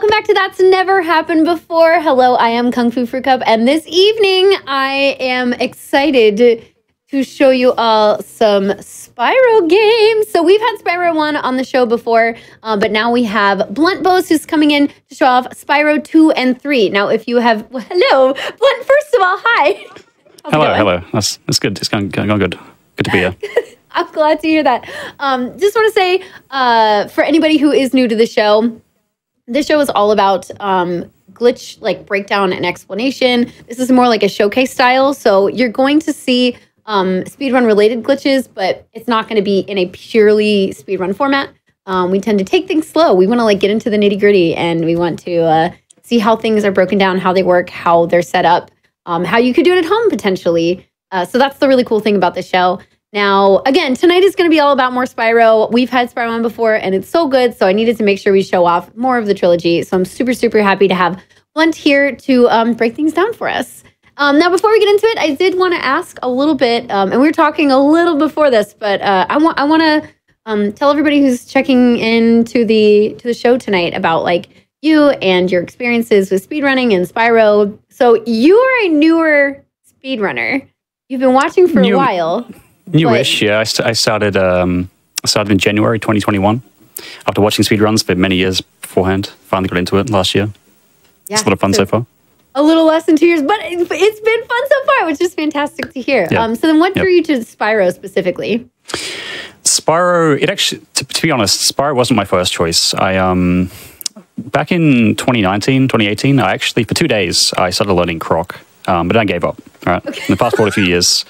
welcome back to That's Never Happened Before. Hello, I am Kungfufruitcup, and this evening I am excited to show you all some Spyro games. So we've had Spyro 1 on the show before, but now we have Blunt Boast who's coming in to show off Spyro 2 and 3. Now, if you have... Well, hello, Blunt, first of all, hi. Hello. That's good. It's going good. Good to be here. I'm glad to hear that. Just want to say, for anybody who is new to the show, this show is all about glitch, like breakdown and explanation. This is more like a showcase style. So you're going to see speedrun related glitches, but it's not going to be in a purely speedrun format. We tend to take things slow. We want to like get into the nitty gritty, and we want to see how things are broken down, how they work, how they're set up, how you could do it at home potentially. So that's the really cool thing about the show. Now, again, tonight is going to be all about more Spyro. We've had Spyro on before, and it's so good, so I needed to make sure we show off more of the trilogy. So I'm super, super happy to have Blunt here to break things down for us. Now, before we get into it, I did want to ask a little bit, and we were talking a little before this, but I want to tell everybody who's checking into the show tonight about like you and your experiences with speedrunning and Spyro. So you are a newer speedrunner. You've been watching for a while. Newish, yeah. I started in January 2021 after watching speedruns for many years beforehand. Finally got into it last year. Yeah, it's a lot of fun so far. A little less than 2 years, but it's been fun so far, which is fantastic to hear. Yep. So then what drew you to Spyro specifically? Spyro, it actually, to be honest, Spyro wasn't my first choice. Back in 2018, I actually, for 2 days, I started learning Croc, but then I gave up, right? Okay. In the past a few years.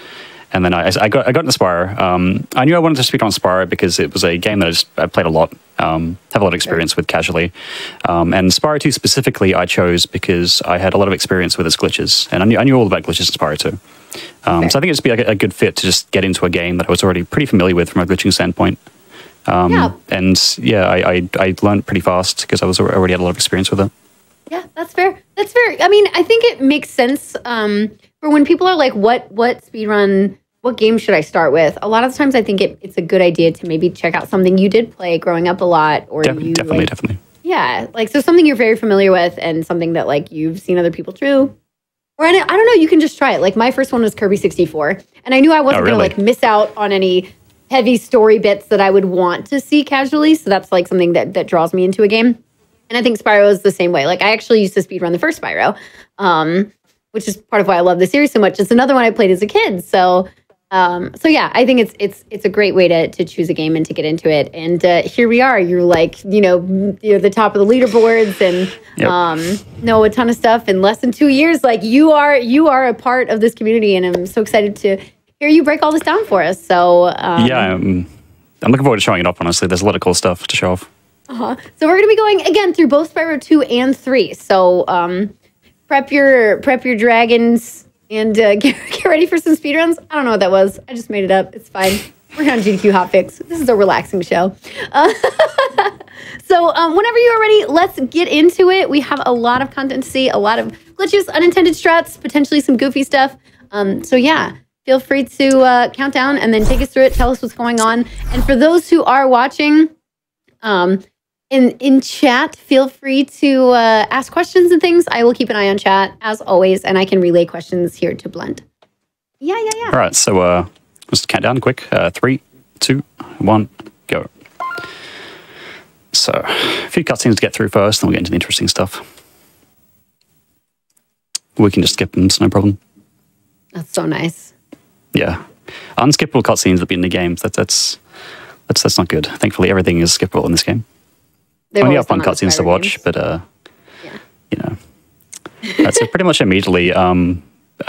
And then I got into Spyro. I knew I wanted to speak on Spyro because it was a game that I played a lot, have a lot of experience with casually. And Spyro 2 specifically I chose because I had a lot of experience with its glitches. And I knew all about glitches in Spyro 2. So I think it'd just be like a good fit to just get into a game that I was already pretty familiar with from a glitching standpoint. And yeah, I learned pretty fast because I already had a lot of experience with it. Yeah, that's fair. That's fair. I mean, I think it makes sense for when people are like, what speedrun, what game should I start with? A lot of times I think it's a good idea to maybe check out something you did play growing up a lot. Or Definitely. Yeah, like so something you're very familiar with and something that like you've seen other people do. Or I don't know, you can just try it. Like my first one was Kirby 64. And I knew I wasn't going to like miss out on any heavy story bits that I would want to see casually. So that's like something that draws me into a game. And I think Spyro is the same way. Like I actually used to speedrun the first Spyro, which is part of why I love the series so much. It's another one I played as a kid. So yeah, I think it's a great way to choose a game and to get into it. And here we are. You're like, you're the top of the leaderboards and know a ton of stuff in less than 2 years. Like you are a part of this community, and I'm so excited to hear you break all this down for us. So yeah, I'm looking forward to showing it off. Honestly, there's a lot of cool stuff to show off. So we're going to be going again through both Spyro 2 and 3. So prep your dragons and get ready for some speedruns. I don't know what that was. I just made it up. It's fine. We're here on GDQ Hotfix. This is a relaxing show. So whenever you are ready, let's get into it. We have a lot of content to see, a lot of glitches, unintended struts, potentially some goofy stuff. So yeah, feel free to count down and then take us through it. Tell us what's going on. And for those who are watching, in chat, feel free to ask questions and things. I will keep an eye on chat as always, and I can relay questions here to Blunt. Yeah. All right, so let's count down quick. 3, 2, 1, go. So a few cutscenes to get through first, then we'll get into the interesting stuff. We can just skip them, it's no problem. That's so nice. Yeah, unskippable cutscenes that be in the games. That's not good. Thankfully, everything is skippable in this game. Only have fun cutscenes to watch, but that's it pretty much immediately. I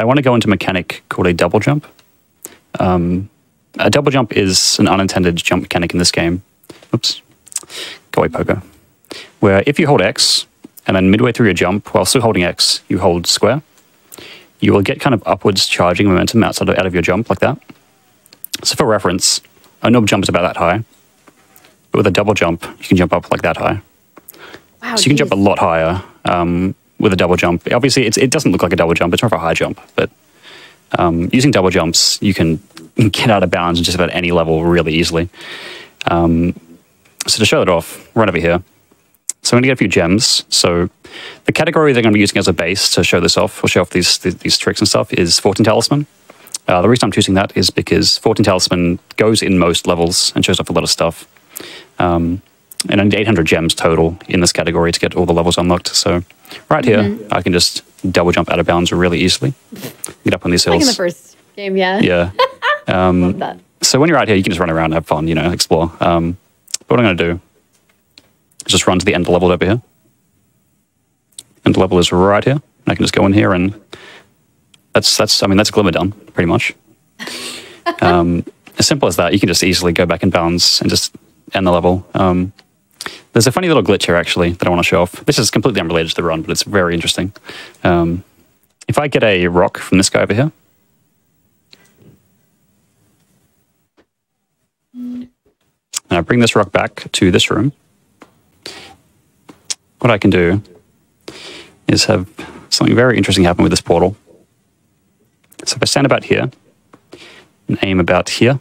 want to go into a mechanic called a double jump. A double jump is an unintended jump mechanic in this game. Oops, go away, poker. Where if you hold X and then midway through your jump, while still holding X, you hold square, you will get kind of upwards charging momentum out of your jump like that. So for reference, a normal jump is about that high. But with a double jump, you can jump up like that high. Wow, so you can jump a lot higher with a double jump. Obviously, it doesn't look like a double jump. It's more of a high jump. But using double jumps, you can get out of bounds at just about any level really easily. So to show it off, right over here. So I'm going to get a few gems. So the category they're going to be using as a base to show this off, or show off these tricks and stuff, is 14 Talisman. The reason I'm choosing that is because 14 Talisman goes in most levels and shows off a lot of stuff. And I need 800 gems total in this category to get all the levels unlocked. So right here, I can just double jump out of bounds really easily. Get up on these hills. Like in the first game, yeah. Yeah. Love that. So when you're out here, you can just run around and have fun, you know, explore. But what I'm going to do is just run to the end level over here. End level is right here. And I can just go in here and that's Glimmer done, pretty much. As simple as that. You can just easily go back in bounds and just end the level. There's a funny little glitch here, actually, that I want to show off. This is completely unrelated to the run, but it's very interesting. If I get a rock from this guy over here, and I bring this rock back to this room, what I can do is have something very interesting happen with this portal. So if I stand about here and aim about here,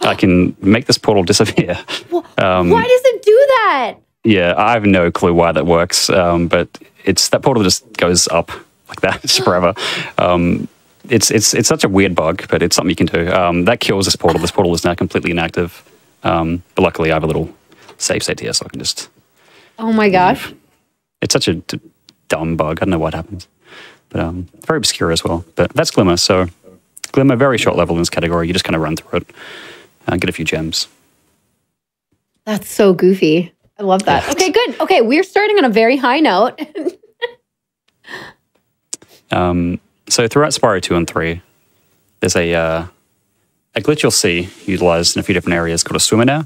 I can make this portal disappear. Why does it do that? Yeah, I have no clue why that works, but that portal just goes up like that just forever. It's such a weird bug, but it's something you can do. That kills this portal. This portal is now completely inactive. But luckily, I have a little save state here, so I can just... Oh my gosh. It's such a dumb bug. I don't know what happens. But very obscure as well. But that's Glimmer. So Glimmer, very short level in this category. You just kind of run through it and get a few gems. That's so goofy. I love that. Yeah. Okay, good. Okay, we're starting on a very high note. So throughout Spyro 2 and 3, there's a glitch you'll see utilized in a few different areas called a swim in air.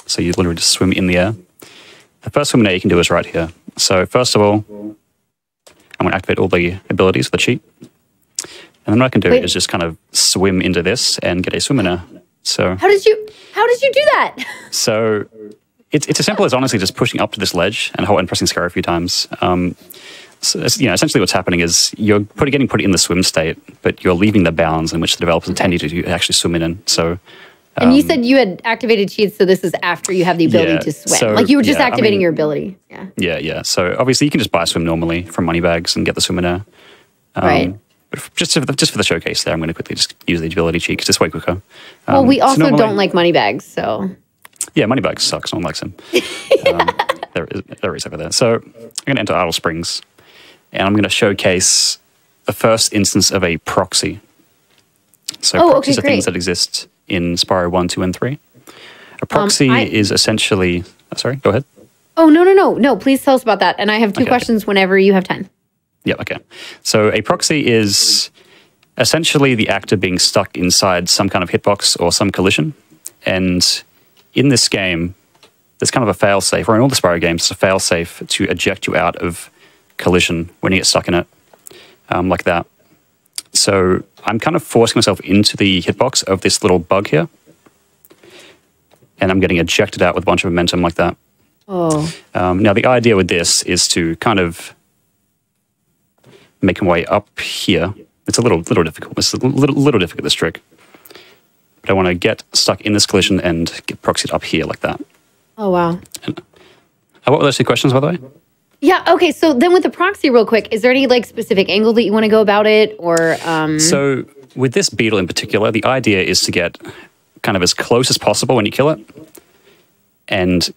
So you literally just swim in the air. The first swim in air you can do is right here. So first of all, I'm going to activate all the abilities for the cheat. And then what I can do is just kind of swim into this and get a swim in air. So how did you do that? So it's as simple as honestly just pushing up to this ledge and pressing square a few times. So, you know, essentially what's happening is you're getting put in the swim state, but you're leaving the bounds in which the developers intend you to actually swim in. So, and you said you had activated cheats, so this is after you have the ability to swim. So, like you were just activating your ability. Yeah. Yeah. So obviously you can just buy swim normally from Moneybags and get the swim in there. Right. But just for the showcase there, I'm going to quickly just use the agility cheat because it's way quicker. Well, we also don't like Moneybags, so... Yeah, Moneybags sucks. No one likes him. There is over there. So I'm going to enter Idle Springs, and I'm going to showcase the first instance of a proxy. So proxies are things that exist in Spyro 1, 2, and 3. A proxy is essentially... sorry, go ahead. Oh, no. Please tell us about that. And I have two questions whenever you have time. Yeah, okay. So a proxy is essentially the actor being stuck inside some kind of hitbox or some collision. And in this game, there's kind of a fail-safe, or in all the Spyro games, it's a fail-safe to eject you out of collision when you get stuck in it, like that. So I'm kind of forcing myself into the hitbox of this little bug here. And I'm getting ejected out with a bunch of momentum like that. Oh. Now, the idea with this is to kind of make my way up here. It's a little difficult. It's a little difficult, this trick. But I want to get stuck in this collision and get proxied up here like that. Oh, wow. And, what were those two questions, by the way? Yeah, okay. So then with the proxy real quick, is there any like specific angle that you want to go about it? Or So with this beetle in particular, the idea is to get kind of as close as possible when you kill it. And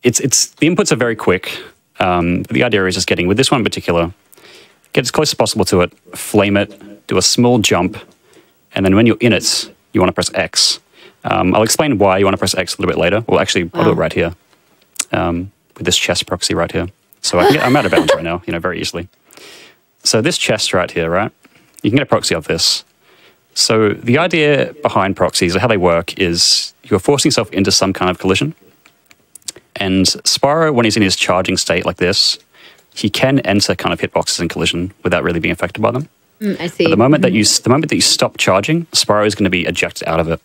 the inputs are very quick. The idea is just getting, with this one in particular, get as close as possible to it, flame it, do a small jump, and then when you're in it, you want to press X. I'll explain why you want to press X a little bit later. Well, actually, I'll do it right here with this chest proxy right here. So I'm out of bounds right now, very easily. So this chest right here, right? You can get a proxy of this. So the idea behind proxies, or how they work, is you're forcing yourself into some kind of collision. And Spyro, when he's in his charging state like this, he can enter kind of hitboxes in collision without really being affected by them. I see. But the moment that you stop charging, Spyro is going to be ejected out of it.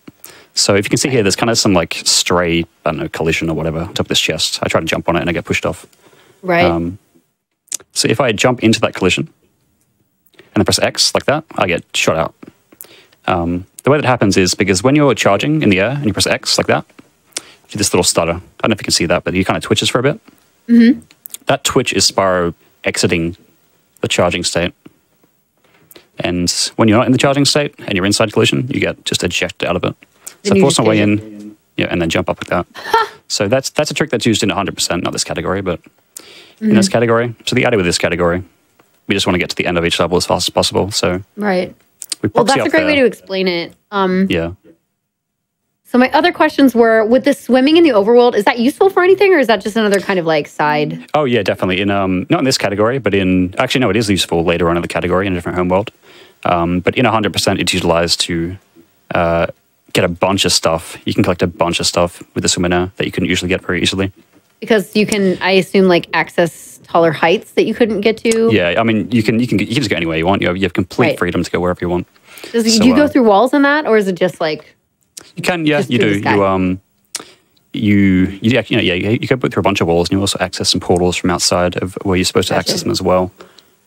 So if you can see here, there's kind of some like stray, I don't know, collision or whatever on top of this chest. I try to jump on it and I get pushed off. Right. So if I jump into that collision and then press X like that, I get shot out. The way that happens is because when you're charging in the air and you press X like that, See this little stutter. I don't know if you can see that, but he kind of twitches for a bit. That twitch is Spyro exiting the charging state. And when you're not in the charging state and you're inside collision, you get just ejected out of it. So force my way in, yeah, and then jump up like that. So that's a trick that's used in 100%, not this category, but in this category. So the idea with this category, we just want to get to the end of each level as fast as possible. So right. We well, that's a great way to explain it. Yeah. So my other questions were, with the swimming in the overworld, is that useful for anything, or is that just another kind of like side? Oh yeah, definitely. In not in this category, but in actually no, it is useful later on in the category in a different homeworld. But in 100%, it's utilized to get a bunch of stuff. You can collect a bunch of stuff with the swimmer now that you couldn't usually get very easily. Because you can, I assume, like access taller heights that you couldn't get to. Yeah, I mean, you can just go anywhere you want. You have complete freedom to go wherever you want. Do you go through walls on that, or is it just like? You can, yeah, you do. You go through a bunch of walls, and you also access some portals from outside of where you're supposed to access them as well.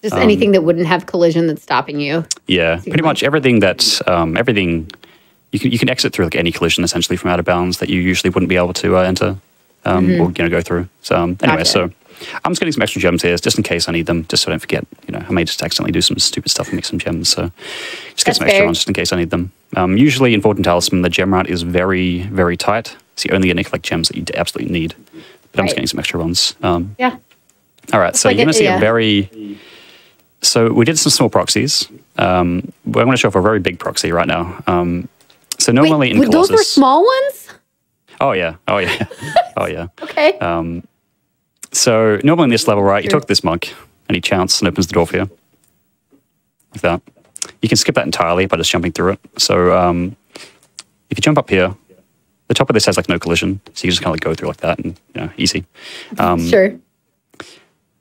Just anything that wouldn't have collision that's stopping you. Yeah, pretty much everything that's everything. You can exit through like any collision essentially from out of bounds that you usually wouldn't be able to enter or go through. So anyway, so I'm just getting some extra gems here just in case I need them, just so I don't forget. I may just accidentally do some stupid stuff and make some gems. So just get some extra ones just in case I need them. Usually in 14 Talisman, the gem route is very, very tight. So you're only going to collect gems that you absolutely need. But I'm just getting some extra ones. Yeah. All right, so you're going to see a very... So we did some small proxies. I'm going to show off a very big proxy right now. So normally in Colossus... Those were small ones? Oh, yeah. Oh, yeah. Oh, yeah. Okay. So normally in this level, right, you talk to this monk, and he chants and opens the door for you. Like that. You can skip that entirely by just jumping through it. So if you jump up here, the top of this has like no collision, so you just kind of like go through like that, and easy. Sure.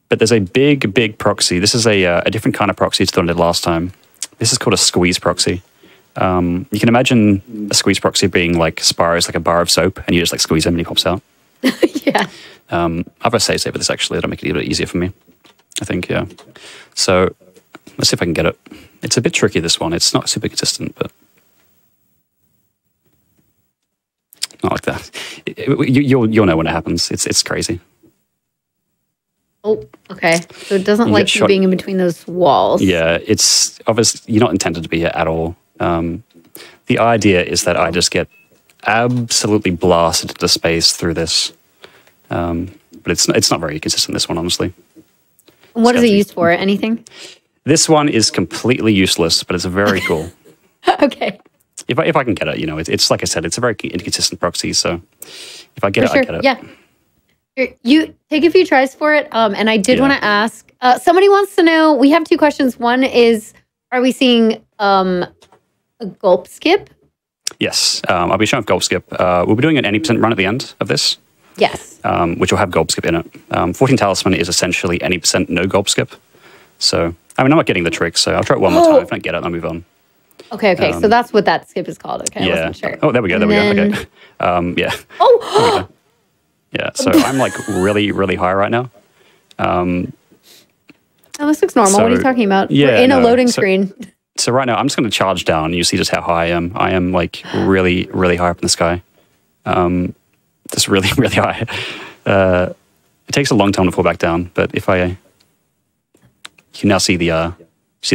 But there's a big, big proxy. This is a different kind of proxy to the one I did last time. This is called a squeeze proxy. You can imagine a squeeze proxy being like Spyro's like a bar of soap, and you just like squeeze him and he pops out. Yeah. I've got to save this actually. That'll make it a little bit easier for me, I think, yeah. So let's see if I can get it. It's a bit tricky, this one. It's not super consistent, but not like that. You'll know when it happens. It's crazy. Oh, okay. So it doesn't like you being in between those walls. Yeah, it's obviously you're not intended to be here at all. The idea is that I just get absolutely blasted into space through this. But it's not very consistent, this one, honestly. What is it used for? Anything? This one is completely useless, but it's very cool. Okay. If I can get it, it's like I said, it's a very inconsistent proxy. So if I get it, I get it. Yeah. You take a few tries for it. And I did want to ask, somebody wants to know, we have two questions. One is, are we seeing a gulp skip? Yes. I'll be showing gulp skip. We'll be doing an 80% run at the end of this. Yes. Which will have gulp skip in it. 14 Talisman is essentially 80% no gulp skip. So, I mean, I'm not getting the trick, so I'll try it one more time. If I don't get it, I'll move on. Okay, so that's what that skip is called. Okay, yeah. I wasn't sure. Oh, there we go, Okay. Yeah. Oh! Yeah, so I'm like really, really high right now. Oh, this looks normal. What are you talking about? Yeah, we're in a loading screen. So right now, I'm just going to charge down, and you see just how high I am. I am like really, really high up in the sky. Just really, really high. It takes a long time to fall back down, but if you can now see the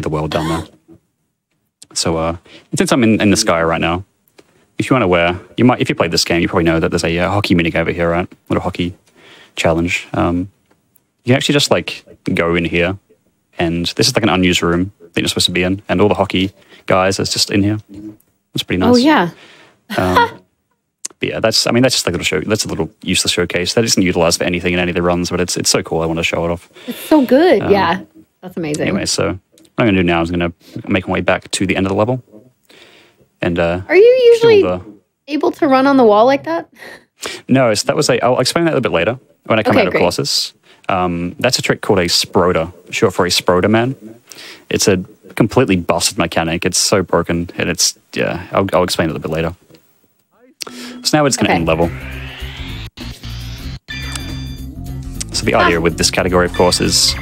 world down there. So since I'm in the sky right now, if you want to if you played this game, you probably know that there's a hockey minigame over here, right? Little hockey challenge. You can actually just like go in here, and this is like an unused room that you're supposed to be in, and all the hockey guys are just in here. That's pretty nice. Oh yeah. But yeah, that's just like a little show. That's a little useless showcase that isn't utilized for anything in any of the runs, but it's so cool. I want to show it off. It's so good. Yeah, that's amazing. Anyway, so what I'm going to do now is I'm going to make my way back to the end of the level. And are you usually able to run on the wall like that? No, so that was I'll explain that a little bit later when I come out of Colossus. That's a trick called a Sproda, short for a Sproda man. It's a completely busted mechanic. It's so broken, and I'll explain it a little bit later. So now we're just going to end level. So the idea with this category, of course, is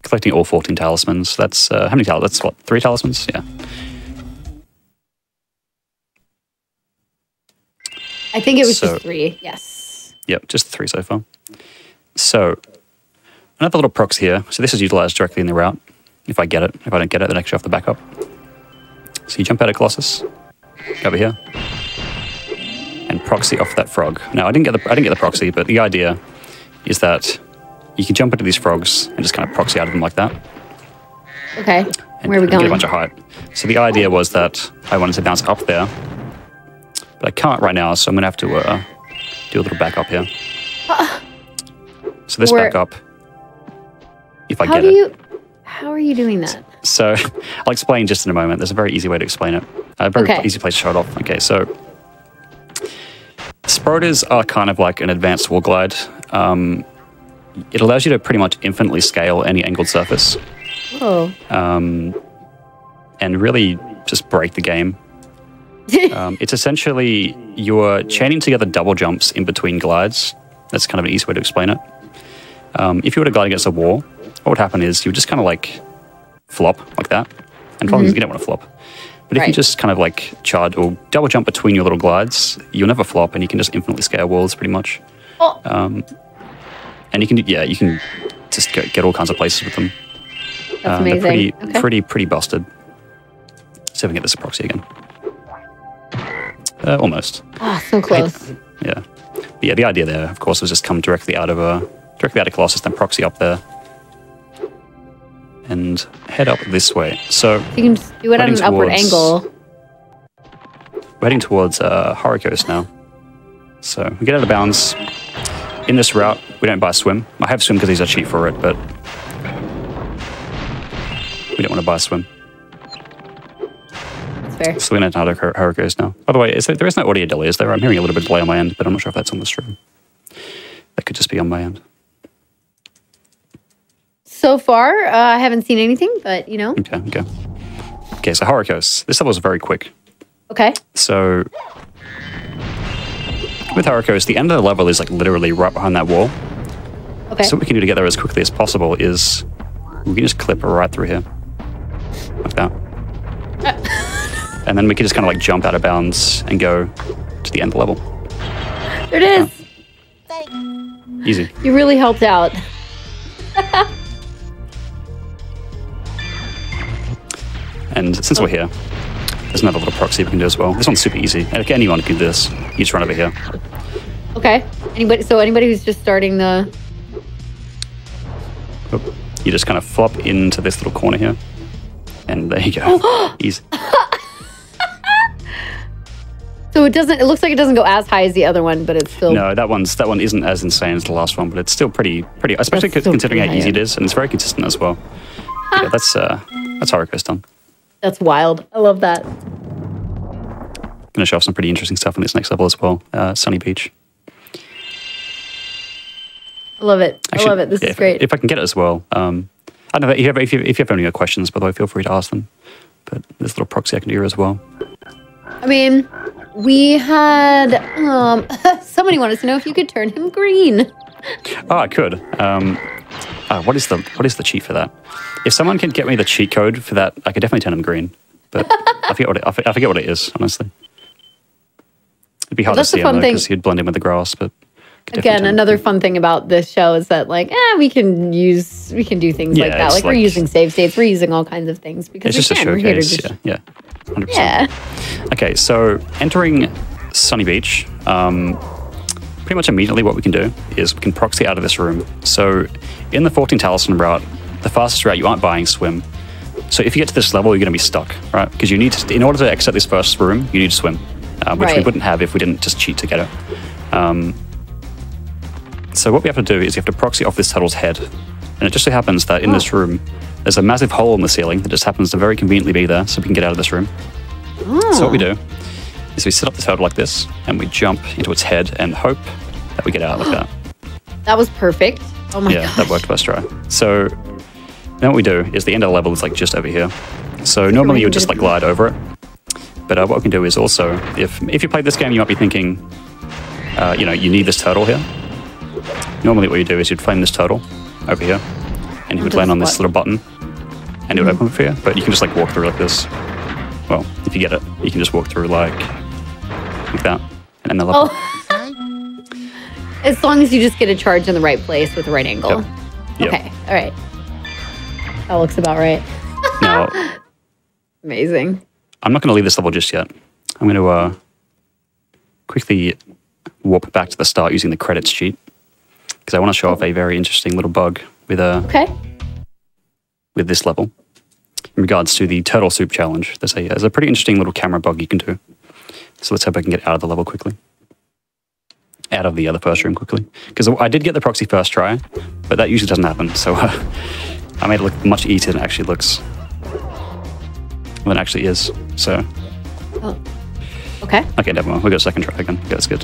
collecting all 14 talismans. That's how many talismans? That's what, 3 talismans? Yeah. I think it was just 3. Yes. Yep, just 3 so far. So another little prox here. So this is utilized directly in the route. If I get it. If I don't get it, then I actually have to back up. So you jump out of Colossus, go over here, and proxy off that frog. Now I didn't get the proxy, but the idea is that you can jump into these frogs and just kind of proxy out of them like that. Okay. And, where are we going? Get a bunch of height. So the idea was that I wanted to bounce up there, but I can't right now, so I'm going to have to do a little back up here. So this back up, if I get it. How are you doing that? So I'll explain just in a moment. There's a very easy way to explain it. A very easy place to show it off. Okay, so Spyros are kind of like an advanced wall glide. It allows you to pretty much infinitely scale any angled surface. Oh. And really just break the game. It's essentially you're chaining together double jumps in between glides. That's kind of an easy way to explain it. If you were to glide against a wall, what would happen is you would just kind of like flop like that. And you don't want to flop. But if you just kind of like charge or double jump between your little glides, you'll never flop and you can just infinitely scale walls pretty much. Oh. And you can just get all kinds of places with them. That's amazing. They're pretty busted. See if I can get this proxy again. Almost. Ah, so close. Yeah. But yeah, the idea there, of course, was just come directly out of Colossus, then proxy up there. And head up this way. So you can just do it at an upward angle. We're heading towards Horrorcoast now. So we get out of bounds. In this route, we don't buy swim. I have swim because he's a cheat for it, but we don't want to buy swim. That's fair. So we're going to head to Horrorcoast now. By the way, there is no audio delay, is there? I'm hearing a little bit of delay on my end, but I'm not sure if that's on the stream. That could just be on my end. So far, I haven't seen anything, but you know. Okay, so Horrorcoast. This level is very quick. Okay. So with Horrorcoast, the end of the level is like literally right behind that wall. Okay. So what we can do to get there as quickly as possible is we can just clip right through here. Like that. And then we can just kind of like jump out of bounds and go to the end of the level. There it is. Easy. You really helped out. And since we're here, there's another little proxy we can do as well. This one's super easy. Anyone can do this. You just run over here. Okay. Anybody who's just starting the... You just kind of flop into this little corner here. And there you go. Easy. So it looks like it doesn't go as high as the other one, but it's still... No, that one isn't as insane as the last one, but it's still pretty, especially considering how easy it is, and it's very consistent as well. Yeah, that's Horrorcoast done. That's wild. I love that. Going to show off some pretty interesting stuff in this next level as well. Sunny Beach. I love it. Actually, I love it. This is great. If I can get it as well. I don't know if you have any questions, by the way, feel free to ask them. But there's a little proxy I can do here as well. I mean, we had somebody wanted to know if you could turn him green. Oh, I could. What is the cheat for that? If someone can get me the cheat code for that, I could definitely turn him green. But I forget what it is, honestly. It'd be hard to see him because he'd blend in with the grass. But again, another fun thing about this show is that we can do things like that. Like we're using save states, we're using all kinds of things because it's just a showcase. Yeah, 100%. Yeah. Okay, so entering Sunny Beach. Pretty much immediately what we can do is we can proxy out of this room. So in the 14 Talisman route, the fastest route, you aren't buying swim. So if you get to this level, you're going to be stuck, right? Because you need to, in order to exit this first room, you need to swim, which we wouldn't have if we didn't just cheat to get it. So what we have to do is you have to proxy off this turtle's head. And it just so happens that in this room, there's a massive hole in the ceiling that just happens to very conveniently be there, so we can get out of this room. So what we do is we set up the turtle like this, and we jump into its head and hope that we get out like that. That was perfect. Oh my god. Yeah, that worked first try. So then what we do is the end of the level is like just over here. So normally you would just like glide over it. But what we can do is also, if you played this game, you might be thinking, you need this turtle here. Normally what you do is you'd flame this turtle over here, and you would land on this little button, and it would open for you. But you can just like walk through like this. Well, if you get it, you can just walk through like that. and end the level. Oh. As long as you just get a charge in the right place with the right angle. Yep. Okay, all right. That looks about right. Now, amazing. I'm not going to leave this level just yet. I'm going to quickly warp back to the start using the credits sheet because I want to show off a very interesting little bug with with this level in regards to the turtle soup challenge. There's a pretty interesting little camera bug you can do. So let's hope I can get out of the level quickly. Out of the other first room quickly. Because I did get the proxy first try, but that usually doesn't happen. So I made it look much easier than it actually looks. Than it actually is. So. Oh. Okay. Okay, never mind. We'll go second try again. Okay, that's good.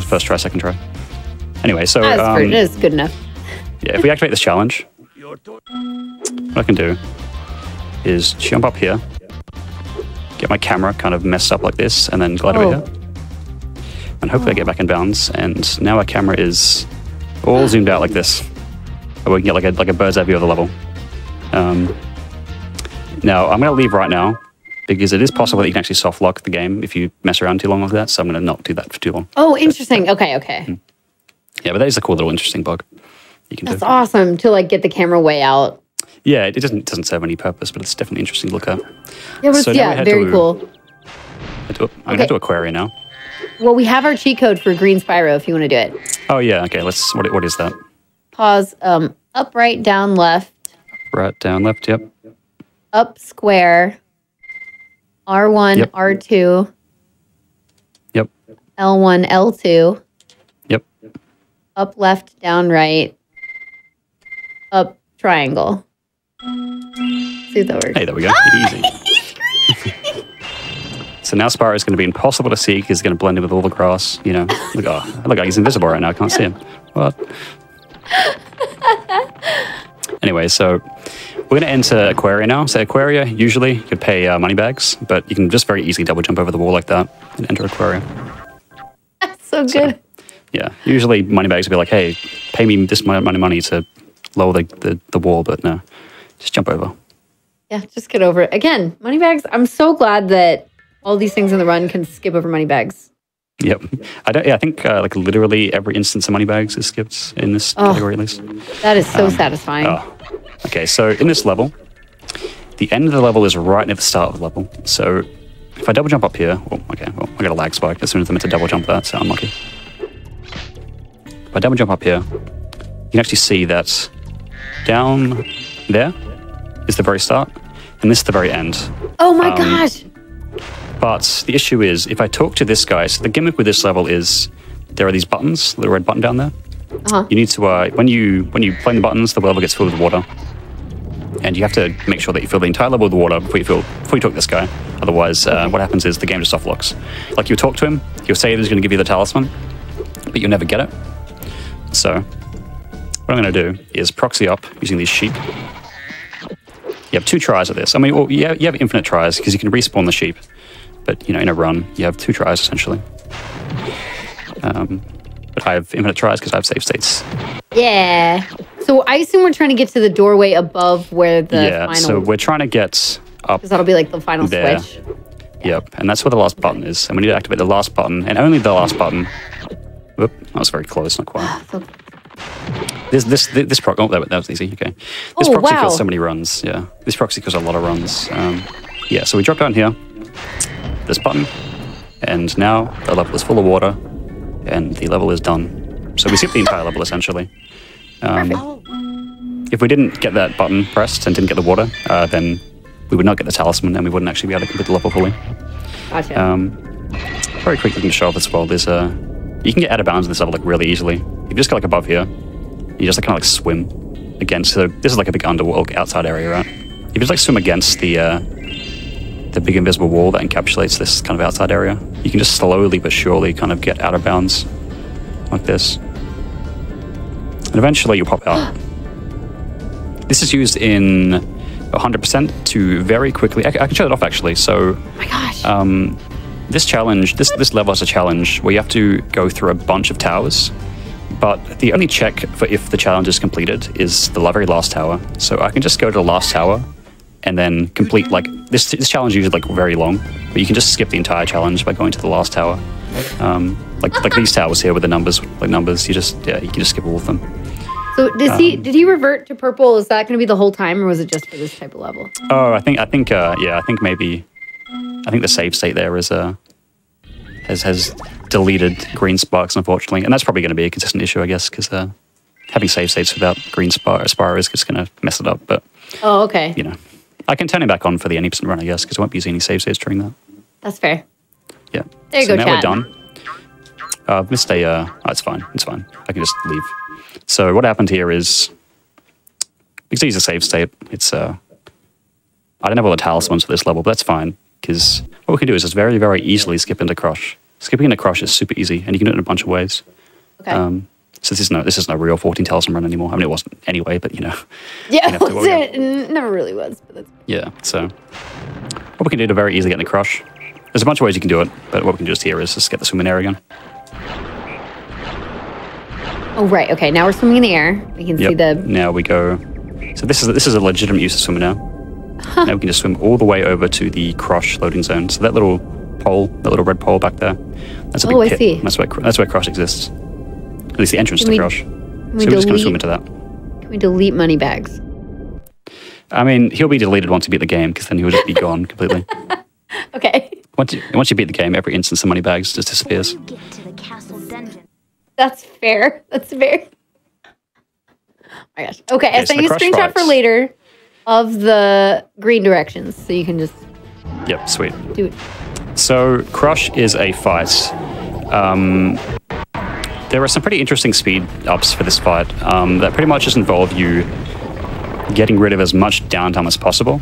First try, second try. Anyway, so. That's good enough. Yeah, if we activate this challenge, what I can do is jump up here, get my camera kind of messed up like this, and then glide over here. And hopefully I get back in bounds. And now our camera is all zoomed out like this. We can get like a bird's eye view of the level. Now, I'm going to leave right now because it is possible that you can actually soft lock the game if you mess around too long like that. So I'm going to not do that for too long. Oh, interesting. Okay. Yeah, but that is a cool little interesting bug you can do. That's awesome to like get the camera way out. Yeah, it doesn't serve any purpose, but it's definitely interesting to look at. Yeah, so very cool. I'm going to head to Aquaria now. Well, we have our cheat code for green Spyro if you want to do it. Oh, yeah. Okay, what is that? Pause. Up, right, down, left. Right, down, left, yep. Up, square. R1, yep. R2. Yep. L1, L2. Yep. Up, left, down, right. Up, triangle. See if that works. Hey, there we go. Easy. So now Spyro is going to be impossible to see because he's going to blend in with all the grass. You know, look, he's invisible right now. I can't see him. What? Anyway, so we're going to enter Aquaria now. So Aquaria, usually you could pay money bags, but you can just very easily double jump over the wall like that and enter Aquaria. That's so good. Yeah, usually money bags would be like, hey, pay me this money to lower the wall, but no, just jump over. Yeah, just get over it. Again, money bags, I'm so glad that all these things in the run can skip over money bags. Yep. I think like literally every instance of money bags is skipped in this category at least. That is so satisfying. Okay, so in this level, the end of the level is right near the start of the level. So if I double jump up here, I got a lag spike as soon as I meant to double jump that, so unlucky. If I double jump up here, you can actually see that down there is the very start, and this is the very end. Oh my gosh! But the issue is, if I talk to this guy, so the gimmick with this level is there are these buttons, the little red button down there. You need to, when you play the buttons, the level gets filled with water. And you have to make sure that you fill the entire level with water before you talk to this guy. Otherwise, what happens is the game just soft locks. Like you talk to him, he'll say he's going to give you the talisman, but you'll never get it. So what I'm going to do is proxy up using these sheep. You have 2 tries of this. I mean, well, you have infinite tries because you can respawn the sheep. But, you know, in a run, you have 2 tries, essentially. But I have infinite tries because I have save states. Yeah. So I assume we're trying to get to the doorway above where the final... Yeah, so we're trying to get up because that'll be like the final there. switch. Yep, and that's where the last button is. And we need to activate the last button, and only the last button. Whoop, that was very close, not quite. This proxy... Oh, that was easy, okay. This proxy kills so many runs, yeah. This proxy kills a lot of runs. Yeah, so we drop down here. This button, and now the level is full of water, and the level is done. So we skip the entire level, essentially. If we didn't get that button pressed and didn't get the water, then we would not get the talisman, and we wouldn't actually be able to complete the level fully. Gotcha. Very quickly to show off as well, there's you can get out of bounds in this level like really easily. You just go like above here, you just like, kind of like swim against. So this is like a big underworld outside area, right? You just like swim against the big invisible wall that encapsulates this kind of outside area. You can just slowly but surely kind of get out of bounds like this. And eventually you'll pop out. This is used in 100% to very quickly... I can show it off actually. So, oh my gosh. This challenge, this level is a challenge where you have to go through a bunch of towers. But the only check for if the challenge is completed is the very last tower. So I can just go to the last tower and then complete, like, this challenge is usually like very long, but you can just skip the entire challenge by going to the last tower. Like these towers here with the numbers, you can just skip all of them. So did he revert to purple? Is that going to be the whole time, or was it just for this type of level? Oh, I think the save state there is has deleted green sparks, unfortunately, and that's probably going to be a consistent issue, I guess, because having save states without green Spyro is just going to mess it up. But okay, I can turn it back on for the 80% run, I guess, because I won't be using any save states during that. That's fair. Yeah. There you go, now chat. we're done. Missed a. It's fine. It's fine. I can just leave. So what happened here is, because I use a save state, it's I don't have all the talismans for this level, but that's fine, because what we can do is just very, very easily skip into Crush. Skipping into Crush is super easy, and you can do it in a bunch of ways. Okay. So this is no real 14 talisman run anymore. I mean, it wasn't anyway, but Yeah, it never really was. But that's... Yeah, so what we can do to very easily get into Crush, there's a bunch of ways you can do it, but what we can do just here is just get the swim in air again. Oh, right. Okay, now we're swimming in the air. We can see the... Now we go... So this is a legitimate use of swimmer now. Now we can just swim all the way over to the Crush loading zone. So that little pole, that little red pole back there, that's a big pit. I see. That's where Crush exists. At least the entrance to Crush. So we're just going to swim into that. Can we delete money bags? I mean, he'll be deleted once you beat the game, because then he'll just be gone completely. Okay. Once you beat the game, every instance of money bags just disappears. Get to the castle dungeon. That's fair. That's fair. Oh my gosh. Okay, I so sent you a screenshot for later of the green directions, so you can just... Yep, sweet. Do it. So Crush is a fight. There are some pretty interesting speed ups for this fight that pretty much just involve you getting rid of as much downtime as possible.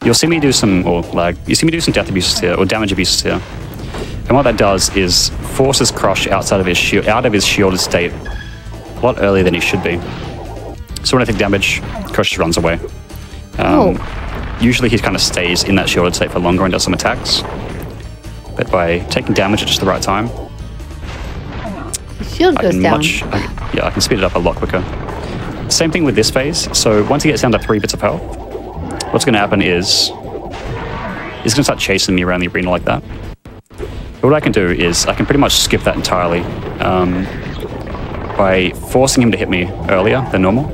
You'll see me do some, you see me do some death abuses here, or damage abuses here. And what that does is forces Crush out of his shielded state a lot earlier than he should be. So when I take damage, Crush just runs away. Usually he kind of stays in that shielded state for longer and does some attacks. But by taking damage at just the right time, The shield goes down. I can speed it up a lot quicker. Same thing with this phase. So once he gets down to 3 bits of health, what's going to happen is he's going to start chasing me around the arena like that. But what I can do is I can pretty much skip that entirely by forcing him to hit me earlier than normal.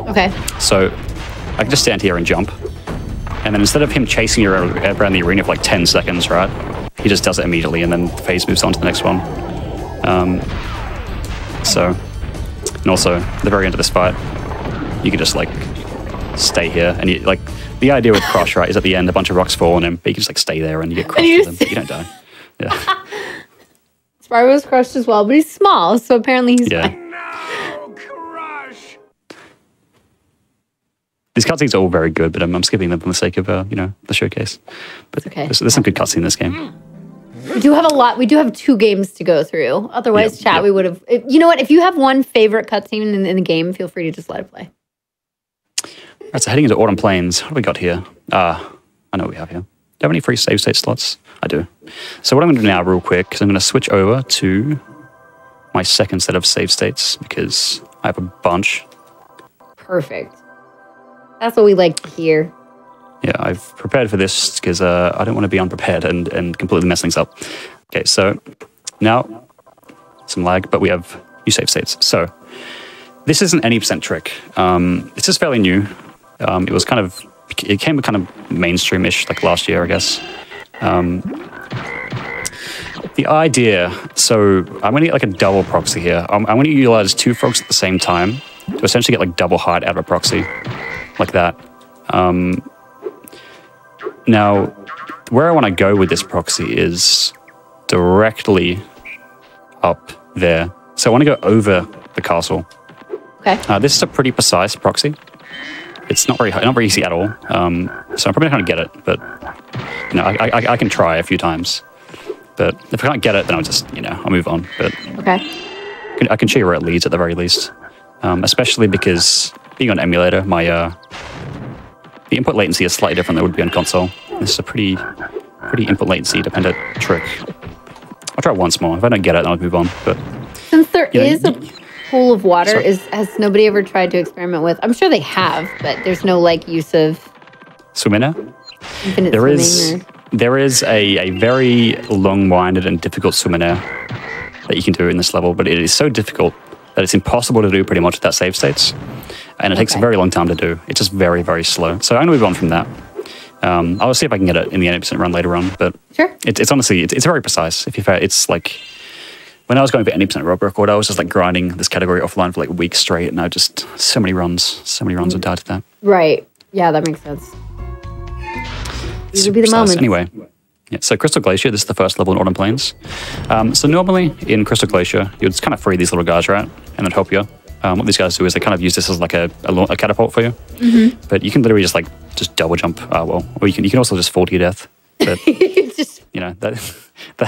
Okay. So I can just stand here and jump. And then instead of him chasing you around the arena for like 10 seconds, right? He just does it immediately, and then the phase moves on to the next one. And also, at the very end of this fight, you can just like stay here, and you like the idea with Crush, right, is at the end a bunch of rocks fall on him, but you can just like stay there and you get crushed with them, but you don't die. Yeah. Spyro was crushed as well, but he's small, so apparently he's fine. No, Crush! These cutscenes are all very good, but I'm skipping them for the sake of the showcase. But okay. There's some good cutscenes in this game. We do have a lot. We do have 2 games to go through. Otherwise, chat, we would have... You know what? If you have one favorite cutscene in the game, feel free to just let it play. All right, so heading into Autumn Plains. What do we got here? I know what we have here. Do you have any free save state slots? I do. So what I'm going to do now real quick is I'm going to switch over to my second set of save states because I have a bunch. Perfect. That's what we like to hear. Yeah, I've prepared for this because I don't want to be unprepared and completely mess things up. Okay, so now some lag, but we have new save states. So this is an any % trick. It's just fairly new. It came kind of mainstream-ish like last year, I guess. The idea, so I'm going to get like a double proxy here. I'm going to utilize 2 frogs at the same time to essentially get like double height out of a proxy, like that. Now, where I want to go with this proxy is directly up there. So I want to go over the castle. Okay. This is a pretty precise proxy. It's not very easy at all. So I'm probably not going to get it, but I can try a few times. But if I can't get it, then I'll just I'll move on. But okay. I can show you where it leads at the very least, especially because being on emulator, my the input latency is slightly different than it would be on console. This is a pretty input latency dependent trick. I'll try once more. If I don't get it, then I'll move on. But since there is a pool of water, has nobody ever tried to experiment with? I'm sure they have, but there's no like use of swim in there. Infinite There swimming. is. There is a very long-winded and difficult swim in air that you can do in this level, but it is so difficult that it's impossible to do pretty much without save states. And it takes a very long time to do. It's just very, very slow. So I'm going to move on from that. I'll see if I can get it in the 80% run later on, but Sure. it's honestly, it's very precise. It's like, when I was going for 80% world record, I was just like grinding this category offline for like weeks straight, and I just, so many runs would die to that. Right. Yeah, that makes sense. These would be the moments. Anyway, yeah, so Crystal Glacier, this is the first level in Autumn Plains. So normally in Crystal Glacier, you'd just kind of free these little guys, right? And then help you. What these guys do is they kind of use this as like a catapult for you. But you can literally just double jump. Or you can also just fall to your death. But, Just, you know, that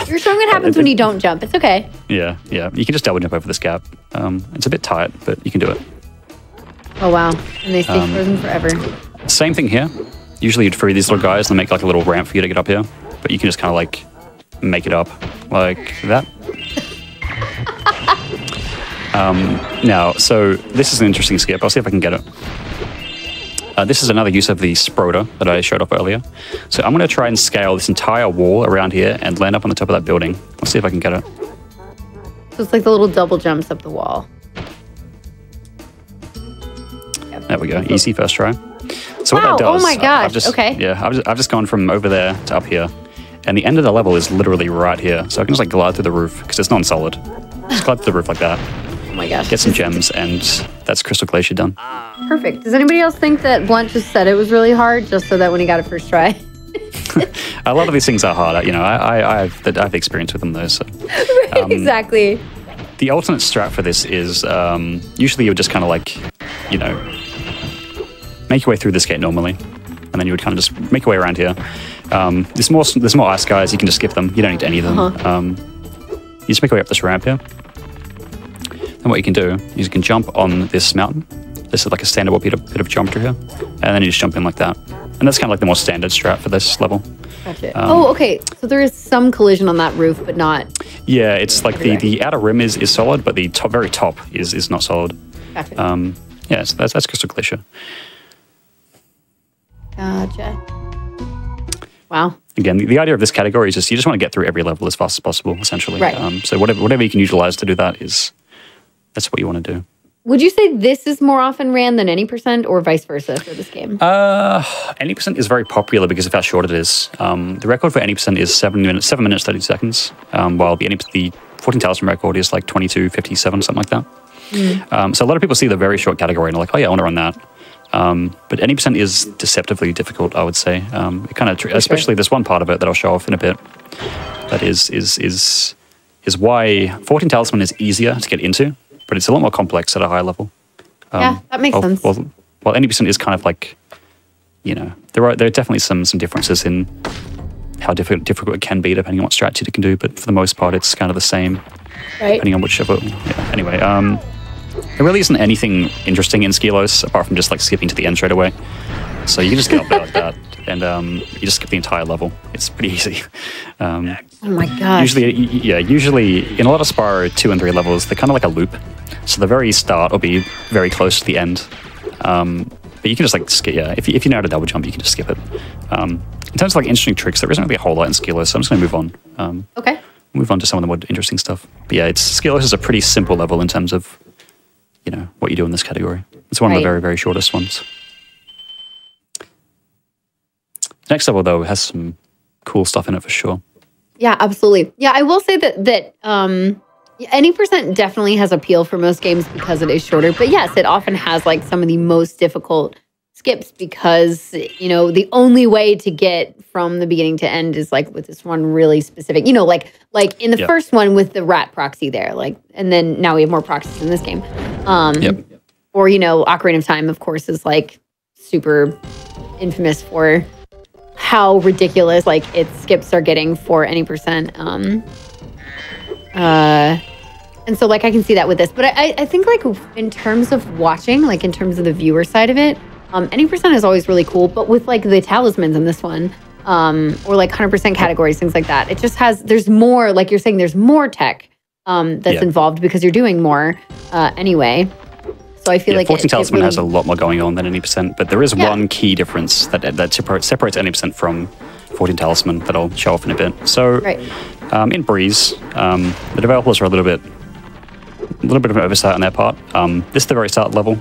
you're showing what happens when you don't jump. It's okay. Yeah. You can just double jump over this gap. It's a bit tight, but you can do it. Oh, wow. And they stay frozen forever. Same thing here. Usually you'd free these little guys and make like a little ramp for you to get up here. But you can just kind of like make it up like that. Now, so this is an interesting skip. I'll see if I can get it. This is another use of the Spyro that I showed off earlier. So I'm going to try and scale this entire wall around here and land up on the top of that building. Let's see if I can get it. So it's like the little double jumps up the wall. Yep. There we go. Easy first try. So Wow, what that does, oh my gosh, okay. Yeah, I've just gone from over there to up here. And the end of the level is literally right here. So I can just like glide through the roof because it's non-solid. Just glide through the roof like that. Oh my gosh. Get some gems, and that's Crystal Glacier done. Perfect. Does anybody else think that Blunt just said it was really hard just so that when he got it first try? A lot of these things are hard. You know, I have experience with them though. So Exactly. the alternate strat for this is usually you would just kind of like, you know, make your way through this gate normally, and then you would kind of just make your way around here. There's more ice guys. You can just skip them. You don't need any of them. You just make your way up this ramp here. And what you can do is you can jump on this mountain. This is like a standard bit of geometry here. And then you just jump in like that. And that's kind of like the more standard strat for this level. Gotcha. Okay. So there is some collision on that roof, but not... Yeah, it's like the outer rim is solid, but the very top is not solid. Gotcha. Yeah, so that's Crystal Glacier. Gotcha. Wow. Again, the idea of this category is you just want to get through every level as fast as possible, essentially. Right. So whatever you can utilize to do that that's what you want to do. Would you say this is more often ran than any percent, or vice versa for this game? Any percent is very popular because of how short it is. The record for any percent is 7 minutes 30 seconds, while the 14 Talisman record is like 22:57, something like that. So a lot of people see the very short category and are like, oh yeah, I want to run that. But any percent is deceptively difficult, I would say. It kind of, especially there's one part of it that I'll show off in a bit. That is why 14 Talisman is easier to get into, but it's a lot more complex at a higher level. Yeah, that makes sense. Well, any percent is kind of like, you know, there are definitely some differences in how difficult it can be depending on what strategy it can do, but for the most part, it's kind of the same, right? Depending on whichever. Yeah. Anyway, there really isn't anything interesting in Skelos apart from just like skipping to the end straight away. So you can just get up there like that, and you just skip the entire level. It's pretty easy. Oh my gosh. Usually in a lot of Spyro 2 and 3 levels, they're kind of like a loop. So the very start will be very close to the end. But you can just like skip, if you know how to double jump, you can just skip it. In terms of like interesting tricks, there isn't really a whole lot in Skelos, so I'm just going to move on. Okay. Move on to some of the more interesting stuff. But yeah, Skelos is a pretty simple level in terms of, you know, what you do in this category. It's one of the very, very shortest ones. The next level, though, has some cool stuff in it for sure. Yeah, absolutely. Yeah, I will say that any percent definitely has appeal for most games because it is shorter. But yes, it often has like some of the most difficult skips because, you know, the only way to get from the beginning to end is like with this one really specific, you know, like in the first one with the rat proxy there, like, and then now we have more proxies in this game. Or, you know, Ocarina of Time, of course, is like super infamous for how ridiculous like its skips are getting for any percent. And so like I can see that with this, but I think like in terms of watching, like in terms of the viewer side of it, any percent is always really cool, but with like the talismans in this one, or like 100% categories, things like that, it just has, there's more, like you're saying, there's more tech that's involved because you're doing more anyway. So I feel like 14 Talisman has a lot more going on than any percent, but there is one key difference that separates any percent from 14 talisman that I'll show off in a bit. So in Breeze, the developers are a little bit of an oversight on their part. This is the very start level,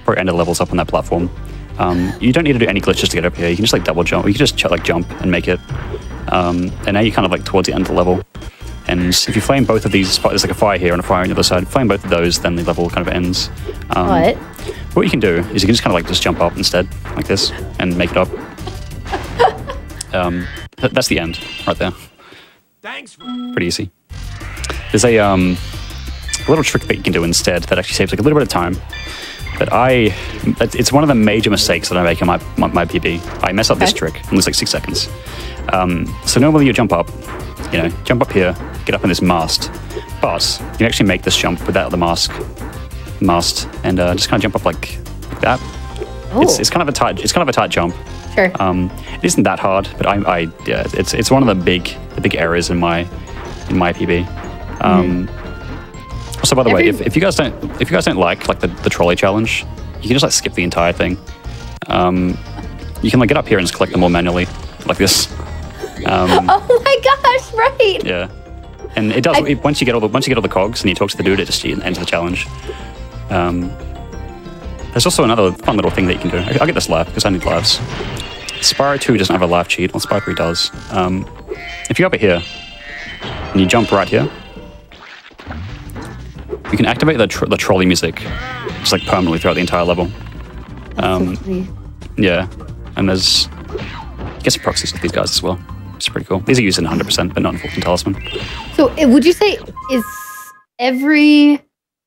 very end of levels up on that platform. You don't need to do any glitches to get up here. You can just like double jump. You can just like jump and make it. And now you're kind of like towards the end of the level. And if you flame both of these, there's like a fire here and a fire on the other side. Flame both of those, then the level kind of ends. What you can do is you can just kind of like just jump up instead, like this, and make it up. That's the end right there. Thanks. Pretty easy. There's a little trick that you can do instead that actually saves like a little bit of time. But it's one of the major mistakes that I make in my PB. I mess up this trick and lose like 6 seconds. So normally you jump up, jump up here, get up in this mast, but you can actually make this jump without the mast, and just kind of jump up like that. Oh. It's kind of a tight jump. Sure. It isn't that hard, but it's one of the big errors in my PB. So by the way, if you guys don't like the trolley challenge, you can just like skip the entire thing. You can like get up here and just collect them all manually, like this. Oh my gosh! Right. Yeah, and it does. Once you get all the cogs and you talk to the dude, it just ends the challenge. There's also another fun little thing that you can do. I'll get this live because I need lives. Spyro 2 doesn't have a live cheat, while Spyro 3 does. If you're up here and you jump right here, you can activate the trolley music just like permanently throughout the entire level. Yeah, and there's you get some proxies with these guys as well. It's pretty cool. These are used in 100%, but not in 14 talisman. So would you say is every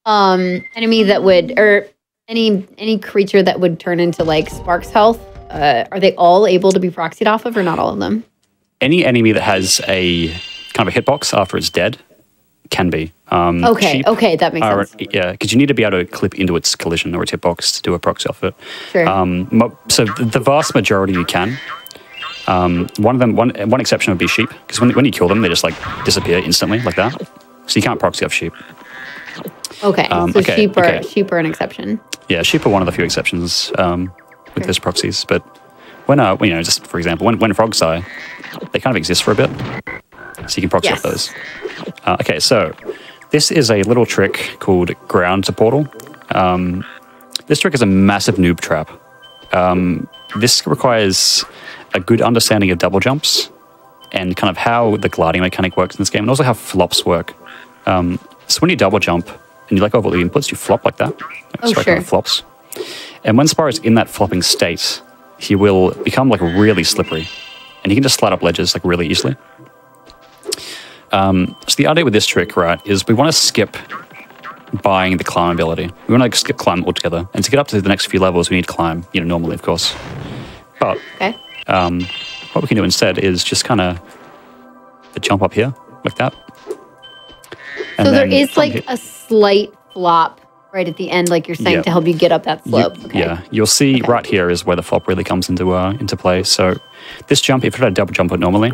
enemy that would, or any creature that would turn into like Spark's health, are they all able to be proxied off of, or not all of them? Any enemy that has a kind of a hitbox after it's dead can be. Okay, that makes sense. Yeah, because you need to be able to clip into its collision or its hitbox to do a proxy off it. Sure. So the vast majority you can. One exception would be sheep, because when you kill them, they just like disappear instantly like that. So you can't proxy off sheep. Okay, sheep are an exception. Yeah, sheep are one of the few exceptions with those proxies. But when just for example, when frogs die, they kind of exist for a bit, so you can proxy off those. Okay, so this is a little trick called ground to portal. This trick is a massive noob trap. This requires a good understanding of double jumps and kind of how the gliding mechanic works in this game, and also how flops work. So when you double jump and you let go of all the inputs, you flop like that. Kind of flops. And when Spyro's in that flopping state, he will become like really slippery, and he can just slide up ledges like really easily. So the idea with this trick, right, is we want to skip buying the climb ability. We want to skip climb altogether, and to get up to the next few levels, we need climb, normally, of course. But what we can do instead is just kind of jump up here like that. And so there is like a slight flop right at the end, like you're saying, to help you get up that slope. Yeah, you'll see right here is where the flop really comes into play. So this jump, if I try to double jump it normally,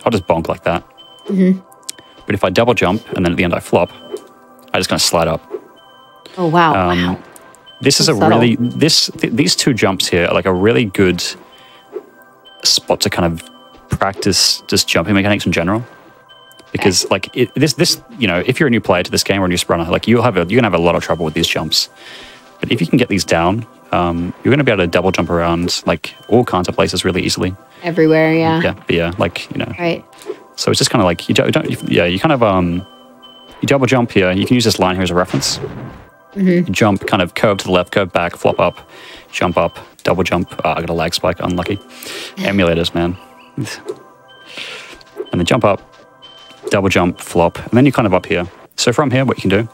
I'll just bonk like that. But if I double jump and then at the end I flop, I just kind of slide up. Oh wow! This is a really these two jumps here are like a really good spot to kind of practice just jumping mechanics in general. Because like this, if you're a new player to this game or a new spawner, like you're gonna have a lot of trouble with these jumps. But if you can get these down, you're gonna be able to double jump around like all kinds of places really easily. Everywhere, yeah. Yeah, but yeah, like Right. So it's just kind of like you double jump here. You can use this line here as a reference. You jump, kind of curve to the left, curve back, flop up, jump up, double jump. Oh, I got a lag spike, unlucky. Emulators, man. And then jump up, double jump, flop, and then you're kind of up here. So from here, what you can do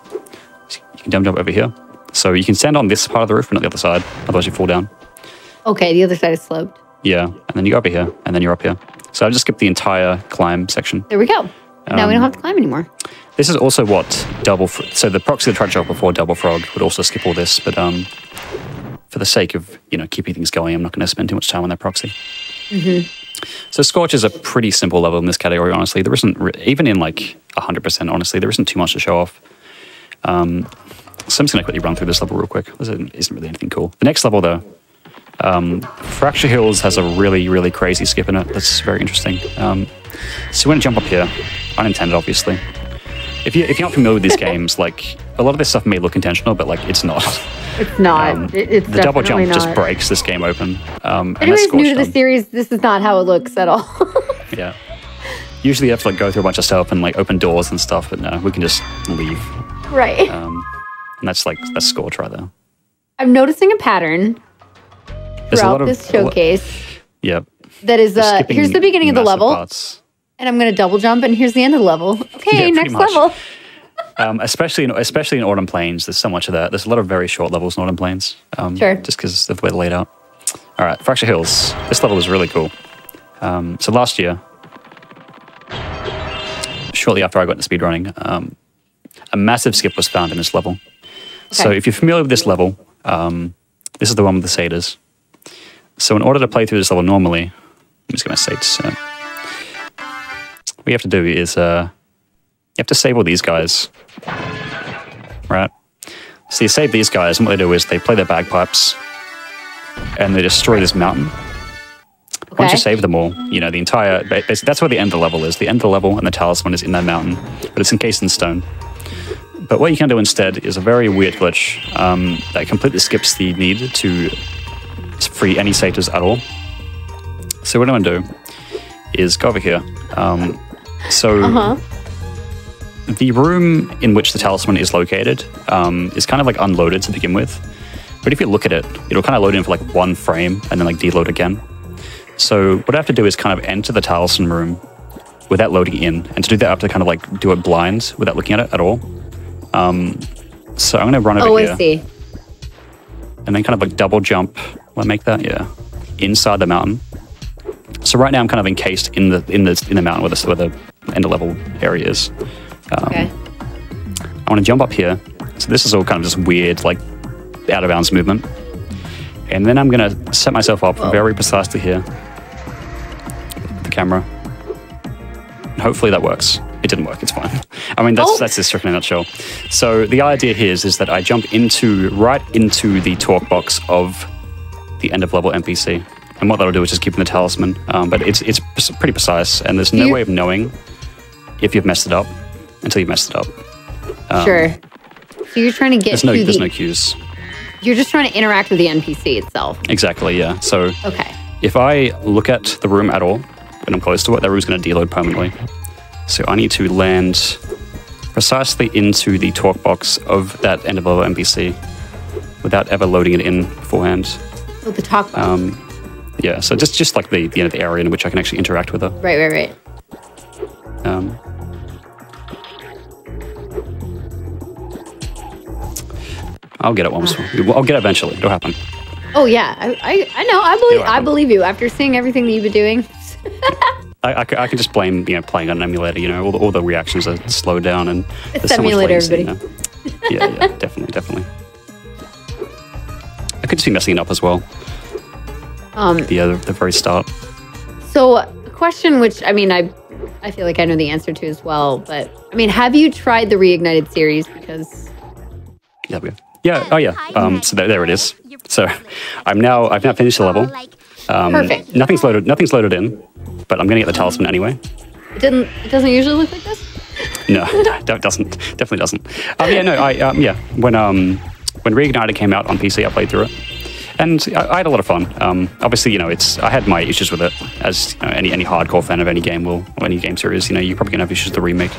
is you can double jump over here. So you can stand on this part of the roof, but not the other side. Otherwise, you fall down. Okay, the other side is sloped. Yeah, and then you go over here, and then you're up here. So I just skipped the entire climb section. There we go. Now we don't have to climb anymore. This is also what so the proxy that tried to jump before Double Frog would also skip all this, but for the sake of keeping things going, I'm not going to spend too much time on that proxy. So Scorch is a pretty simple level in this category, honestly. There isn't, even in like 100%, honestly, there isn't too much to show off. So I'm just going to quickly run through this level real quick. This isn't really anything cool. The next level, though, Fracture Hills has a really, really crazy skip in it. That's very interesting. So we're going to jump up here. Unintended, obviously. If you're not familiar with these games, like, a lot of this stuff may look intentional, but, like, it's not. It's not. It's the double jump not. just breaks this game open. Anyways, new to the series, this is not how it looks at all. Yeah. Usually you have to, like, go through a bunch of stuff and, like, open doors and stuff, but no, we can just leave. Right. And that's, like, that's Scorch right there. I'm noticing a pattern throughout this showcase. Yeah. That is, here's the beginning of the level. Parts. And I'm going to double jump, and here's the end of the level. Okay, Yeah, next level. Especially in Autumn Plains, there's so much of that. There's a lot of very short levels in Autumn Plains. Sure. Just because of the way they're laid out. All right, Fracture Hills. This level was really cool. So last year, shortly after I got into speedrunning, a massive skip was found in this level. Okay. So if you're familiar with this level, this is the one with the satyrs. So in order to play through this level normally, I'm just going to say it's... what you have to do is you have to save all these guys, right? So you save these guys, and what they do is they play their bagpipes, and they destroy this mountain. Okay. Once you save them all, you know, the entire... That's where the end of the level is. The end of the level and the talisman is in that mountain, but it's encased in stone. But what you can do instead is a very weird glitch that completely skips the need to free any satyrs at all. So what I'm going to do is go over here. The room in which the talisman is located is kind of like unloaded to begin with. But if you look at it, it'll kind of load in for like one frame and then like deload again. So what I have to do is kind of enter the talisman room without loading in. And to do that, I have to kind of like do it blind without looking at it at all. So I'm going to run over here. Oh, I see. And then kind of like double jump. Will I make that? Yeah. Inside the mountain. So right now I'm kind of encased in the mountain where the end of level area is. Okay. I want to jump up here. So this is all kind of just weird, like out of bounds movement. And then I'm going to set myself up very precisely here. The camera. And hopefully that works. It didn't work. It's fine. I mean, that's this trick in a nutshell. So the idea here is that I jump right into the talk box of the end of level NPC. And what that'll do is just keep in the talisman. But it's pretty precise, and there's no way of knowing if you've messed it up until you've messed it up. Sure. So you're trying to get there's no cues. You're just trying to interact with the NPC itself. Exactly, yeah. So if I look at the room at all, when I'm close to it, that room's going to deload permanently. So I need to land precisely into the talk box of that end of level NPC without ever loading it in beforehand. Oh, the talk box. Yeah, so just like the end of the area in which I can actually interact with her. Right. I'll get it once. I'll get it eventually. It'll happen. Oh yeah, I know. I believe you. After seeing everything that you've been doing. I can just blame playing on an emulator. You know, all the reactions are slowed down and it's emulator, everybody. Yeah, definitely. I could just be messing it up as well. The very start. So a question which, I mean, I feel like I know the answer to as well, but I mean, have you tried the Reignited series? Because so there it is. So I've now finished the level. Perfect. Nothing's loaded in, but I'm gonna get the talisman anyway. It doesn't usually look like this? No, it doesn't. Definitely doesn't. When Reignited came out on PC, I played through it. And I had a lot of fun. Obviously, I had my issues with it, as any hardcore fan of any game will, or any game series. You're probably gonna have issues with the remake.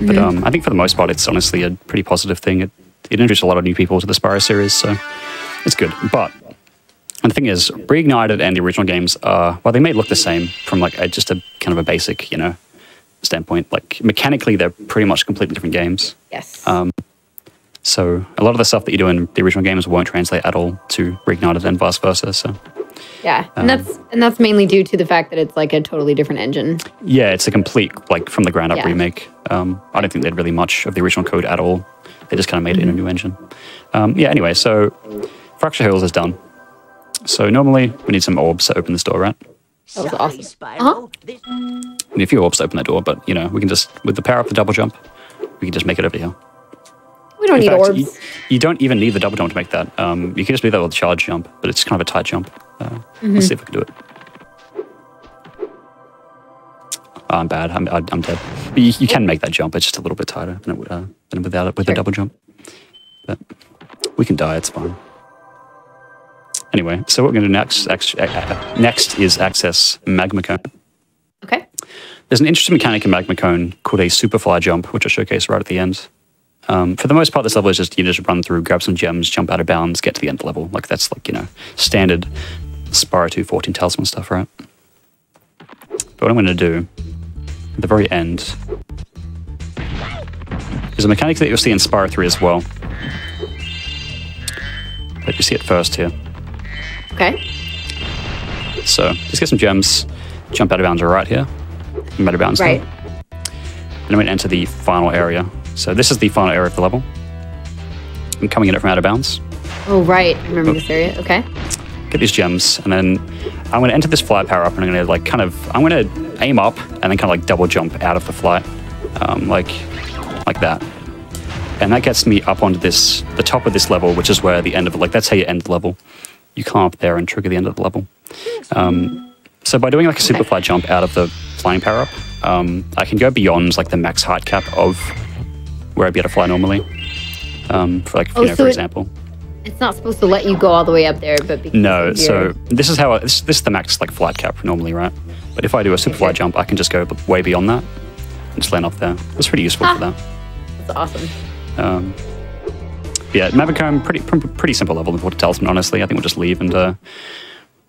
But I think for the most part, it's honestly a pretty positive thing. It introduced a lot of new people to the Spyro series, so it's good. But the thing is, Reignited and the original games they may look the same from like just a kind of a basic, standpoint. Like mechanically, they're pretty much completely different games. Yes. So a lot of the stuff that you do in the original games won't translate at all to Reignited and vice versa. So yeah, and that's mainly due to the fact that it's like a totally different engine. Yeah, it's a complete like from the ground up remake. I don't think they had really much of the original code at all. They just kind of made it in a new engine. Anyway, so Fracture Hills is done. So normally we need some orbs to open this door, right? That was awesome. We need a few orbs to open that door, but we can just, with the power of the double jump, we can just make it over here. We don't need orbs. you don't even need the double jump to make that. You can just do that with a charge jump, but it's kind of a tight jump. Let's see if I can do it. Oh, I'm bad. I'm dead. But you can make that jump. It's just a little bit tighter than without it with the double jump. But we can die. It's fine. Anyway, so what we're going to do next is access Magma Cone. Okay. There's an interesting mechanic in Magma Cone called a Superfly Jump, which I'll showcase right at the end. For the most part, this level is just you just run through, grab some gems, jump out of bounds, get to the end of the level. Like that's like, you know, standard Spyro 214 Talisman stuff, right? But what I'm going to do at the very end is a mechanic that you'll see in Spyro 3 as well. But you see it first here. Okay. So just get some gems, jump out of bounds right here. I'm out of bounds right. now. And I'm going to enter the final area. So this is the final area of the level. I'm coming in it from out of bounds. Oh, right. I remember this area. Okay. Get these gems, and then I'm going to enter this fly power up, and I'm going to like I'm going to aim up and then kind of like double jump out of the flight, like that. And that gets me up onto the top of this level, which is where the end of it, like that's how you end the level. You climb up there and trigger the end of the level. So by doing like a super fly jump out of the flying power up, I can go beyond like the max height cap of where I'd be able to fly normally. For like, for example. It's not supposed to let you go all the way up there, but because no. So this is how this is the max like flight cap normally, right? But if I do a super fly jump, I can just go way beyond that and just land off there. That's pretty useful for that. That's awesome. Yeah, Magma Cone, pretty simple level for Talisman, honestly. I think we'll just leave and what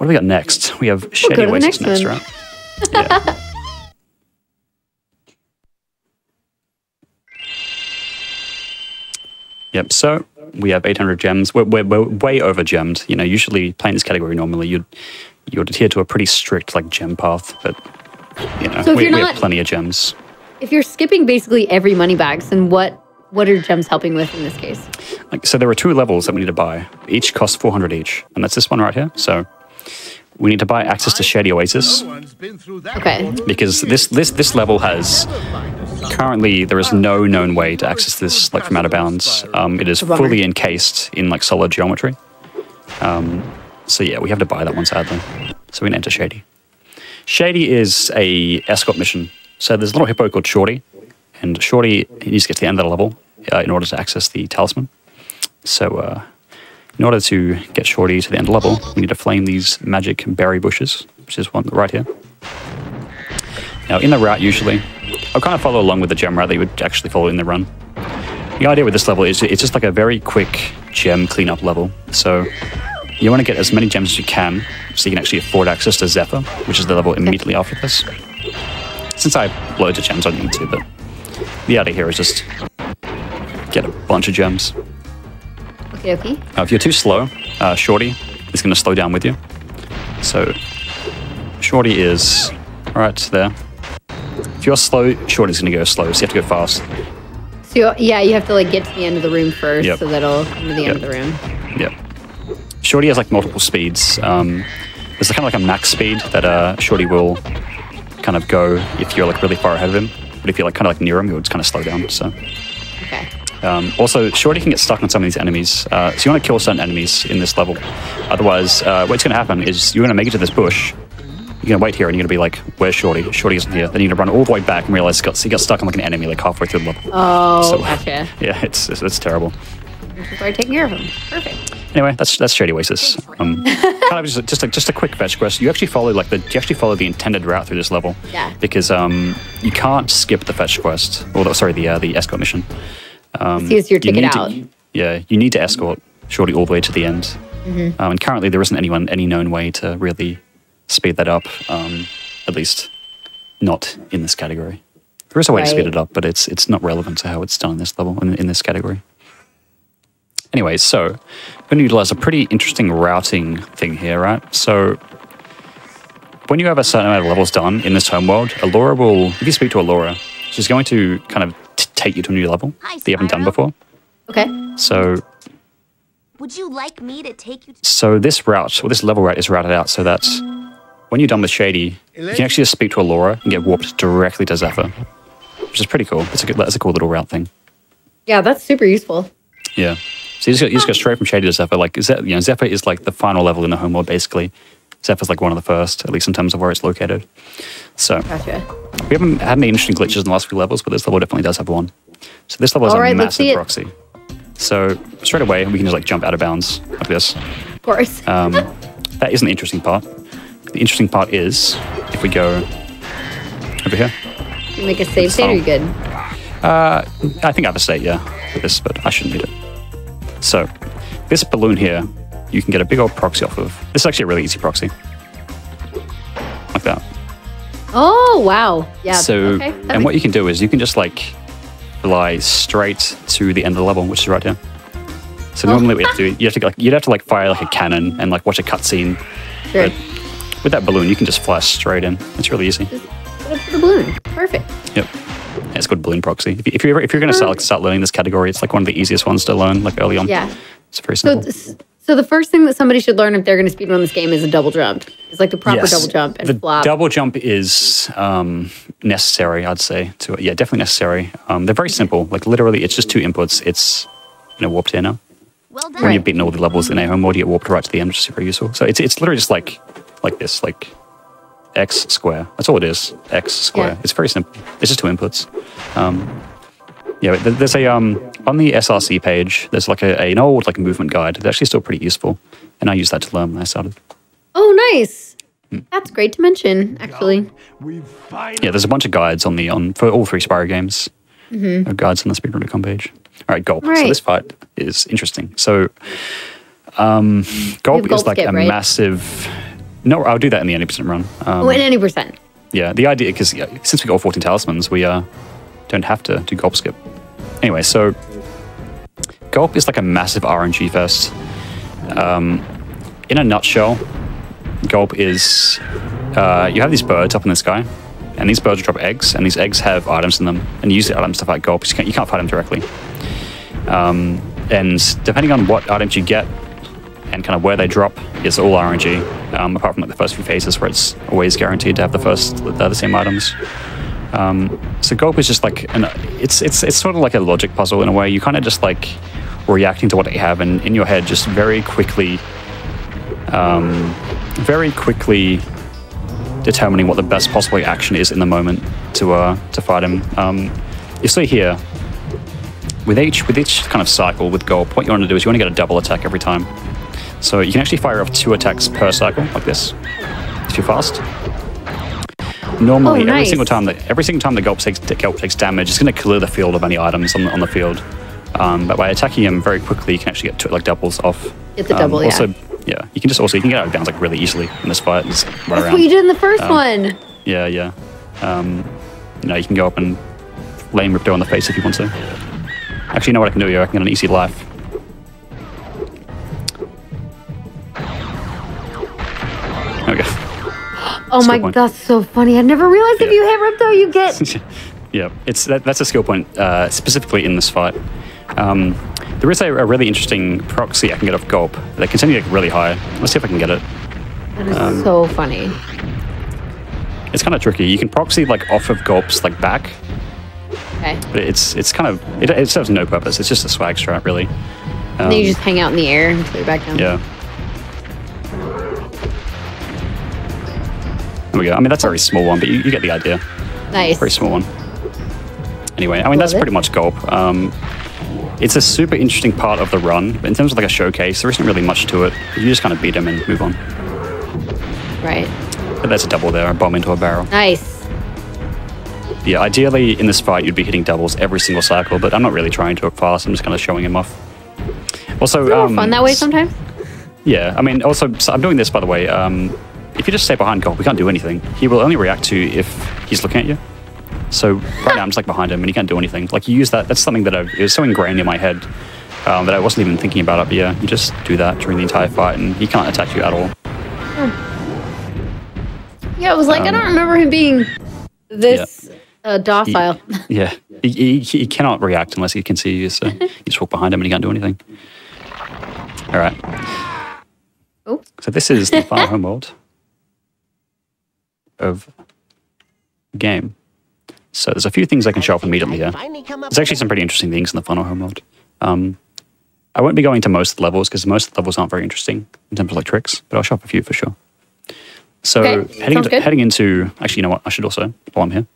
do we got next? We have Shady Oasis next, right? Yeah. Yep, so we have 800 gems. We're way over gemmed. You know, usually playing this category normally you'd adhere to a pretty strict like gem path, but you know, so we have plenty of gems. If you're skipping basically every money bags, then what are gems helping with in this case? Like, so there are 2 levels that we need to buy. Each costs 400 each, and that's this one right here. So we need to buy access to Shady Oasis. Okay. Because this level has currently there is no known way to access this like from out of bounds. It is fully encased in like solid geometry. So yeah, we have to buy that one sadly. So we can enter Shady. Shady is a escort mission. So there's a little hippo called Shorty, and Shorty needs to get to the end of the level in order to access the talisman. So in order to get Shorty to the end of the level, we need to flame these magic berry bushes, which is one right here. Now in the route usually, I'll kind of follow along with the gem route that you would actually follow in the run. The idea with this level is it's just like a very quick gem cleanup level. So you want to get as many gems as you can so you can actually afford access to Zephyr, which is the level immediately after this. Since I have loads of gems, I don't need to, but the idea here is just get a bunch of gems. Okay. If you're too slow, Shorty is going to slow down with you. So Shorty is right there. If you're slow, Shorty's going to go slow, so you have to go fast. So yeah, you have to like get to the end of the room first, so that'll come to the end of the room. Yep. Shorty has like multiple speeds. There's kind of like a max speed that Shorty will kind of go if you're like really far ahead of him. But if you're like kind of like near him, you'll just kind of slow down. So. Okay. Also, Shorty can get stuck on some of these enemies. So you want to kill certain enemies in this level. Otherwise, what's going to happen is you're going to make it to this bush. You're going to wait here and you're going to be like, where's Shorty? Shorty isn't here. Then you're going to run all the way back and realize he got stuck on like an enemy like halfway through the level. Oh, so, gotcha. Yeah, it's terrible. Just start taking care of him. Perfect. Anyway, that's Shady Oasis. Kind of just a quick fetch quest. You actually follow the intended route through this level. Yeah. Because you can't skip the fetch quest. Or the escort mission. Use your ticket out. You need to escort Shorty all the way to the end. And currently there isn't any known way to really speed that up. At least not in this category. There is a way to speed it up, but it's not relevant to how it's done in this level in this category. Anyway, so we're going to utilize a pretty interesting routing thing here, right? So when you have a certain amount of levels done in this homeworld, Allura will, if you speak to Allura, she's going to kind of take you to a new level that you haven't done before. Okay. So would you like me to take you to... So this route, or this level route is routed out so that when you're done with Shady, you can actually just speak to Allura and get warped directly to Zephyr, which is pretty cool. That's a cool little route thing. Yeah, that's super useful. Yeah. So you just go straight from Shady to Zephyr. Like, Zephyr is like the final level in the homeworld, basically. Zephyr's like one of the first, at least in terms of where it's located. So Gotcha. we haven't had any interesting glitches in the last few levels, but this level definitely does have one. So this level is a massive proxy. So straight away, we can just like jump out of bounds like this. Of course. That isn't the interesting part. The interesting part is if we go over here. You make a save state, or you good? I think I have a state, yeah, for this, but I shouldn't need it. So this balloon here, you can get a big old proxy off of. This is actually a really easy proxy. Like that. Oh, wow. Yeah. So, okay, and what you can do is you can just like fly straight to the end of the level, which is right here. So normally what you'd have to like fire like a cannon and like watch a cutscene. Sure. But with that balloon, you can just fly straight in. It's really easy. Just put up the balloon. Perfect. Yep. Yeah, it's called balloon proxy. If you're going to start learning this category, it's like one of the easiest ones to learn like early on. Yeah. It's very simple. So the first thing that somebody should learn if they're going to speedrun this game is a double jump. It's like the proper double jump and flop. Double jump is necessary, I'd say. Yeah, definitely necessary. They're very simple. Like literally, it's just two inputs. It's warped here now. Well done. When you've beaten all the levels in a home mode, you get warped right to the end, which is super useful. So it's literally just like this, like x square. That's all it is. X square. Yeah. It's very simple. It's just two inputs. Yeah, there's a on the SRC page. There's like an old like movement guide. It's actually still pretty useful, and I used that to learn when I started. Oh, nice. That's great to mention, actually. Yeah, there's a bunch of guides for all three Spyro games. Guides on the speedrun.com page. All right, Gulp. Right. So this fight is interesting. So Gulp is like a massive. No, I'll do that in the 80% run. In any percent. Yeah, the idea, because since we got all 14 talismans, we don't have to do Gulp skip. Anyway, so Gulp is like a massive RNG fest. In a nutshell, Gulp is you have these birds up in the sky, and these birds drop eggs, and these eggs have items in them, and you use the items to fight Gulp. You can't fight them directly. And depending on what items you get and kind of where they drop is all RNG, apart from like the first few phases where it's always guaranteed to have the same items. So Gulp is just like it's sort of like a logic puzzle in a way. You kind of just like reacting to what they have, and in your head just very quickly determining what the best possible action is in the moment to fight him. You see here with each kind of cycle with Gulp, what you want to do is you want to get a double attack every time. So you can actually fire off 2 attacks per cycle like this if you're fast. Normally, every single time that Gulp takes damage, it's going to clear the field of any items on the field. But by attacking him very quickly, you can actually get doubles off. Get the double, also, yeah. You can get out of bounds like really easily in this fight. Just run That's around. what you did in the first one. Yeah. You can go up and lay Ripto on the face if you want to. Actually, you know what I can do here? I can get an easy life. There we go. Oh my, that's so funny. I never realized if you hit Ripto, you get... Yeah, that's a skill point, specifically in this fight. There is a really interesting proxy I can get off Gulp that can send you like really high. Let's see if I can get it. That is so funny. It's kind of tricky. You can proxy like off of Gulp's like back. Okay. But it's kind of, it serves no purpose. It's just a swag strat, really. And then you just hang out in the air until you're back down. Yeah. There we go. I mean, that's a very small one, but you get the idea. Nice. Very small one. Anyway, I mean, that's pretty much Gulp. It's a super interesting part of the run, but in terms of like a showcase, there isn't really much to it. You just kind of beat him and move on. Right. But that's a double there, a bomb into a barrel. Nice. Yeah, ideally in this fight, you'd be hitting doubles every single cycle, but I'm not really trying to work fast. I'm just kind of showing him off. Also, it's more fun that way sometimes. Yeah, I mean, also, so I'm doing this, by the way. If you just stay behind Gulp, we can't do anything. He will only react to you if he's looking at you. So right now I'm just like behind him and he can't do anything. Like you use that, that's something that it was so ingrained in my head that I wasn't even thinking about it. But yeah, you just do that during the entire fight and he can't attack you at all. Yeah, it was like, I don't remember him being this docile. He cannot react unless he can see you. So you just walk behind him and he can't do anything. All right. Oh. So this is the final homeworld of the game. So there's a few things I can show off immediately here. There's actually some pretty interesting things in the final homeworld. I won't be going to most of the levels because most of the levels aren't very interesting in terms of like tricks, but I'll show off a few for sure. So heading into, actually, you know what? I should also, while I'm here,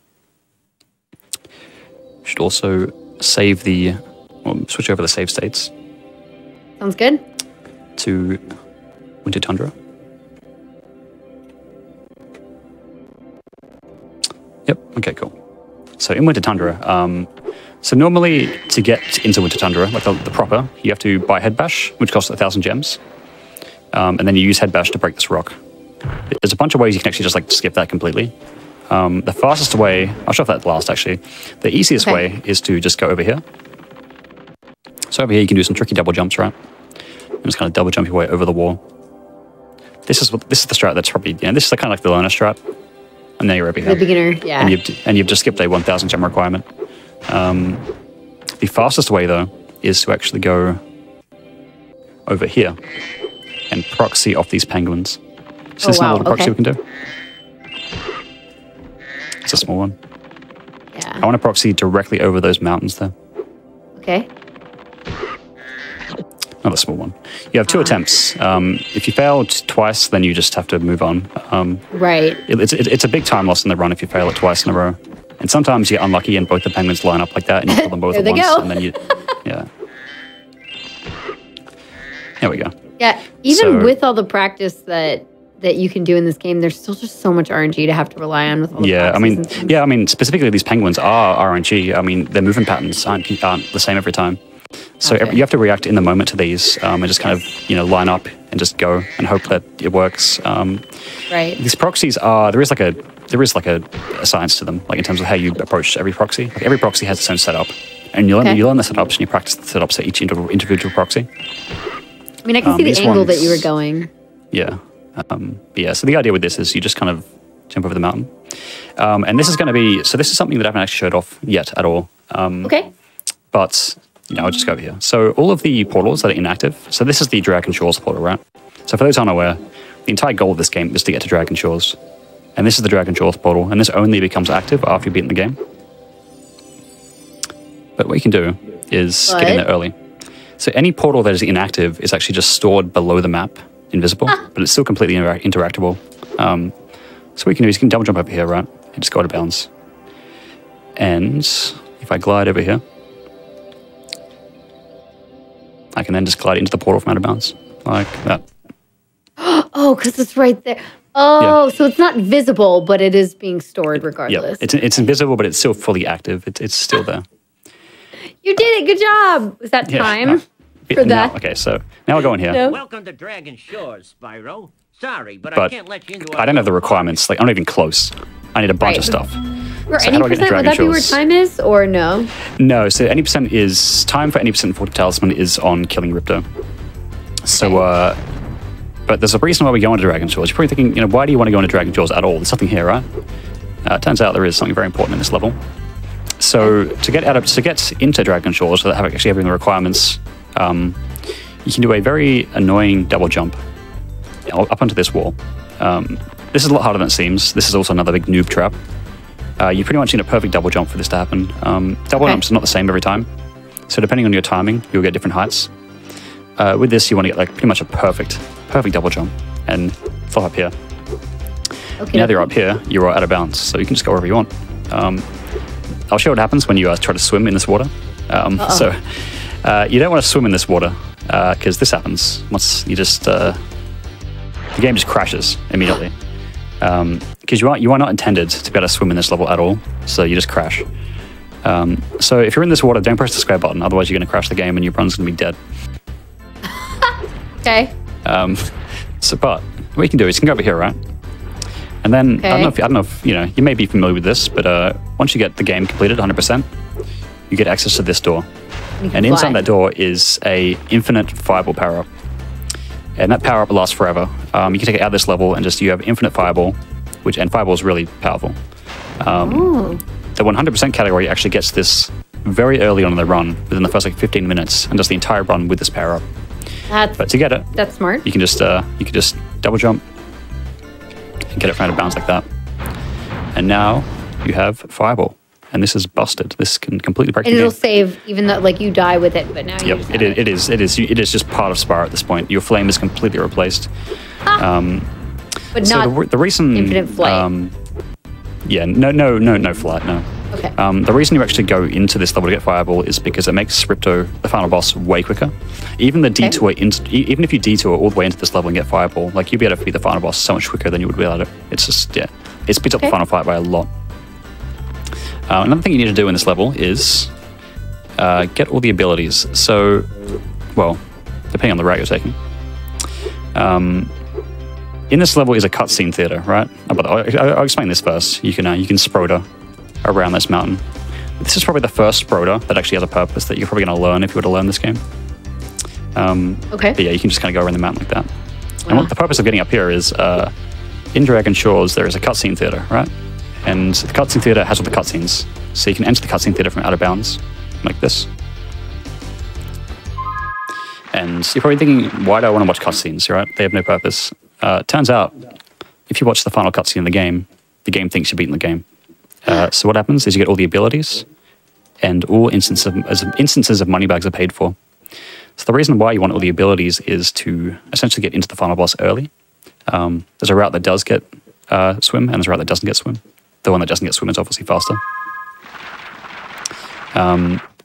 should also save switch over the save states. Sounds good. To Winter Tundra. Yep, okay, cool. So in Winter Tundra, so normally to get into Winter Tundra, like the proper, you have to buy Head Bash, which costs 1,000 gems. And then you use Head Bash to break this rock. There's a bunch of ways you can actually just like skip that completely. The fastest way, I'll show off that last actually. The easiest way is to just go over here. So over here you can do some tricky double jumps, right? And just kind of double jump your way over the wall. This is the strat that's probably, this is kind of like the learner strat. And now you're over here. The beginner, yeah. And you've just skipped a 1,000 gem requirement. The fastest way though is to actually go over here and proxy off these penguins. So this is not a little proxy we can do. It's a small one. Yeah. I want to proxy directly over those mountains there. Okay. Another small one. You have 2 attempts. If you failed twice, then you just have to move on. Right. It's a big time loss in the run if you fail it twice in a row. And sometimes you get unlucky and both the penguins line up like that and you kill them both at once. Go. And then you, yeah. There we go. Yeah, even with all the practice that you can do in this game, there's still just so much RNG to have to rely on with all the I mean, specifically these penguins are RNG. I mean, their movement patterns aren't the same every time. So you have to react in the moment to these and just kind of, line up and just go and hope that it works. Right. These proxies are, there is like a science to them, like in terms of how you approach every proxy. Like every proxy has its own setup. And you learn the setups and you practice the setups for each individual proxy. I mean, I can see the angle that you were going. Yeah. Yeah, so the idea with this is you just kind of jump over the mountain. And this is going to be, so this is something that I haven't actually showed off yet at all. Okay. But, I'll just go over here. So all of the portals that are inactive, so this is the Dragon Shores portal, right? So for those unaware, the entire goal of this game is to get to Dragon Shores. And this is the Dragon Shores portal, and this only becomes active after you've beaten the game. But what you can do is get in there early. So any portal that is inactive is actually just stored below the map, invisible, but it's still completely interactable. So what you can do is you can double jump over here, right? And just go out of bounds. And if I glide over here, I can then just glide into the portal from out of bounds, like that. Oh, because it's right there. Oh, so it's not visible, but it is being stored regardless. Yeah, it's invisible, but it's still fully active. It's still there. You did it. Good job. Was that time for that? Okay, so now we'll go in here. No. Welcome to Dragon Shores, Spyro. Sorry, but I But can't let you into I don't have the requirements. Like, I'm not even close. I need a bunch of stuff. For So any how do I get to percent, would Dragon that be where Shores? time is, or no? No, so any percent is time for any percent for Talisman is on killing Ripto. So, but there's a reason why we go into Dragon Shores. You're probably thinking, why do you want to go into Dragon Shores at all? There's something here, right? It turns out there is something very important in this level. So to get into Dragon Shores, without actually having the requirements, you can do a very annoying double jump up onto this wall. This is a lot harder than it seems. This is also another big noob trap. You pretty much need a perfect double jump for this to happen. Double jumps are not the same every time. So depending on your timing, you'll get different heights. With this, you want to get like pretty much a perfect double jump and fly up here. Okay. Now that you're up here, you're out of bounds, so you can just go wherever you want. I'll show what happens when you try to swim in this water. So you don't want to swim in this water because this happens. Once you just, the game just crashes immediately. Because you are not intended to be able to swim in this level at all, so you just crash. So if you're in this water, don't press the square button, otherwise you're going to crash the game and your run's going to be dead. Okay. But what you can do is you can go over here, right? And then, I don't know if you may be familiar with this, but once you get the game completed 100%, you get access to this door. And inside that door is a infinite fireball power-up. And that power-up lasts forever. You can take it out of this level and you have infinite fireball, and fireball is really powerful. The 100% category actually gets this very early on in the run, within the first 15 minutes, and does the entire run with this power-up. But to get it, that's smart. You can just double jump and get it from out of bounds like that. And now you have fireball. and this is busted. This can completely break And the it'll game. save even though like you die with it, but now you Yep, just it have is just part of Spyro at this point. Your flame is completely replaced. but So not the reason infinite flight. yeah, no flight, no. Okay. The reason you actually go into this level to get Fireball is because it makes Ripto, the final boss, way quicker. Even the detour, even if you detour all the way into this level and get Fireball, like you'll be able to beat the final boss so much quicker than you would without it. It's just, yeah, it speeds up the final fight by a lot. Another thing you need to do in this level is get all the abilities. So, well, depending on the route you're taking. In this level is a cutscene theater, right? But I'll explain this first. You can Sproda around this mountain. This is probably the first Sproda that actually has a purpose that you're probably going to learn if you were to learn this game. Okay. But yeah, you can just kind of go around the mountain like that. And what the purpose of getting up here is, in Dragon Shores, there is a cutscene theater, right? And the cutscene theater has all the cutscenes. So you can enter the cutscene theater from out of bounds, like this. And you're probably thinking, why do I want to watch cutscenes, right? They have no purpose. Turns out, if you watch the final cutscene in the game thinks you're beating the game. So what happens is you get all the abilities, and all instances of moneybags are paid for. So the reason why you want all the abilities is to essentially get into the final boss early. There's a route that does get swim, and there's a route that doesn't get swim. The one that doesn't get swim is obviously faster.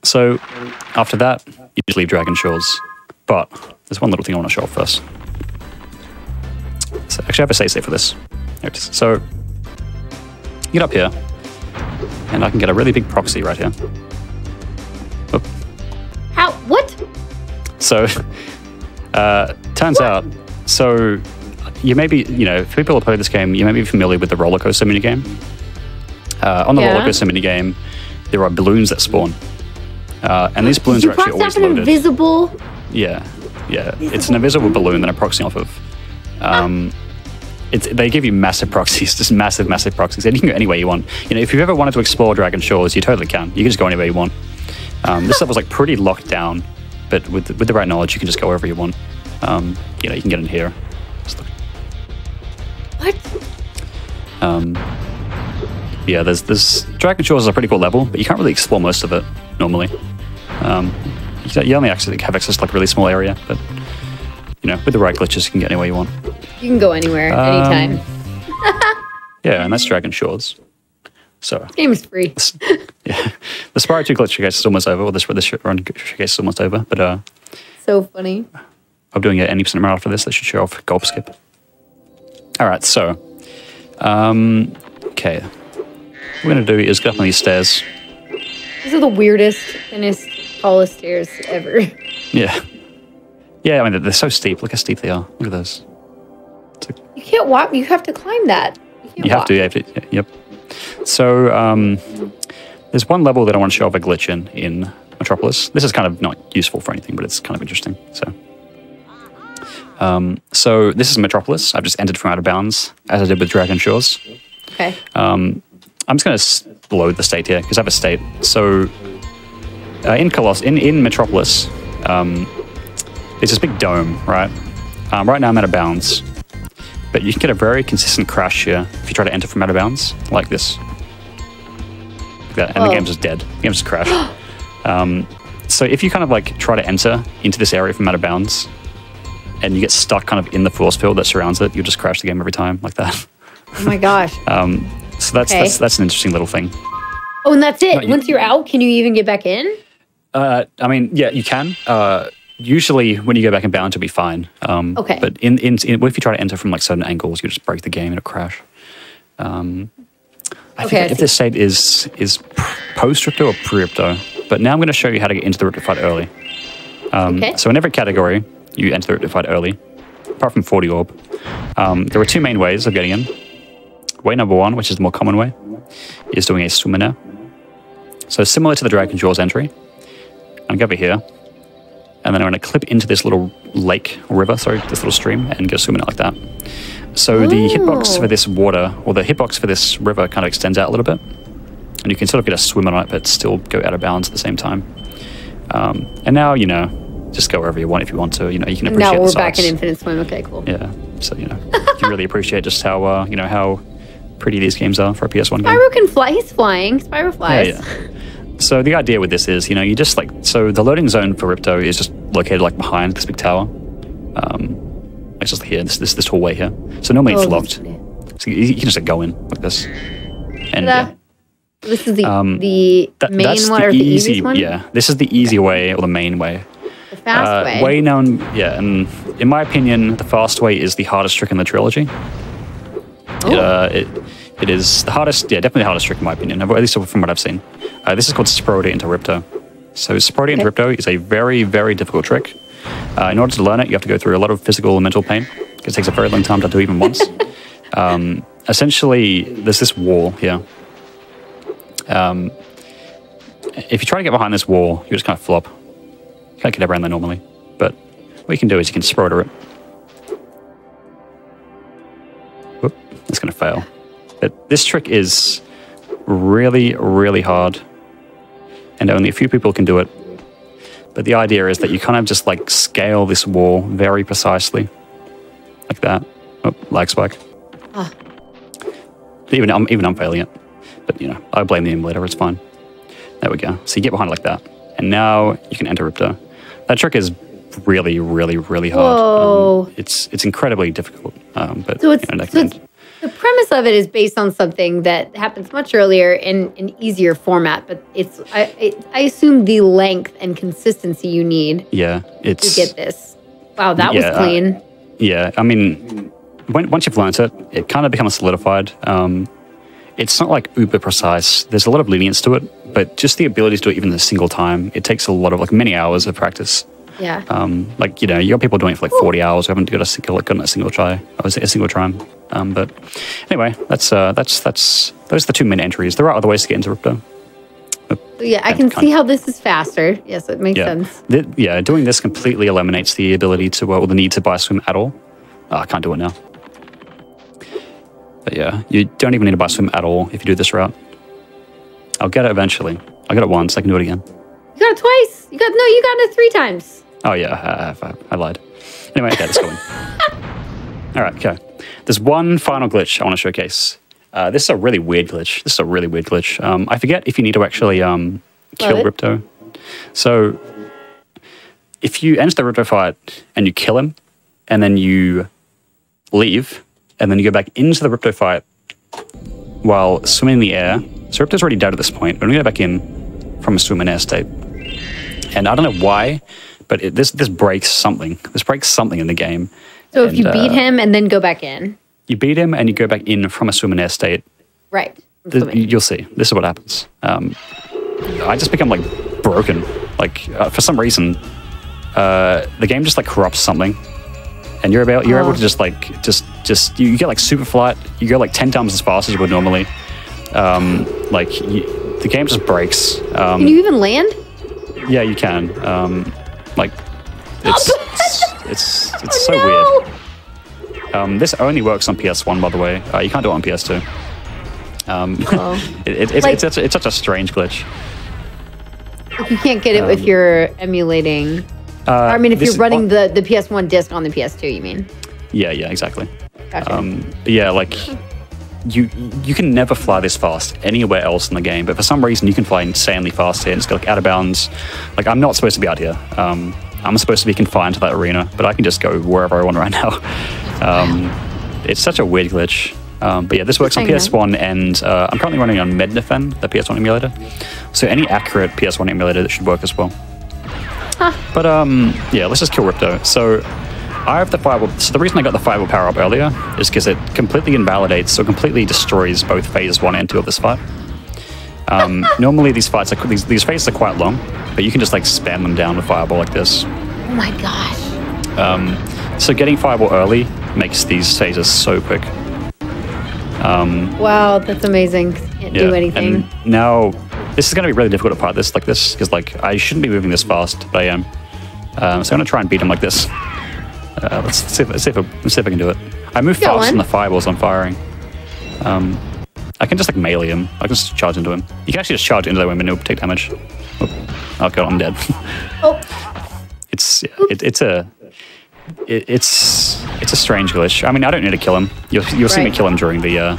So after that, you just leave Dragon Shores. But there's one little thing I want to show off first. So actually, I have a save for this. Here it is. So get up here, and I can get a really big proxy right here. Oop. How? What? So turns out, so you may be, for people who play this game, you may be familiar with the roller coaster minigame. On the roller coaster minigame, there are balloons that spawn. And these balloons are actually always loaded. Invisible? Yeah. It's an invisible balloon that I'm proxying off of. They give you massive proxies, just massive proxies, and you can go anywhere you want. If you've ever wanted to explore Dragon Shores, you totally can. You can just go anywhere you want. This level's like pretty locked down, but with the right knowledge, you can just go wherever you want. You can get in here. What? Yeah, there's Dragon Shores is a pretty cool level, but you can't really explore most of it normally. You only actually have access to like a really small area, but with the right glitches, you can get anywhere you want. You can go anywhere, anytime. Yeah, and that's Dragon Shores. So This game is free. yeah, the Spyro 2 glitch showcase is almost over. Or this run showcase is almost over, but So funny. I'm doing it 80% more after this. That should show off Gulp Skip. All right, so okay, what we're gonna do is get up on these stairs. These are the weirdest, thinnest, tallest stairs ever. Yeah. Yeah, I mean, they're so steep. Look how steep they are. Look at those. You can't walk. You have to climb that. You have to, yep. So, there's one level that I want to show off a glitch in Metropolis. This is kind of not useful for anything, but it's kind of interesting. So this is Metropolis. I've just entered from out of bounds, as I did with Dragon Shores. Okay. I'm just going to load the state here, because I have a state. So, in Metropolis, there's this big dome, right? Right now I'm out of bounds. But you can get a very consistent crash here if you try to enter from out of bounds, like this. Like that, and the game's just dead. The game's just crashed. So if you kind of like try to enter into this area from out of bounds, and you get stuck kind of in the force field that surrounds it, you'll just crash the game every time, like that. Oh my gosh. So that's an interesting little thing. Oh, and that's it. Once you're out, can you even get back in? I mean, yeah, you can. Usually, when you go back in bounds, you'll be fine. Okay. But if you try to enter from like certain angles, you just break the game and it'll crash. I think if this state is post Ripto or pre Ripto, but now I'm going to show you how to get into the Ripto fight early. So in every category, you enter the Ripto fight early, apart from 40 Orb. There are two main ways of getting in. Way number one, which is the more common way, is doing a swimmer now. So similar to the Dragon Shores entry, I'm going to go over here. And then I'm going to clip into this little lake, or river, sorry, this little stream, and go swimming out like that. So the hitbox for this water, or the hitbox for this river kind of extends out a little bit. And you can sort of get a swim on it, but still go out of bounds at the same time. And now, just go wherever you want if you want to. You can appreciate Now we're the back in sights. Infinite Swim. Okay, cool. Yeah, so, you can really appreciate just how, how pretty these games are for a PS1 game. Spyro can fly. He's flying. Spyro flies. Yeah. So the idea with this is, you just like, so the loading zone for Ripto is just located like behind this big tower. It's just here, this hallway here. So normally it's locked. So you can just like, go in like this. And this is the main one or the easiest one? Yeah, this is the easy way or the main way. The fast way. Way known, yeah, and in my opinion, the fast way is the hardest trick in the trilogy. Oh. It is the hardest, yeah, definitely the hardest trick in my opinion, at least from what I've seen. This is called Spyro into Ripto. So Spyro into Ripto is a very, very difficult trick. In order to learn it, you have to go through a lot of physical and mental pain. It takes a very long time to do even once. Essentially, there's this wall here. If you try to get behind this wall, you just kind of flop. You can't get around there normally. But what you can do is you can Spyro it. Whoop, it's going to fail. But this trick is really, really hard. And only a few people can do it. But the idea is that you kind of just like scale this wall very precisely. Like that. Oh, lag spike. Even I'm failing it. But, I blame the emulator. It's fine. There we go. So you get behind it like that. And now you can enter Ripto. That trick is really, really, really hard. It's incredibly difficult. But so the premise of it is based on something that happens much earlier in an easier format. But I assume the length and consistency you need to get this. Wow, that was clean. Yeah, I mean, once you've learned it, it kind of becomes solidified. It's not like uber precise. There's a lot of lenience to it, but just the ability to do it even a single time, it takes a lot of many hours of practice. Yeah. You got people doing it for 40 hours who haven't gotten a single try. I was a single try. But anyway, those are the two main entries. There are other ways to get into Ripto. Yeah, I can see how this is faster. Yes, it makes sense. Doing this completely eliminates the ability to, or the need to buy swim at all. I can't do it now. But yeah, you don't even need to buy swim at all if you do this route. I'll get it eventually. I got it once, I can do it again. You got it twice? You got it 3 times. Oh yeah, I lied. Anyway, okay, let's go in. Alright, okay. There's one final glitch I want to showcase. This is a really weird glitch. I forget if you need to actually kill Ripto. So, if you enter the Ripto fight and you kill him, and then you leave, and then you go back into the Ripto fight while swimming in the air. So Ripto's already dead at this point, but I'm going to go back in from a swim in air state. And I don't know why, but this breaks something. This breaks something in the game. So if you beat him and then go back in. You beat him and you go back in from a swim in air state. Right. You'll see. This is what happens. I just become broken. For some reason, the game just corrupts something. And you're able to just you get super flight. You go 10 times as fast as you would normally. The game just breaks. Can you even land? Yeah, you can. It's so weird. This only works on PS1, by the way. You can't do it on PS2. It's such a strange glitch. You can't get it if you're emulating. If you're running the PS1 disc on the PS2, you mean? Yeah, exactly. Gotcha. You can never fly this fast anywhere else in the game, but for some reason you can fly insanely fast here and just go out of bounds. I'm not supposed to be out here. I'm supposed to be confined to that arena, but I can just go wherever I want right now. It's such a weird glitch. But yeah, this works on PS1, and I'm currently running on Mednafen, the PS1 emulator. So any accurate PS1 emulator, that should work as well. Huh. But yeah, let's just kill Ripto. So I have the fireball. So the reason I got the fireball power up earlier is because it completely invalidates or completely destroys both phases 1 and 2 of this fight. Normally these phases are quite long, but you can just spam them down with fireball like this. Oh my gosh. So getting fireball early makes these phases so quick. Wow, that's amazing. Can't do anything. And now this is going to be really difficult to fight this like this, because I shouldn't be moving this fast, but I am. So I'm going to try and beat him like this. Let's see if I can do it. I move faster than the fireballs I'm firing. I can just melee him. I can just charge into him. You can actually just charge into him and he'll take damage. Oh god, I'm dead. Oh. It's a strange glitch. I mean, I don't need to kill him. You'll see me kill him during the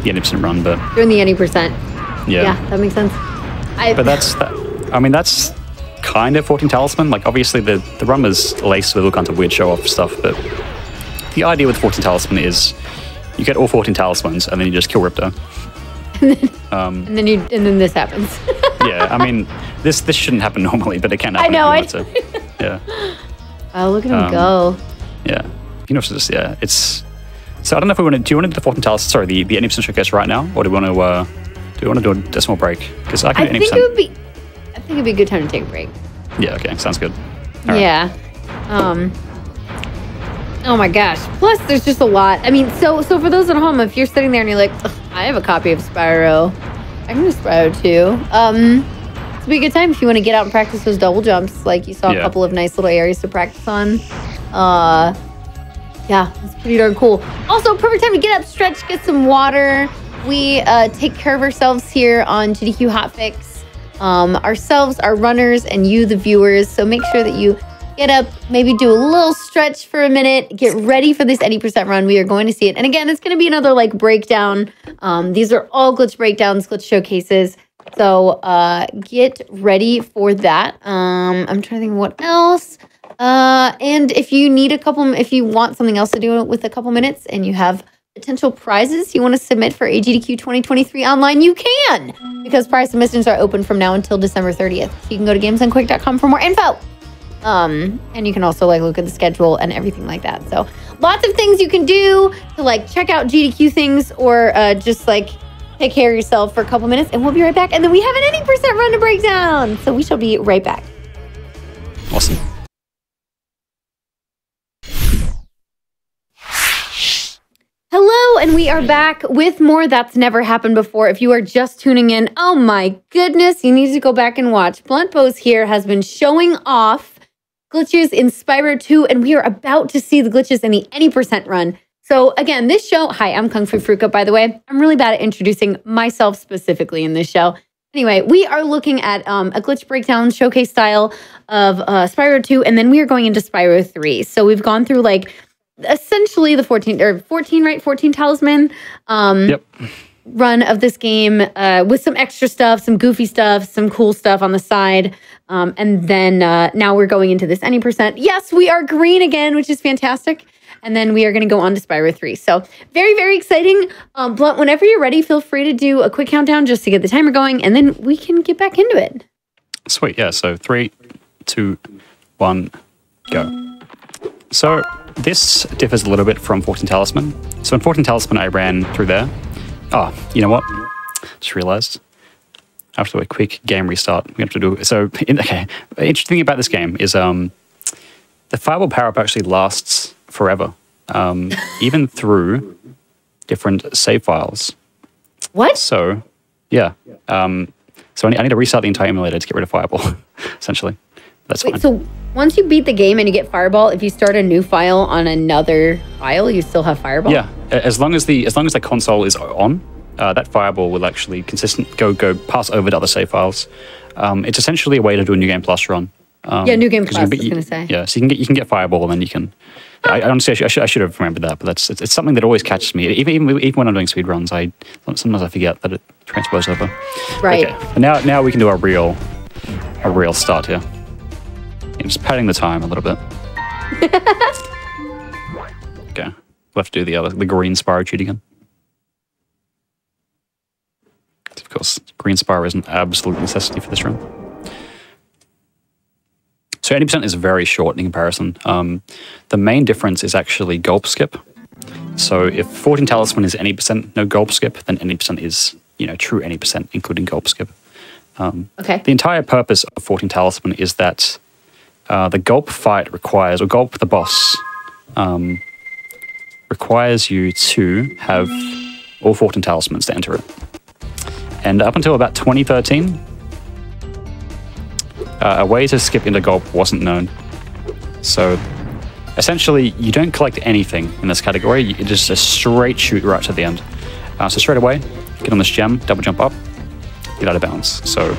the 80% run, but Doing the 80%. yeah. Yeah, that makes sense. But that's kind of 14 Talisman. Like, obviously, the run was laced with all kinds of weird show-off stuff, but the idea with 14 Talisman is you get all 14 Talismans, and then you just kill Ripto. And then this happens. Yeah, I mean, this shouldn't happen normally, but it can happen. I know. Yeah. Oh, look at him go. Yeah. You can also just, yeah, it's... So I don't know if we want to... Do you want to do the 14 Talisman... Sorry, the 80% showcase right now? Or do we want to do a decimal break? Because I can do 80%. I think it'd be a good time to take a break. Yeah, okay. Sounds good. All right. Yeah. Oh my gosh. Plus, there's just a lot. I mean, so for those at home, if you're sitting there and you're like, I have a copy of Spyro. I can do Spyro too. It's a good time if you want to get out and practice those double jumps. Like you saw a couple of nice little areas to practice on. Yeah, it's pretty darn cool. Also, perfect time to get up, stretch, get some water. We take care of ourselves here on GDQ Hotfix. Ourselves, our runners, and you, the viewers. So make sure that you get up, maybe do a little stretch for a minute, get ready for this 80% run. We are going to see it. And again, it's going to be another like breakdown. These are all glitch breakdowns, glitch showcases. So get ready for that. I'm trying to think of what else. And if you need if you want something else to do with a couple minutes and you have potential prizes you want to submit for AGDQ 2023 online, you can, because prize submissions are open from now until December 30th. So you can go to gamesdonquick.com for more info. And you can also like look at the schedule and everything like that. So lots of things you can do to like check out GDQ things or just like take care of yourself for a couple minutes, and we'll be right back. And then we have an 80% run to break down. So we shall be right back. Awesome. Hello, and we are back with more That's Never Happened Before. If you are just tuning in, oh my goodness, you need to go back and watch. Blunt Pose here has been showing off glitches in Spyro 2, and we are about to see the glitches in the 80% run. So again, this show, hi, I'm Kungfufruitcup, by the way. I'm really bad at introducing myself specifically in this show. Anyway, we are looking at a glitch breakdown showcase style of Spyro 2, and then we are going into Spyro 3. So we've gone through like essentially the 14 talisman run of this game with some extra stuff, some goofy stuff, some cool stuff on the side. And then now we're going into this 90%. Yes, we are green again, which is fantastic. And then we are going to go on to Spyro 3. So very, very exciting. Blunt, whenever you're ready, feel free to do a quick countdown just to get the timer going, and then we can get back into it. Sweet, yeah. So 3, 2, 1, go. So this differs a little bit from 14 Talisman. So in 14 Talisman, I ran through there. Oh, you know what? Just realized. After a quick game restart, we have to do... So, okay. Interesting thing about this game is the fireball power-up actually lasts forever. Even through different save files. What? So, yeah. So I need to restart the entire emulator to get rid of fireball, essentially. That's fine. So once you beat the game and you get Fireball, if you start a new file on another file, you still have Fireball? Yeah, as long as the console is on, that Fireball will actually go pass over to other save files. It's essentially a way to do a New Game Plus run. Yeah, New Game Plus, I was going to say. Yeah, so you can get Fireball, and then you can... I honestly, I should have remembered that, but it's something that always catches me. Even when I'm doing speedruns, sometimes I forget that it transfers over. Right. Okay, and now we can do a real start here. Yeah, just padding the time a little bit. Okay, we'll have to do the green Spyro cheat again. Of course, green Spyro is an absolute necessity for this run. So 80% is very short in comparison. The main difference is actually gulp skip. So if 14 Talisman is 80% no gulp skip, then 80% is true 80%, including gulp skip. Okay. The entire purpose of 14 Talisman is that the gulp fight requires, or gulp the boss, requires you to have all 14 talismans to enter it. And up until about 2013, a way to skip into gulp wasn't known. So essentially, you don't collect anything in this category. It's just a straight shoot right to the end. So straight away, get on this gem, double jump up, get out of bounds. So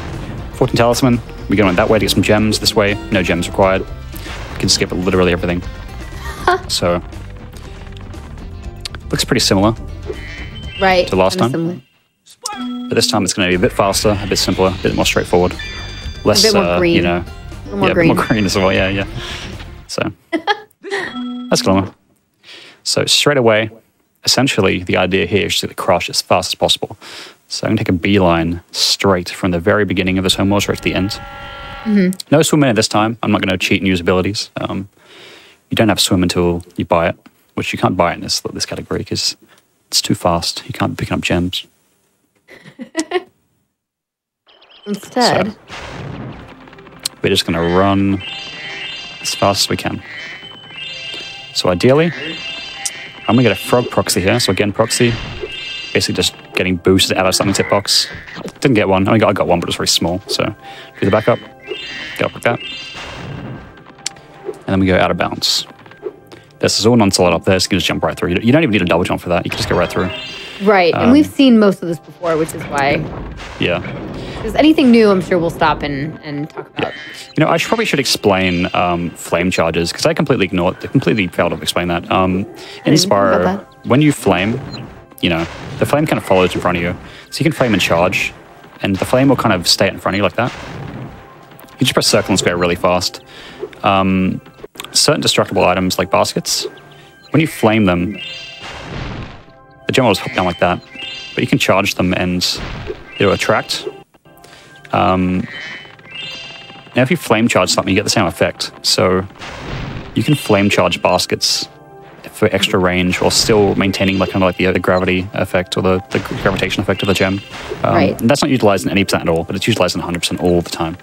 14 talisman, we go on that way to get some gems. This way, no gems required. You can skip literally everything. So looks pretty similar. Right. to last time. Similar. But this time it's going to be a bit faster, a bit simpler, a bit more straightforward. Less, a bit more green. you know, A bit more green as well. Yeah. So that's cool. So straight away, essentially the idea here is to get the crush as fast as possible. So I'm going to take a beeline straight from the very beginning of this home world straight to the end. No swim in it this time. I'm not going to cheat and use abilities. You don't have swim until you buy it, which you can't buy it in this category because it's too fast. You can't be picking up gems. Instead, we're just going to run as fast as we can. So ideally, I'm going to get a frog proxy here. So again, proxy, basically just getting boosted out of something's hitbox. Didn't get one. I got one, but it was very small. So do the backup, get up like that. And then we go out of bounds. This is all non-solid up there, so you can just jump right through. You don't even need a double jump for that. You can just go right through. right. And we've seen most of this before, which is why. Yeah. If there's anything new, I'm sure we'll stop and talk about. You know, I probably should explain flame charges, because I completely failed to explain that. In Spyro, when you flame, you know, the flame kind of follows in front of you. So you can flame and charge, and the flame will kind of stay in front of you like that. You just press circle and square really fast. Certain destructible items like baskets, when you flame them, the gem will just hop down like that. But you can charge them and it'll attract. Now if you flame charge something, you get the same effect. So you can flame charge baskets for extra range while still maintaining like kind of like the gravity effect or the gravitation effect of the gem. Right. And that's not utilized in any percent at all, but it's utilized in 100% all the time.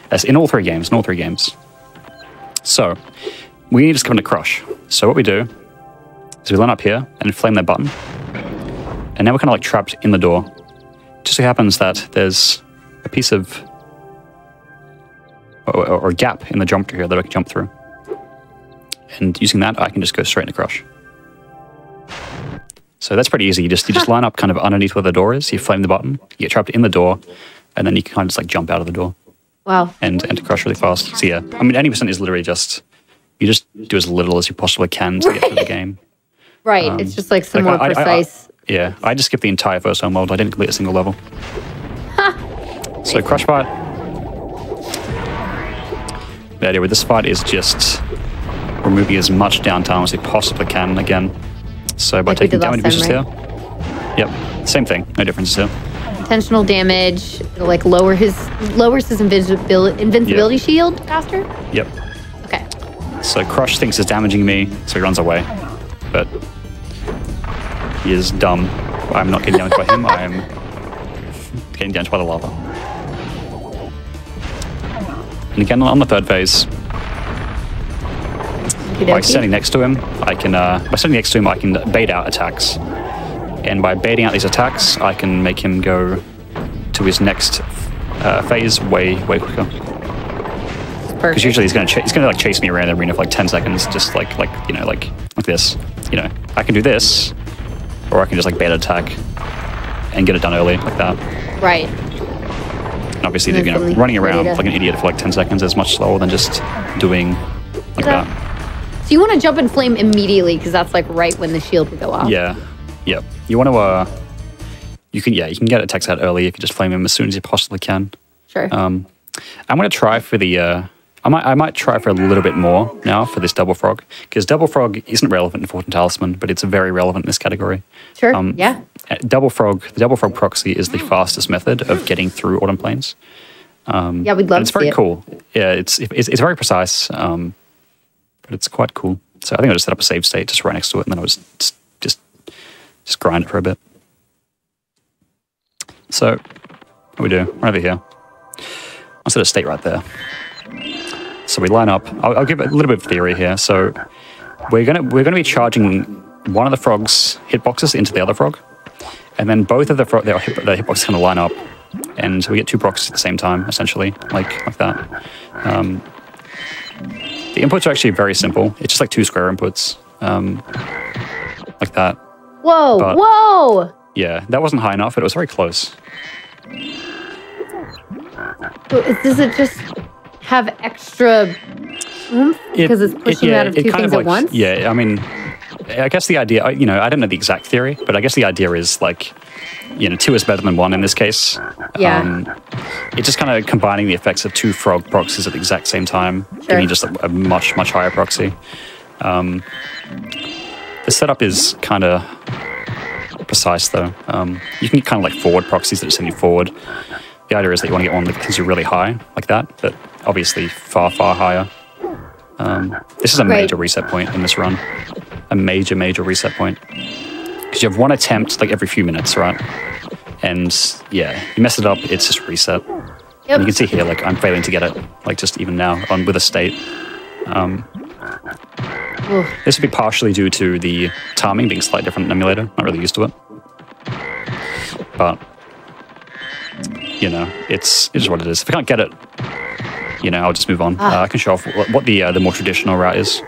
That's in all three games. So we need to come to crush. So what we do is we line up here and flame that button. And now we're kind of like trapped in the door. Just so happens that there's a piece of or a gap in the geometry here that I can jump through. And using that, I can just go straight into crush. So that's pretty easy. You just line up kind of underneath where the door is. You flame the button, you get trapped in the door, and then you can kind of just like jump out of the door. Wow. And enter crush really fast. So yeah, I mean, 80% is literally just, you just do as little as you possibly can to get through the game. Right. It's just like some more precise. I just skipped the entire first home world. I didn't complete a single level. So crush fight. The idea with this fight is just removing as much downtime as we possibly can again. So by taking damage boosters here. Yep, same thing, no differences here. Intentional damage, like lowers his invincibility shield faster? Yep. Okay. So Crush thinks he's damaging me, so he runs away. But he is dumb. I'm not getting damaged by him, I am getting damaged by the lava. And again, on the third phase, by standing next to him, I can bait out attacks. And by baiting out these attacks, I can make him go to his next phase way quicker. Because usually he's gonna like chase me around the arena for like 10 seconds, just like this. You know, I can do this, or I can just like bait attack and get it done early like that. Right. And obviously, running around like an idiot for like 10 seconds is much slower than just doing like that. So you want to jump and flame immediately because that's like right when the shield would go off. Yeah. Yep. You want to you can get attacks out early if you just flame him as soon as you possibly can. Sure. I'm going to try for the I might try for a little bit more now for this double frog, because double frog isn't relevant in Fortune Talisman, but it's very relevant in this category. Sure. Yeah. The double frog proxy is the fastest method of getting through Autumn Plains. Yeah, we'd love to It's very cool. Yeah, it's very precise, but it's quite cool. So I think I'll just set up a save state just right next to it, and then I'll just grind it for a bit. So what do we do? Right over here. I'll set a state right there. So we line up. I'll give a little bit of theory here. So we're gonna be charging one of the frog's hitboxes into the other frog, and then both of their hitboxes kind of line up, and we get two procs at the same time, essentially, like that. The inputs are actually very simple. It's just like two square inputs, like that. Whoa! But, whoa! Yeah, that wasn't high enough, but it was very close. Does it just have extra oomph because it's pushing out of two things at once? Yeah, I mean, I guess the idea, I don't know the exact theory, but I guess the idea is like, 2 is better than 1 in this case. Yeah. It's just kind of combining the effects of 2 frog proxies at the exact same time, giving you just a much, much higher proxy. The setup is kind of precise though. You can get kind of like forward proxies that just send you forward. The idea is that you want to get one that gives you really high, like that, but obviously far, far higher. This is a major reset point in this run. A major, major reset point. Because you have 1 attempt like every few minutes, right? And yeah, you mess it up, it's just reset. Yep. And you can see here, like I'm failing to get it, like just even now on with a state. This would be partially due to the timing being slightly different in emulator. Not really used to it. But it's what it is. If I can't get it, I'll just move on. I can show off what the more traditional route is.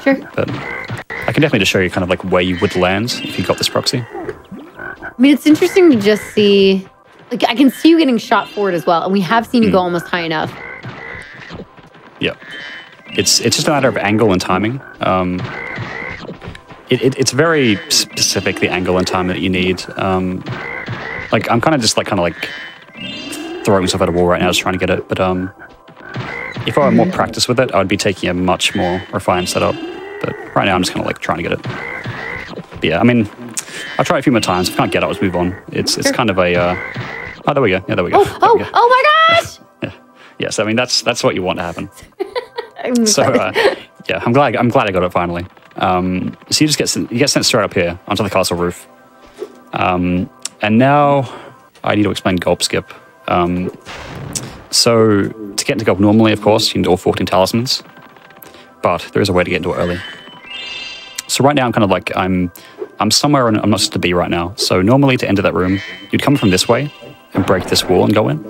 Sure. But I can definitely just show you kind of like where you would land if you got this proxy. I mean, it's interesting to just see, like, I can see you getting shot forward as well, and we have seen you go almost high enough. Yeah. It's just a matter of angle and timing. It's very specific, the angle and time that you need. Like, I'm kind of throwing myself at a wall right now, just trying to get it. But if I were more practice with it, I would be taking a much more refined setup. But right now, I'm just kind of like trying to get it. But yeah, I mean, I'll try a few more times. If I can't get it, I'll just move on. It's kind of a... oh, there we go. Yeah, there we go. Oh my gosh! Yeah. Yes, I mean, that's what you want to happen. So, yeah, I'm glad I got it finally. So you get sent straight up here onto the castle roof. And now I need to explain gulp skip. So to get into gulp normally, of course, you need all 14 talismans. But there is a way to get into it early. So right now I'm kind of like, I'm somewhere I'm not supposed to be right now. So normally to enter that room, you'd come from this way and break this wall and go in.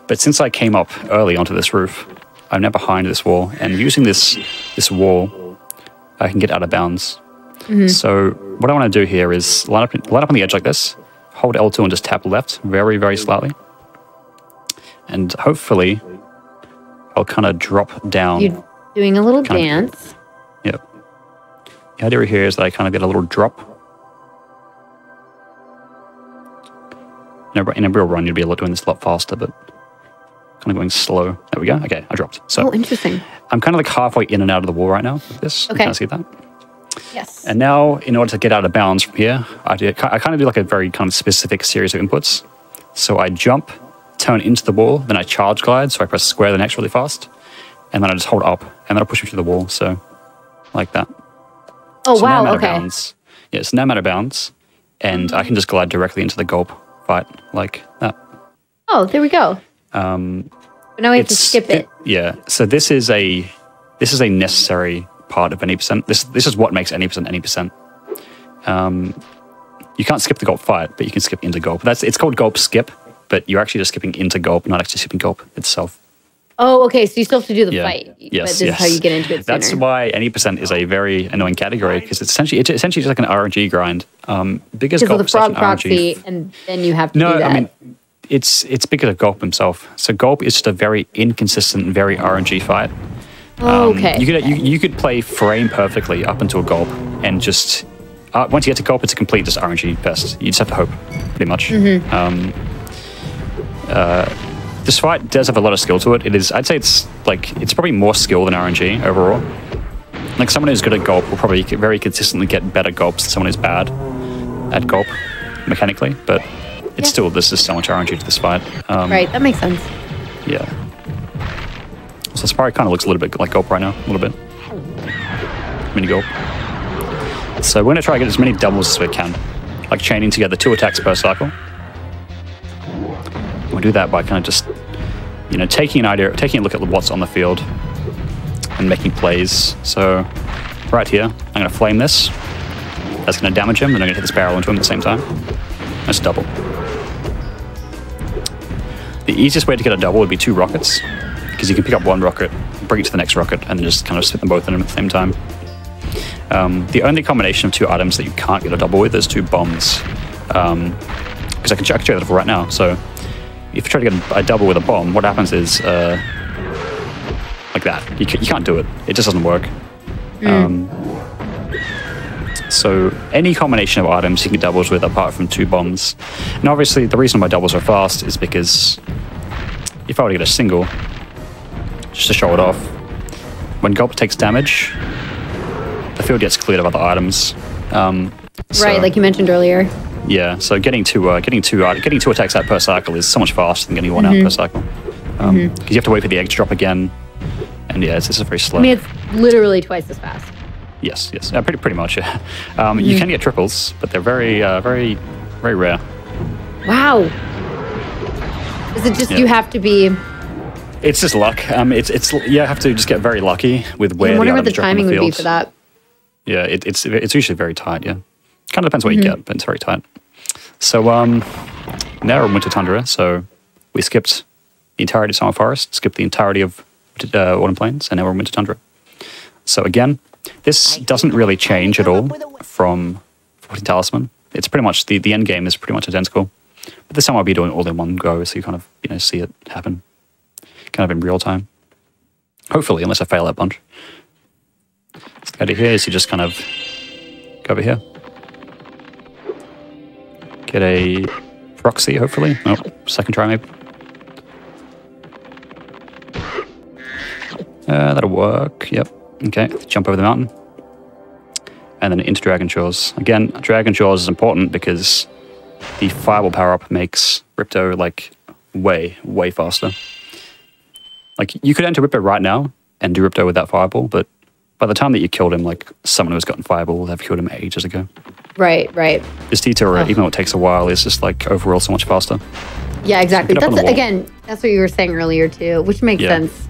But since I came up early onto this roof, I'm now behind this wall, and using this wall, I can get out of bounds. So what I want to do here is line up on the edge like this, hold L2 and just tap left very, very slightly. And hopefully I'll kind of drop down. You're doing a little dance. Yep. The idea here is that I kind of get a little drop. In a real run, you'd be able to doing this a lot faster, but kind of going slow. There we go. Okay, I dropped. So interesting. I'm kind of like halfway in and out of the wall right now, like this. Okay. Can I see that? Yes. And now, in order to get out of bounds from here, I kind of do like a very kind of specific series of inputs. So I jump, turn into the wall, then I charge glide, so I press square the next really fast, and then I just hold up, and then I'll push me through the wall, so like that. Oh, so wow, no okay. Bounds. Yeah, it's no matter bounds, and I can just glide directly into the gulp fight, like that. Oh, there we go. But now we have to skip it. Yeah, so this is a necessary part of any percent. This is what makes any percent any percent. You can't skip the gulp fight, but you can skip into gulp. It's called gulp skip, but you're actually just skipping into gulp, not actually skipping gulp itself. Oh, okay. So you still have to do the fight. Yes, but this is how you get into it sooner. That's why any percent is a very annoying category, because it's essentially just like an RNG grind. Because of the frog proxy, and then you have to do that. I mean, it's because of Gulp himself. So Gulp is just a very inconsistent, very RNG fight. Okay. You could play frame perfectly up until Gulp, and just once you get to Gulp, it's a complete just RNG fest. You just have to hope, pretty much. This fight does have a lot of skill to it. I'd say it's probably more skill than RNG overall. Like someone who's good at Gulp will probably very consistently get better Gulps than someone who's bad at Gulp mechanically, but it's still, there's just so much RNG to this fight. Right, that makes sense. Yeah. So Spyro kind of looks a little bit like Gulp right now, a little bit. Mini Gulp. So we're going to try to get as many doubles as we can, like chaining together 2 attacks per cycle. We do that by kind of just, taking a look at what's on the field and making plays. So right here, I'm going to flame this. That's going to damage him, and I'm going to hit this barrel into him at the same time. That's double. The easiest way to get a double would be 2 rockets, because you can pick up 1 rocket, bring it to the next rocket, and then just kind of spit them both in him at the same time. The only combination of 2 items that you can't get a double with is 2 bombs. Because I can check that right now. So if you try to get a double with a bomb, what happens is like that. You can't do it. It just doesn't work. So any combination of items you can doubles with apart from 2 bombs. And obviously the reason my doubles are fast is because if I were to get a single, just to show it off, when Gulp takes damage, the field gets cleared of other items. Right, like you mentioned earlier. Yeah, so getting two attacks out per cycle is so much faster than getting one out per cycle. Because you have to wait for the egg to drop again. And yeah, it's very slow. I mean, it's literally twice as fast. Yes, pretty much. Yeah. You can get triples, but they're very rare. Wow. Is it just you have to be? It's just luck. It's you have to just get very lucky with where. I wonder the what the items drop on timing the would be field. for that. Yeah, it's usually very tight. Yeah, kind of depends what you get, but it's very tight. So now we're in Winter Tundra. So we skipped the entirety of Summer Forest, skipped the entirety of Autumn Plains, and now we're in Winter Tundra. So again, this doesn't really change at all from 14 Talisman. It's pretty much the end game is pretty much identical. But this time I'll be doing it all in one go, so you kind of see it happen, kind of in real time. Hopefully, unless I fail a bunch. So the idea here is you just kind of go over here, get a proxy. Hopefully, oh, second try maybe. That'll work. Yep. Okay. Jump over the mountain, and then into Dragon Shores. Again, Dragon Shores is important because the Fireball power-up makes Ripto, like, way faster. Like, you could enter Ripto right now and do Ripto with that Fireball, but by the time that you killed him, like, someone who's gotten Fireball will have killed him ages ago. Right. This detour, even though it takes a while, is just, like, overall so much faster. Yeah, exactly. So That's what you were saying earlier, too, which makes sense.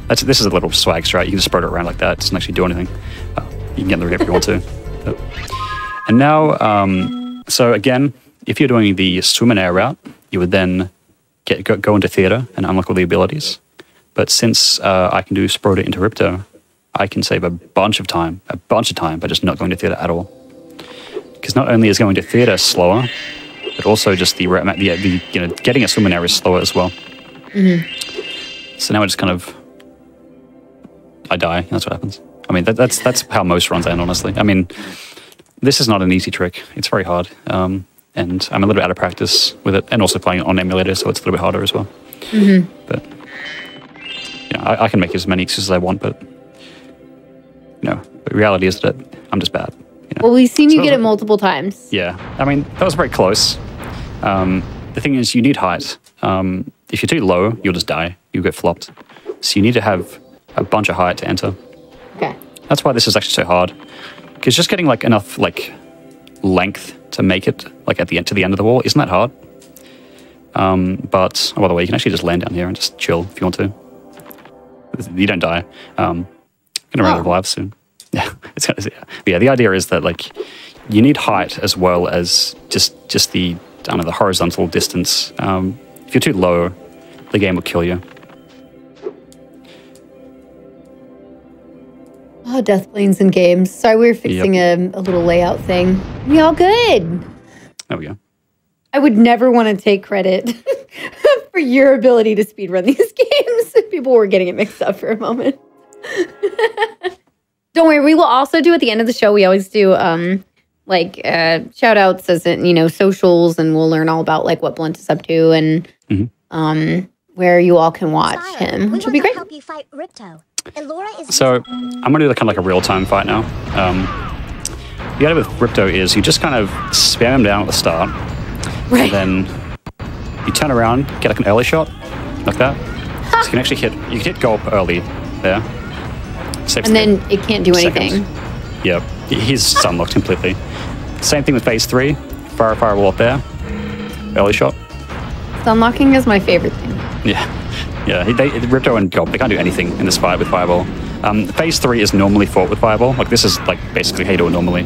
This is a little swag strat. You can just spread it around like that. It doesn't actually do anything. You can get in the ring if you want to. And now, so again, if you're doing the swim and air route, you would then go into theater and unlock all the abilities. But since I can do Sprota into Ripto, I can save a bunch of time by just not going to theater at all. Because not only is going to theater slower, but also just the getting a swim and air is slower as well. So now I just kind of I die. That's what happens. I mean, that's how most runs end, honestly. I mean, this is not an easy trick. It's very hard. And I'm a little bit out of practice with it, and also playing it on emulator, so it's a little bit harder as well. But I can make as many excuses as I want, but the reality is that I'm just bad. Well, we've seen you get it multiple times. Yeah, I mean, that was very close. The thing is, you need height. If you're too low, you'll just die. You'll get flopped. So you need to have a bunch of height to enter. Okay. That's why this is actually so hard. Because just getting like enough like length to make it like to the end of the wall isn't that hard. But by the way, you can actually just land down here and just chill if you want to. You don't die. Gonna run out of lives soon. Yeah, it's kind of, yeah. The idea is that like you need height as well as just the the horizontal distance. If you're too low, the game will kill you. Oh, death planes in games. Sorry, we were fixing a little layout thing. We all good. There we go. I would never want to take credit for your ability to speedrun these games. People were getting it mixed up for a moment. Don't worry, we will also do at the end of the show, we always do shout outs as in, socials, and we'll learn all about like what Blunt is up to and where you all can watch him, which will be great. Help you fight Ripto. So I'm gonna do kind of like a real-time fight now. The idea with Ripto is you just kind of spam him down at the start, right. And then you turn around, get like an early shot, like that. So you can actually hit Gulp early there. Saves and then it can't do anything. Yep, he's unlocked completely. Same thing with phase 3. Fireball up there, early shot. Unlocking is my favorite thing. Yeah. Ripto and Gulp, they can't do anything in this fight with Fireball. Phase 3 is normally fought with Fireball. Like, this is, like, basically how you do it normally.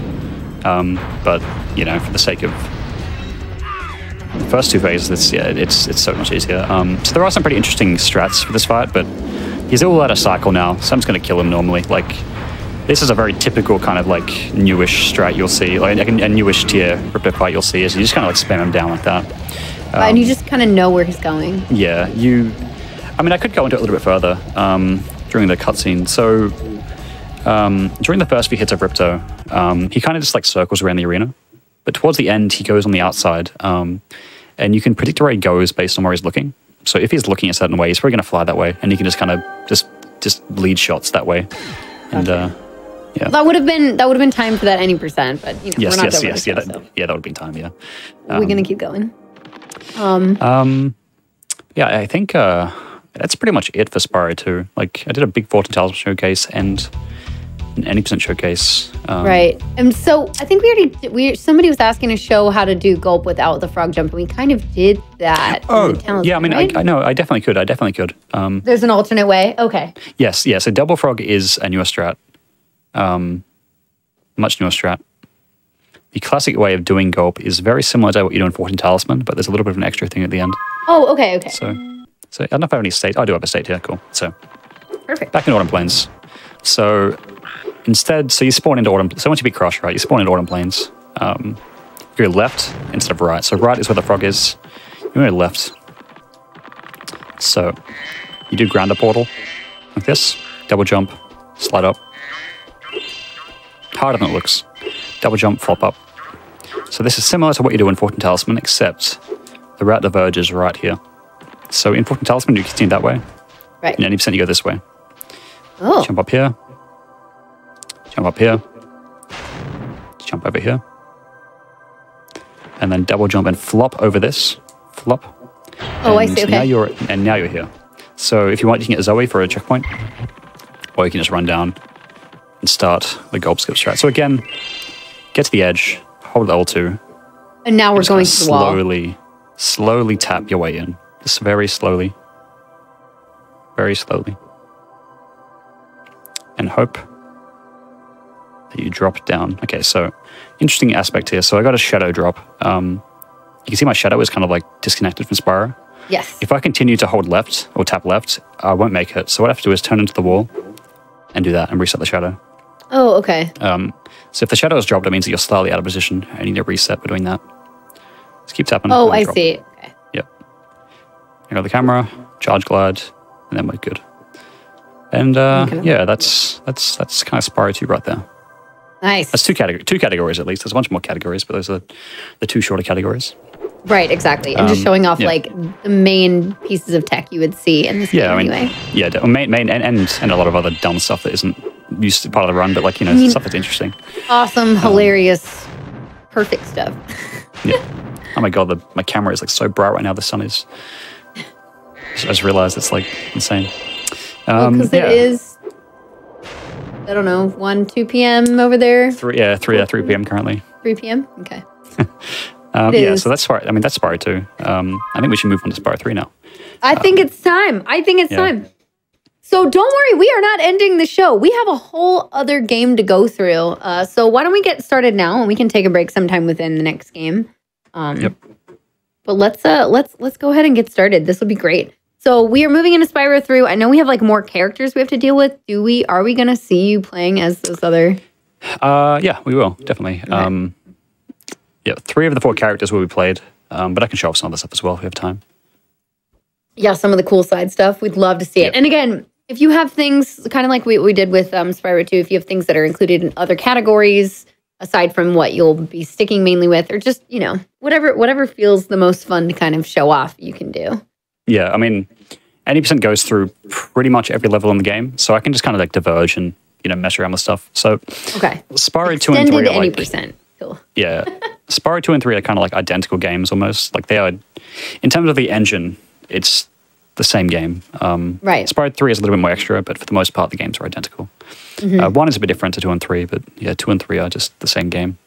But, for the sake of the first 2 phases, it's so much easier. So there are some pretty interesting strats for this fight, but he's all out of cycle now, so I'm just going to kill him normally. Like, this is a very typical kind of, like, newish strat you'll see. Like, a newish tier Ripto fight you'll see is you just kind of, like, spam him down like that. And you just kind of know where he's going. Yeah, I could go into it a little bit further during the cutscene. So during the first few hits of Ripto, he kind of just like circles around the arena. But towards the end, he goes on the outside. And you can predict where he goes based on where he's looking. So if he's looking a certain way, he's probably going to fly that way. And you can just kind of just lead shots that way. And yeah. Well, that would have been time for that any percent, but you know, Yes, we're not yes. so. That would have been time, yeah. We're going to keep going. Yeah, I think that's pretty much it for Spyro 2. Like, I did a big 14 Talisman showcase and an 80% showcase. Right. And so I think somebody was asking to show how to do Gulp without the frog jump, and we kind of did that. Oh, in the Talisman, yeah, I mean, right? I know, I definitely could. There's an alternate way? Okay. Yes, so Double Frog is a newer strat. Much newer strat. The classic way of doing Gulp is very similar to what you do in 14 Talisman, but there's a little bit of an extra thing at the end. Oh, okay. So I don't know if I have any state. I do have a state here, cool. So Perfect. back in Autumn Plains. So instead, you spawn into Autumn. So once you beat Crush, right, you spawn into Autumn Plains. You go left instead of right. So right is where the frog is. You go left. So you do Grounder Portal like this. Double jump, slide up. Harder than it looks. Double jump, flop up. So this is similar to what you do in 14 Talisman, except the route diverges right here. So in 14 Talisman, you continue that way. Right. In 80%, you go this way. Oh. Jump up here. Jump up here. Jump over here. And then double jump and flop over this. Flop. Oh, I see. Okay. Now you're here. So if you want, you can get Zoe for a checkpoint. Or you can just run down and start the Gulp Skip strat. So again, get to the edge, hold L2. And now we're going to the wall. Slowly tap your way in. Just very slowly. Very slowly. And hope that you drop down. Okay, so interesting aspect here. So I got a shadow drop. You can see my shadow is kind of like disconnected from Spyro. Yes. If I continue to hold left or tap left, I won't make it. So what I have to do is turn into the wall and do that and reset the shadow. Oh, okay. So if the shadow is dropped, that means that you're slightly out of position and you need to reset by doing that. Just keep tapping. Oh, I see. Okay. Yep. You got the camera, charge glide, and then we're good. And yeah, that's kind of Spyro 2 right there. Nice. That's two categories at least. There's a bunch more categories, but those are the two shorter categories. Right, exactly. And just showing off like the main pieces of tech you would see in this game anyway. Yeah, main and a lot of other dumb stuff that isn't used to part of the run, but like, you know, stuff that's interesting. Awesome, hilarious, perfect stuff. Yeah. Oh my god, my camera is like so bright right now. The sun is. I just realized it's like insane. Because it is, I don't know, 1, 2 p.m. over there? 3 p.m. currently. 3 p.m.? Okay. Yeah, so that's Spyro. I mean, that's Spyro 2. I think we should move on to Spyro 3 now. I think it's time. Time. So don't worry, we are not ending the show. We have a whole other game to go through. So why don't we get started now, and we can take a break sometime within the next game. Yep. But let's go ahead and get started. This will be great. So we are moving into Spyro 3. I know we have like more characters we have to deal with. Are we going to see you playing as those other? Yeah, we will definitely. Okay. Yeah, 3 of the 4 characters will be played, but I can show off some of the stuff as well if we have time. Yeah, some of the cool side stuff. We'd love to see it. And again, if you have things kind of like we did with Spyro 2, if you have things that are included in other categories aside from what you'll be sticking mainly with, or just, you know, whatever feels the most fun to kind of show off, you can do. Yeah, I mean, 80% goes through pretty much every level in the game, so I can just kind of like diverge and, you know, mess around with stuff. So okay, Spyro 2 and 3 are like, 80%. Cool. Yeah, Spyro 2 and 3 are kind of like identical games almost. Like they are, in terms of the engine, it's the same game. Right. Spyro 3 is a little bit more extra, but for the most part, the games are identical. 1 is a bit different to 2 and 3, but yeah, 2 and 3 are just the same game.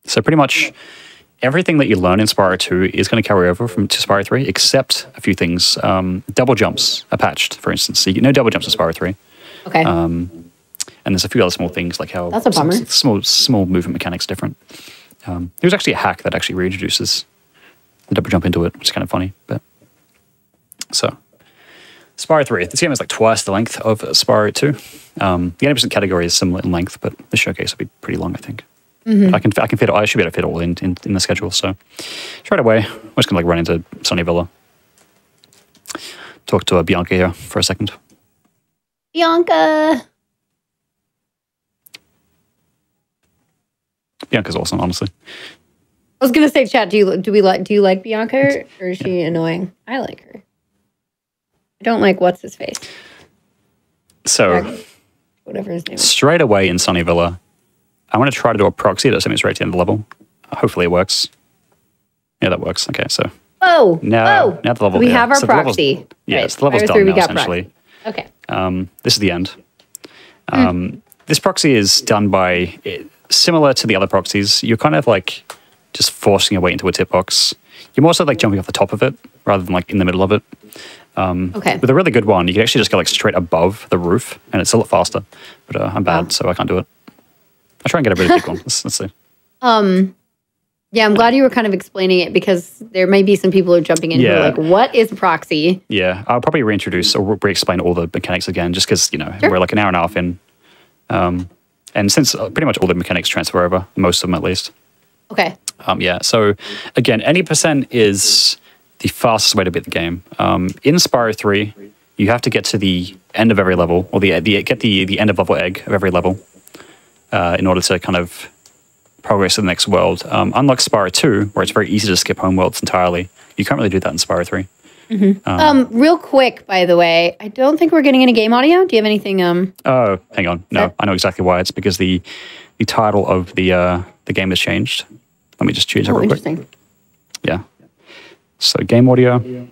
So pretty much everything that you learn in Spyro 2 is going to carry over to Spyro 3, except a few things. Double jumps are patched, for instance. So you know double jumps in Spyro 3. Okay. And there's a few other small things like how that's a bummer. Small movement mechanics different. There's actually a hack that actually reintroduces the double jump into it, which is kind of funny. But so Spyro 3, this game is like twice the length of Spyro 2. The 80% category is similar in length, but the showcase will be pretty long, I think. I can fit. I should be able to fit all in the schedule. So straight away, we're just gonna like run into Sunny Villa. Talk to Bianca here for a second. Bianca. Bianca's awesome, honestly. I was gonna say, chat. Do you like Bianca, or is she annoying? I like her. I don't like what's his face. So, whatever his name is. Straight away in Sunny Villa, I want to try to do a proxy that sends me straight to the end of the level. Hopefully it works. Yeah, that works. Okay, so now the level. We have our proxy. Yes, the level's done now, essentially. Okay. This is the end. This proxy is done by, similar to the other proxies, you're kind of like just forcing your way into a tip box. You're more so like jumping off the top of it rather than like in the middle of it. Okay. With a really good one, you can actually just go like straight above the roof and it's a lot faster. But I'm bad, so I can't do it. I'll try and get a really big one. Let's see. Yeah, I'm glad you were kind of explaining it because there may be some people who are jumping in who are like, what is a proxy? Yeah, I'll probably reintroduce or re-explain all the mechanics again just because, we're like an hour and a half in. And since pretty much all the mechanics transfer over, most of them at least. Okay. So again, any percent is the fastest way to beat the game. In Spyro 3, you have to get to the end of every level, or get the end of level egg of every level in order to kind of progress to the next world. Unlike Spyro 2, where it's very easy to skip home worlds entirely, you can't really do that in Spyro 3. Real quick, by the way, I don't think we're getting any game audio. Do you have anything? Oh, hang on. No, I know exactly why. It's because the title of the game has changed. Let me just choose it real quick. Yeah. So game audio,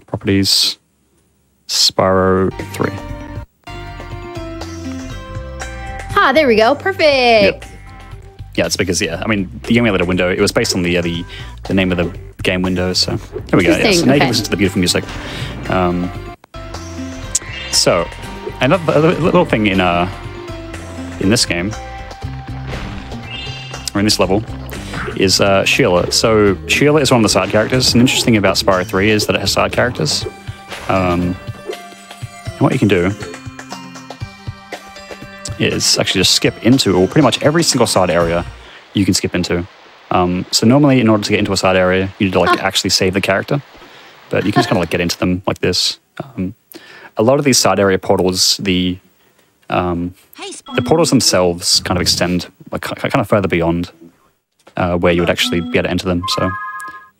properties, Spyro 3. There we go. Perfect. Yep. Yeah, it's because, I mean, the emulator window, it was based on the name of the game window, so there we go. Yeah, so now you can listen to the beautiful music. So, another little thing in this game, or in this level, is Sheila. So, Sheila is one of the side characters. And interesting about Spyro 3 is that it has side characters. And what you can do is actually just skip into, or pretty much every single side area you can skip into. So normally, in order to get into a side area, you need to actually save the character, but you can just kind of like get into them like this. A lot of these side area portals, the portals themselves kind of extend like kind of further beyond where you would actually be able to enter them. So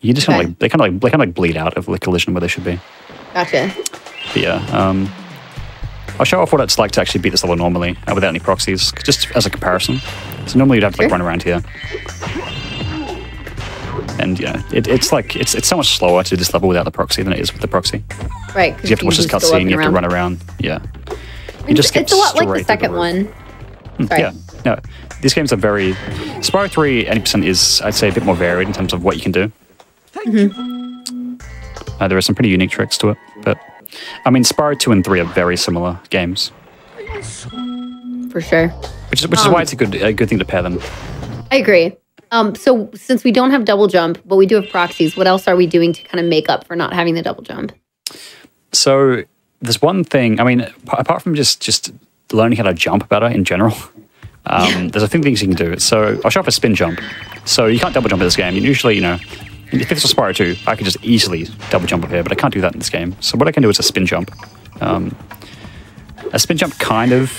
you just kind of like they kind of like bleed out of the collision where they should be. Gotcha. But yeah. I'll show off what it's like to actually beat this level normally without any proxies, just as a comparison. So normally you'd have to like run around here. And it's so much slower to do this level without the proxy than it is with the proxy. Right. Because you have to watch this cutscene, you have to run around. Yeah. It's a lot like the second one. Sorry. Yeah. No, these games are very... Spyro 3, 80% is, I'd say, a bit more varied in terms of what you can do. There are some pretty unique tricks to it, but... I mean, Spyro 2 and 3 are very similar games. For sure. Which is why it's a good thing to pair them. I agree. So since we don't have double jump, but we do have proxies, what else are we doing to kind of make up for not having the double jump? So there's one thing, I mean, apart from just learning how to jump better in general, there's a few things you can do. So I'll show off a spin jump. So you can't double jump in this game. Usually, if this was Spyro 2, I could just easily double jump up here, but I can't do that in this game. So what I can do is a spin jump. A spin jump kind of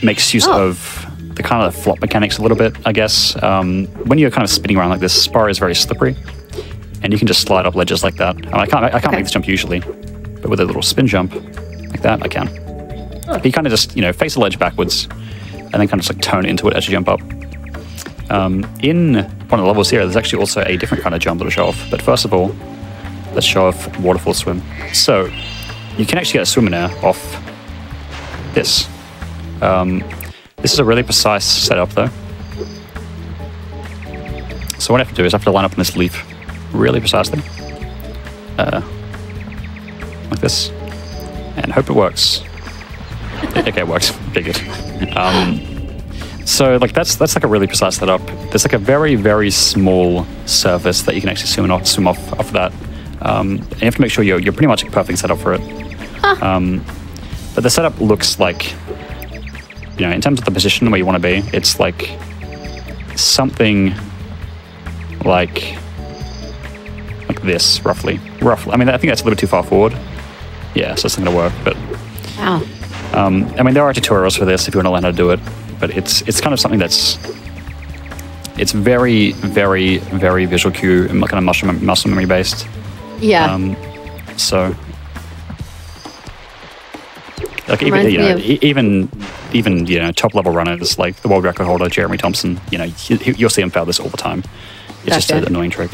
makes use of the kind of flop mechanics a little bit, I guess. When you're kind of spinning around like this, Spyro is very slippery, and you can just slide up ledges like that. I can't make this jump usually, but with a little spin jump like that, I can. You kind of just face the ledge backwards, and then kind of just like turn into it as you jump up. In one of the levels here, there's actually also a different kind of jump that'll show off. But first of all, let's show off waterfall swim. So you can actually get a swim in air off this. This is a really precise setup though. So what I have to do is I have to line up on this leaf really precisely. Like this. And hope it works. Okay, it works. Okay, good. So like that's like a really precise setup. There's like a very, very small surface that you can actually swim off that. And you have to make sure you're pretty much perfectly set up for it. But the setup looks like, in terms of the position where you want to be, it's like something like this, roughly. I mean, I think that's a little bit too far forward. Yeah, so it's not going to work, but... Wow. I mean, there are tutorials for this if you want to learn how to do it, but it's kind of something that's very, very, very visual cue and kind of muscle memory based. Yeah. So, like even top level runners like the world record holder Jeremy Thompson, you'll see him fail this all the time. It's just an annoying trick.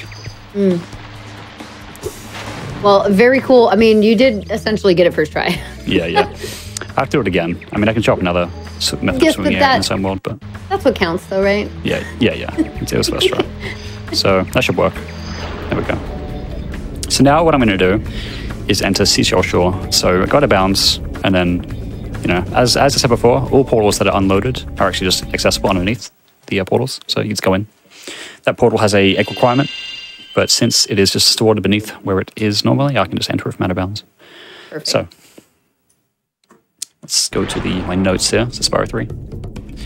Well, very cool. I mean, you did essentially get it first try. Yeah. I have to do it again. I mean, I can show up another method of swinging in the same world, but that's what counts, though, right? Yeah. It was first try, so that should work. There we go. So now what I'm going to do is enter Seashell Shore. So I got to bounce, and then, as I said before, all portals that are unloaded are actually just accessible underneath the portals. So you just go in. That portal has a egg requirement, but since it is just stored beneath where it is normally, I can just enter it from out of bounds. Perfect. So let's go to my notes here. So Spyro 3.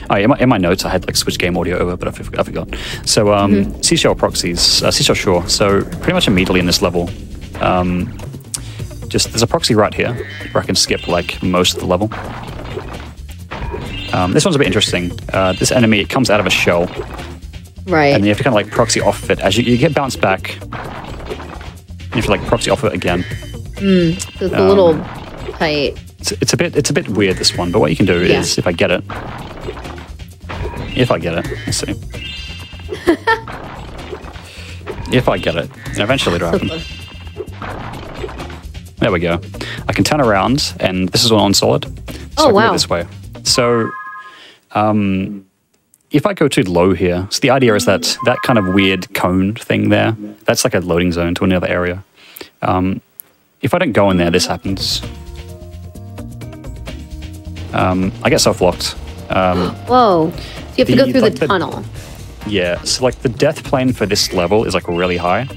Oh, in my notes, I had like switch game audio over, but I forgot. So Seashell proxies, Seashell Shore. So pretty much immediately in this level, there's a proxy right here where I can skip like most of the level. This one's a bit interesting. This enemy, it comes out of a shell. Right. And you have to kind of like proxy off of it. As you get bounced back, you have to like proxy off of it again. So it's a little tight. It's a bit weird, this one, but what you can do is if I get it, let's see. If I get it, and eventually it'll happen. There we go. I can turn around, and this is all on solid. So I can go this way. So, if I go too low here, so the idea is that kind of weird cone thing there, that's like a loading zone to another area. If I don't go in there, this happens. I get self-locked. Whoa. So you have to go through the tunnel. Yeah, so like the death plane for this level is like really high.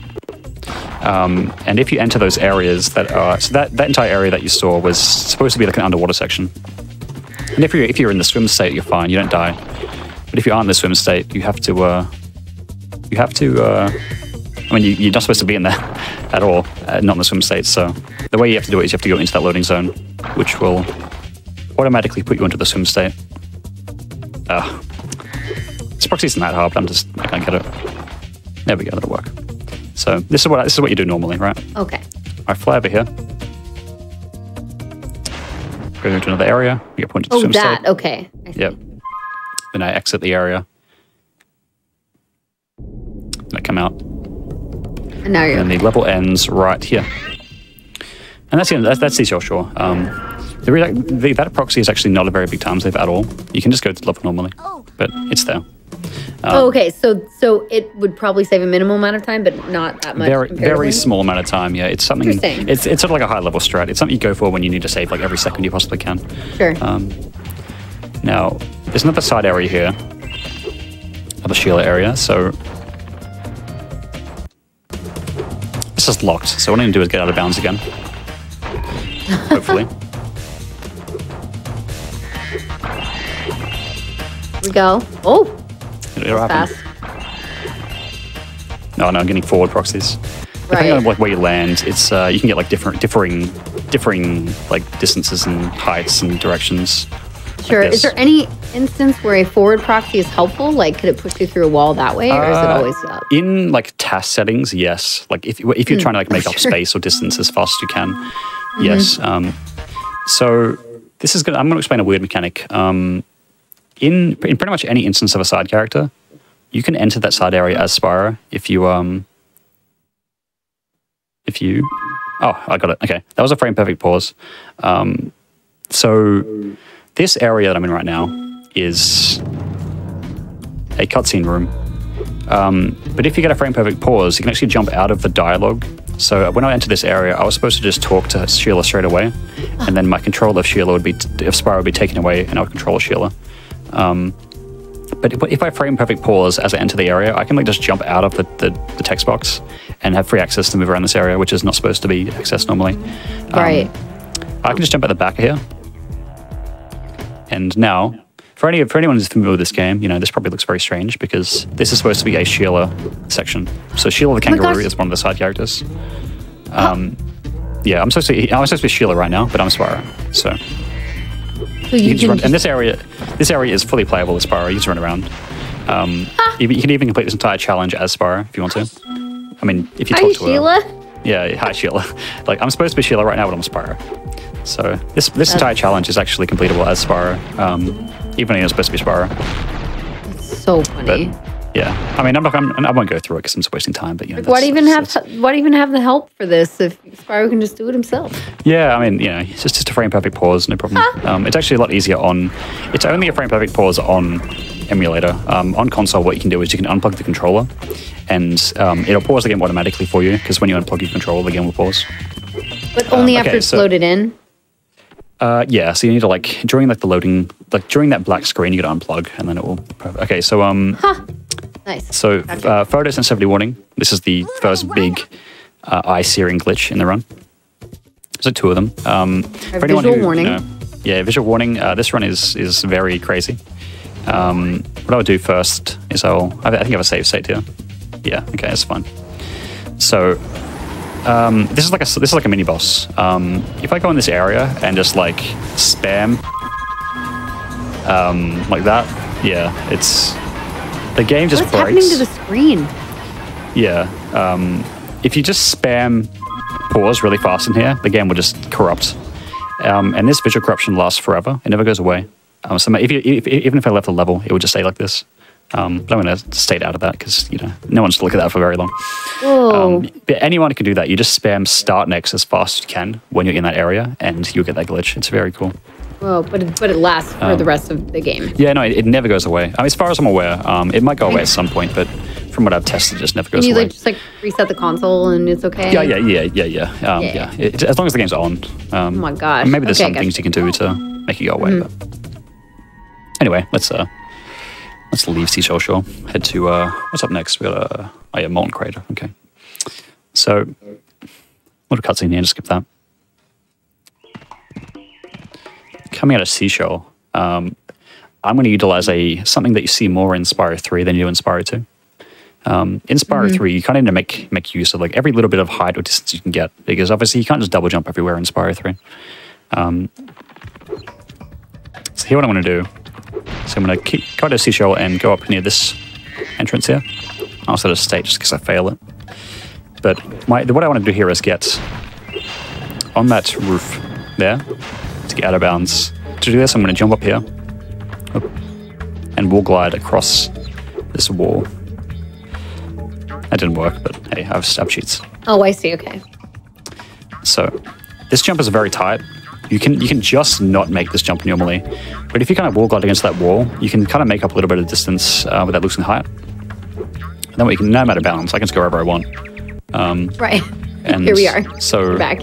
And if you enter those areas that are... So that entire area that you saw was supposed to be like an underwater section. And if you're in the swim state, you're fine, you don't die. But if you aren't in the swim state, you have to... I mean, you're not supposed to be in there at all, not in the swim state. So the way you have to do it is you have to go into that loading zone, which will automatically put you into the swim state. This proxy isn't that hard, but I can't get it. There we go, that'll work. So this is what you do normally, right? Okay. I fly over here. Go into another area. You get pointed to swim state. Okay. I see. Yep. Then I exit the area. Then I come out. And now you're... And the level ends right here. And that's Seashell Shore. That proxy is actually not a very big time save at all. You can just go to the level normally, but it's there. Okay, so it would probably save a minimal amount of time, but not that much. Very small amount of time. Yeah, it's something. It's sort of like a high level strat. It's something you go for when you need to save like every second you possibly can. Sure. Now there's another side area here, another Sheila area. So it's just locked. So what I need to do is get out of bounds again. Hopefully. Here we go. Oh. It'll happen. Fast. No, I'm getting forward proxies. Depending on where you land, it's you can get like differing like distances and heights and directions. Sure. Is there any instance where a forward proxy is helpful? Like, could it push you through a wall that way, or is it always up? In like task settings, yes. Like if you're trying to like make up space or distance as fast as you can, yes. So this is I'm going to explain a weird mechanic. In pretty much any instance of a side character, you can enter that side area as Spyro if you oh, I got it. Okay, that was a frame perfect pause. So this area that I'm in right now is a cutscene room. But if you get a frame perfect pause, you can actually jump out of the dialogue. So when I entered this area, I was supposed to just talk to Sheila straight away, and then my control of Sheila of Spyro would be taken away, and I would control Sheila. But if I frame perfect pause as I enter the area, I can like just jump out of the text box and have free access to move around this area, which is not supposed to be accessed normally. Right. I can just jump at the back of here. And now, for anyone who's familiar with this game, this probably looks very strange because this is supposed to be a Sheila section. So Sheila the kangaroo is one of the side characters. Yeah, I'm supposed to be Sheila right now, but I'm Spyro. So So you can just run, and this area is fully playable as Spyro. You can just run around. You can even complete this entire challenge as Spyro if you want to. I mean, if you talk to Sheila? her. Yeah, hi Sheila. Like I'm supposed to be Sheila right now, but I'm Spyro. So this entire challenge is actually completable as Spyro, even though you're supposed to be Spyro. It's so funny. But, yeah, I mean, I won't go through it because I'm just wasting time. But you know, Like, why even have the help for this if Spyro can just do it himself? Yeah, I mean, you know, it's just a frame perfect pause, no problem. It's actually a lot easier on. It's only a frame perfect pause on emulator. On console, what you can do is you can unplug the controller, and it'll pause the game automatically for you because when you unplug your controller, the game will pause. But only after it's loaded in. Yeah, so you need to like during like the loading, like during that black screen, you got to unplug, and then it will. Okay, so Nice. So photosensitivity warning. This is the first big eye searing glitch in the run. There's like 2 of them. For anyone visual warning. Yeah, visual warning. This run is very crazy. What I would do first is I think I have a save state here. Yeah, okay, that's fine. So this is like a mini boss. If I go in this area and just like spam like that, yeah, the game just breaks. What's happening to the screen? Yeah, if you just spam pause really fast in here, the game will just corrupt. And this visual corruption lasts forever; it never goes away. So even if I left the level, it would just stay like this. But I'm going to stay out of that because you know no one's to look at that for very long. But anyone can do that. You just spam start next as fast as you can when you're in that area, and you'll get that glitch. It's very cool. Whoa, but it lasts for the rest of the game. Yeah, no, it never goes away. I mean, as far as I'm aware, it might go away at some point, but from what I've tested, it just never goes away. Can you just like reset the console and it's okay? Yeah. As long as the game's on. Oh my gosh. Maybe there's some things you can do to make it go away. But anyway, let's leave Seashell Shore. Head to what's up next? We got Molten Crater. Okay. So little cutscene here. Just skip that. Coming out of Seashell, I'm going to utilize something that you see more in Spyro 3 than you do in Spyro 2. In Spyro 3, you kind of need to make use of like every little bit of height or distance you can get, because obviously you can't just double jump everywhere in Spyro 3. So here what I'm going to do, so I'm going to go to Seashell and go up near this entrance here. I'll set a state just because I fail it. But what I want to do here is get on that roof there to get out of bounds. To do this, I'm going to jump up here and wall glide across this wall. That didn't work, but hey, I have stab cheats. Oh, I see. Okay. So this jump is very tight. You can just not make this jump normally, but if you kind of wall glide against that wall, you can kind of make up a little bit of distance without losing height. And then what you can, no matter bounds, I can just go wherever I want. Right. And here we are. So we're back.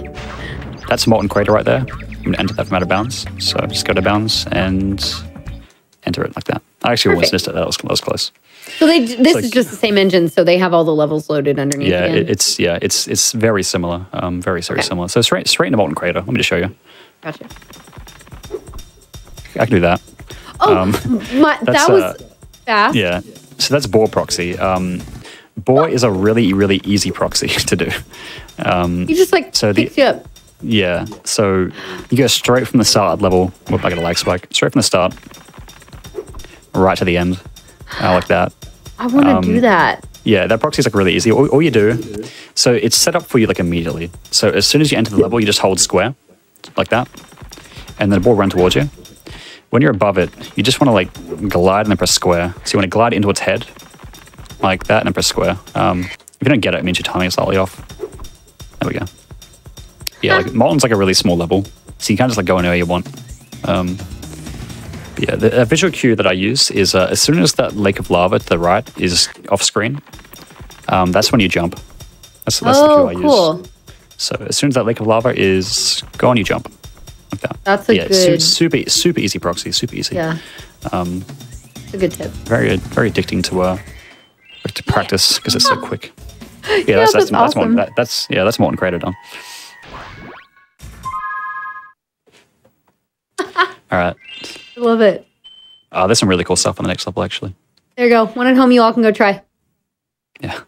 That's Molten Crater right there. I'm going to enter that from out of bounds. So just go to bounds and enter it like that. I actually almost missed it. That was close. So this is just the same engine, so they have all the levels loaded underneath. Yeah, it's very similar. Very similar. So straight into Molten Crater. Let me just show you. Gotcha. I can do that. Oh, that was fast. Yeah. So that's Boar proxy. Boar is a really, really easy proxy to do. He just picks you up. Yeah. So you go straight from the start level. Whoop, I got a lag spike. Straight from the start, right to the end. Like that. I want to do that. Yeah, that proxy is like really easy. All you do, so it's set up for you like immediately. So as soon as you enter the level, you just hold square, like that, and then the ball run towards you. When you're above it, you just want to like glide and then press square. So you want to glide into its head, like that, and then press square. If you don't get it, it means your timing is slightly off. There we go. Yeah, like, Molten's like a really small level, so you can't just like go anywhere you want. Yeah, the visual cue that I use is as soon as that lake of lava to the right is off screen, that's when you jump. That's the cue I use. So as soon as that lake of lava is gone, you jump. Like that. That's a good... super easy proxy, super easy. Yeah. It's a good tip. Very addicting to practice because it's so quick. Yeah, that's awesome. That's Molten Crater done. All right. I love it. There's some really cool stuff on the next level, actually. There you go. One at home, you all can go try. Yeah.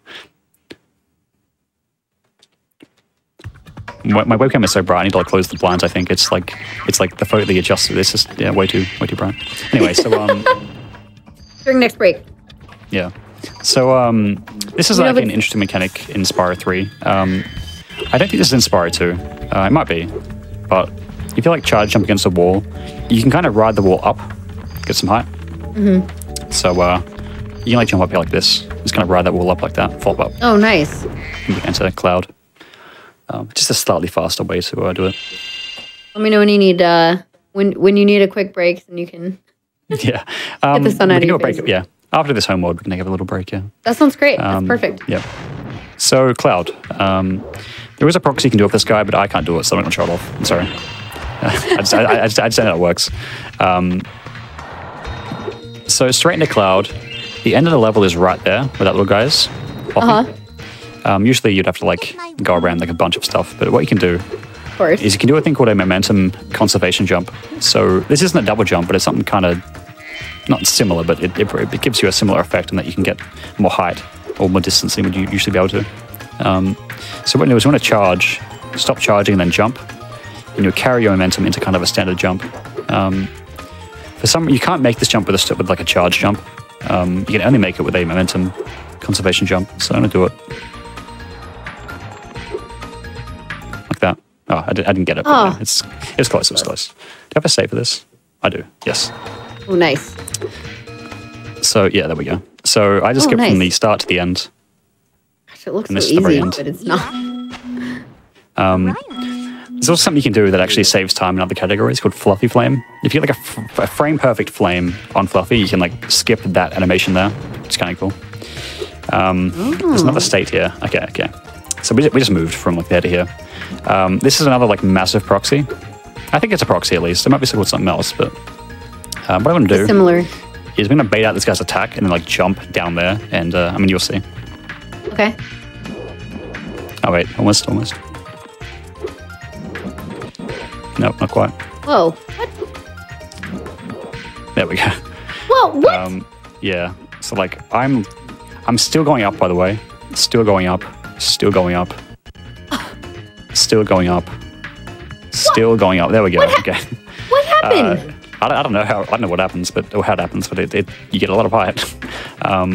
My webcam is so bright. I need to like close the blinds. I think it's like the adjuster. This is way too bright. Anyway, so During next break. yeah. So this is like an interesting mechanic in Spyro 3. I don't think this is in Spyro 2. It might be, but if you like charge jump against a wall, you can kind of ride the wall up, get some height. So you can like jump up here like this. Just kind of ride that wall up like that, flop up. Oh, nice. And enter cloud. Just a slightly faster way to do it. Let me know when you need when you need a quick break, then you can Yeah. get the sun out of your face. Yeah. After this home mode, we can have a little break. Yeah. That sounds great. That's perfect. Yeah. So cloud. There is a proxy you can do with this guy, but I can't do it, so I'm not going to show it off. I'm sorry. I just know how it works. So straight into cloud. The end of the level is right there, where that little guy is. Usually you'd have to like go around like a bunch of stuff, but what you can do Of course. is you can do a thing called a momentum conservation jump. So this isn't a double jump, but it's something kind of not similar, but it gives you a similar effect in that you can get more height or more distance than you usually be able to. So what you do is you want to charge, stop charging and then jump, and you'll carry your momentum into kind of a standard jump. For some, you can't make this jump with like a charge jump. You can only make it with a momentum conservation jump. So I'm going to do it like that. Oh, I didn't get it. But yeah, it was close. It was close. Do I have a save for this? I do. Yes. Oh, nice. So yeah, there we go. So I just skip from the start to the end. Gosh, it looks And so this is the very easy, end. but it's not. There's also something you can do that actually saves time in other categories called Fluffy Flame. If you get like a frame perfect flame on Fluffy, you can like skip that animation there. It's kind of cool. There's another state here. Okay. So we just moved from like there to here. This is another like massive proxy. I think it's a proxy at least. It might be called something else, but what I'm going to do Similar. is we're going to bait out this guy's attack and then like jump down there, and I mean you'll see. Okay. Oh wait, almost. Nope, not quite. Whoa. What? There we go. Whoa, what? Yeah. So like I'm still going up, by the way. Still going up. Still going up. Still going up. Still going up. There we go. Okay. What happened? I don't know how what happens, but or how it happens, but you get a lot of height. I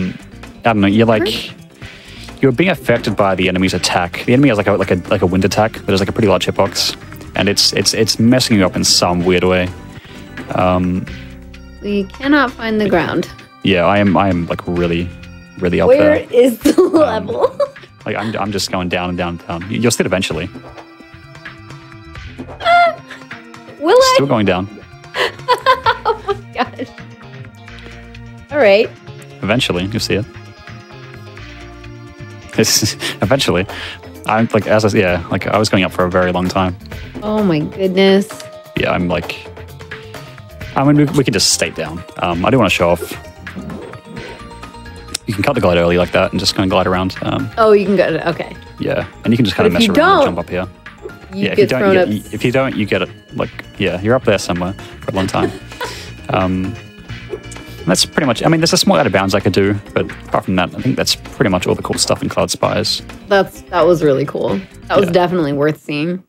don't know. You're being affected by the enemy's attack. The enemy has like a wind attack that is like a pretty large hitbox, and it's messing you up in some weird way. We cannot find the ground. Yeah, I am like really up there. Where is the level? Like I'm just going down and down and down. You'll see it eventually. Will I? Still going down. Oh my gosh. All right. Eventually, you'll see it. Eventually, I'm like I was going up for a very long time. Oh my goodness. Yeah, I'm like. I mean, we can just stay down. I do want to show off. You can cut the glide early like that and just kind of glide around. Oh, you can go to, okay. Yeah, and you can just kind of mess around and jump up here. You get thrown up. If you don't, you get it. Like, yeah, you're up there somewhere for a long time. That's pretty much. I mean, there's a small out of bounds I could do, but apart from that, I think that's pretty much all the cool stuff in Cloud Spires. That was really cool. That was definitely worth seeing.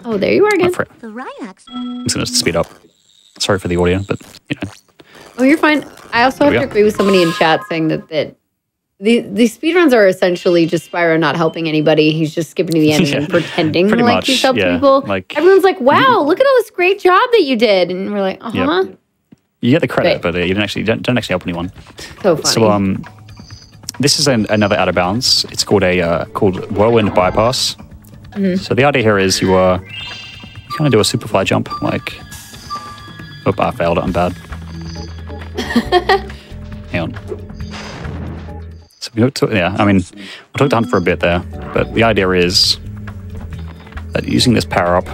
Oh, there you are again. The Rhinox. I'm just gonna speed up. Sorry for the audio, but you know. Oh, you're fine. I also have to agree with somebody in chat saying that these speedruns are essentially just Spyro not helping anybody. He's just skipping to the end and pretending like much, he's helped yeah. people. Like, everyone's like, wow, look at all this great job that you did. And we're like, You get the credit, but you don't actually help anyone. So funny. So this is another out of bounds. It's called called Whirlwind Bypass. So the idea here is you kind of do a super fly jump, like. Oh, I failed it. I'm bad. Hang on. So we took, I mean, we took the hunt for a bit there, but the idea is that using this power up,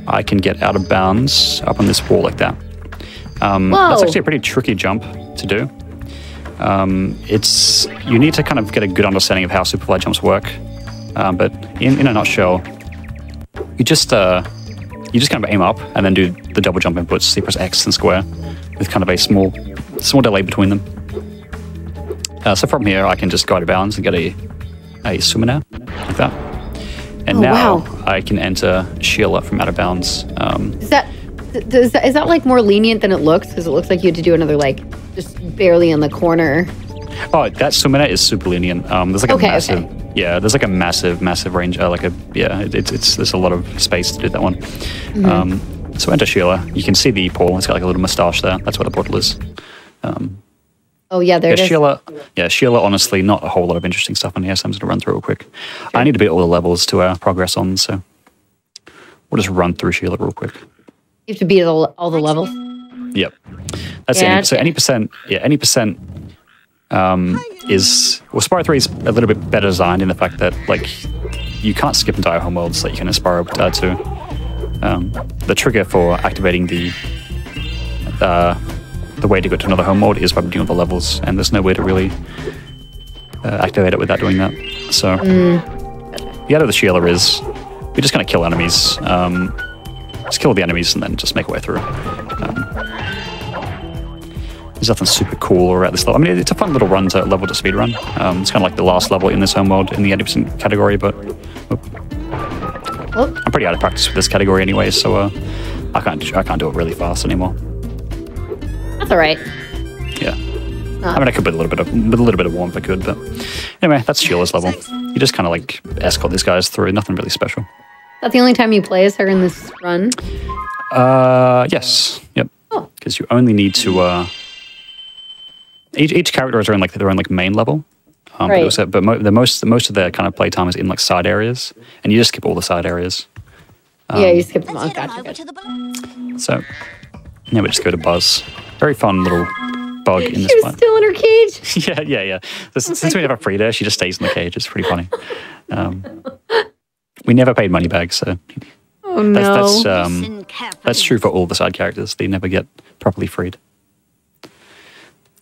I can get out of bounds up on this wall like that. That's actually a pretty tricky jump to do. You need to kind of get a good understanding of how superfly jumps work. But in a nutshell, you just kind of aim up and then do the double jump inputs. So you press X and square with kind of a small delay between them. So from here, I can just go out of bounds and get a a Summoner, like that. And Oh, now wow. I can enter Sheila from Out of Bounds. Is that like more lenient than it looks? Because it looks like you had to do another like just barely in the corner. Oh, that Summoner is super lenient. There's like a massive, yeah. There's like a massive range. There's a lot of space to do that one. So enter Sheila. You can see the paw. It's got like a little moustache there. That's where the portal is. Oh yeah, there it is. Sheila. Honestly, not a whole lot of interesting stuff on here. So I'm just gonna run through real quick. Okay. I need to beat all the levels to progress on. So we'll just run through Sheila real quick. You have to beat all the levels. Yep. That's any percent. Yeah, any percent. Spyro 3 is a little bit better designed in the fact that like you can't skip entire home worlds that you can in Spyro 2. The trigger for activating the way to go to another home world is by doing all the levels, and there's no way to really activate it without doing that. So the idea of the Sheila is we're just gonna kill enemies, just kill the enemies, and then just make our way through. There's nothing super cool about this level. I mean, it's a fun little level to speedrun. It's kind of like the last level in this home world in the 80% category, but I'm pretty out of practice with this category anyway, so I can't do it really fast anymore. That's all right. Yeah. I mean, I could with a little bit of warmth, I could, but anyway, that's Sheila's level. You just kind of like escort these guys through. Nothing really special. Is that the only time you play as her in this run? Yes. Yep. Oh. Because you only need to. Each character is their own main level, right. but most of their kind of playtime is in like side areas, and you just skip all the side areas. Yeah, you skip them all. Gotcha. So now we just go to Buzz. Very fun little bug in this She was one. still in her cage. Yeah. Since we never freed her, she just stays in the cage. It's pretty funny. We never paid money back, so oh no. That's true for all the side characters. They never get properly freed.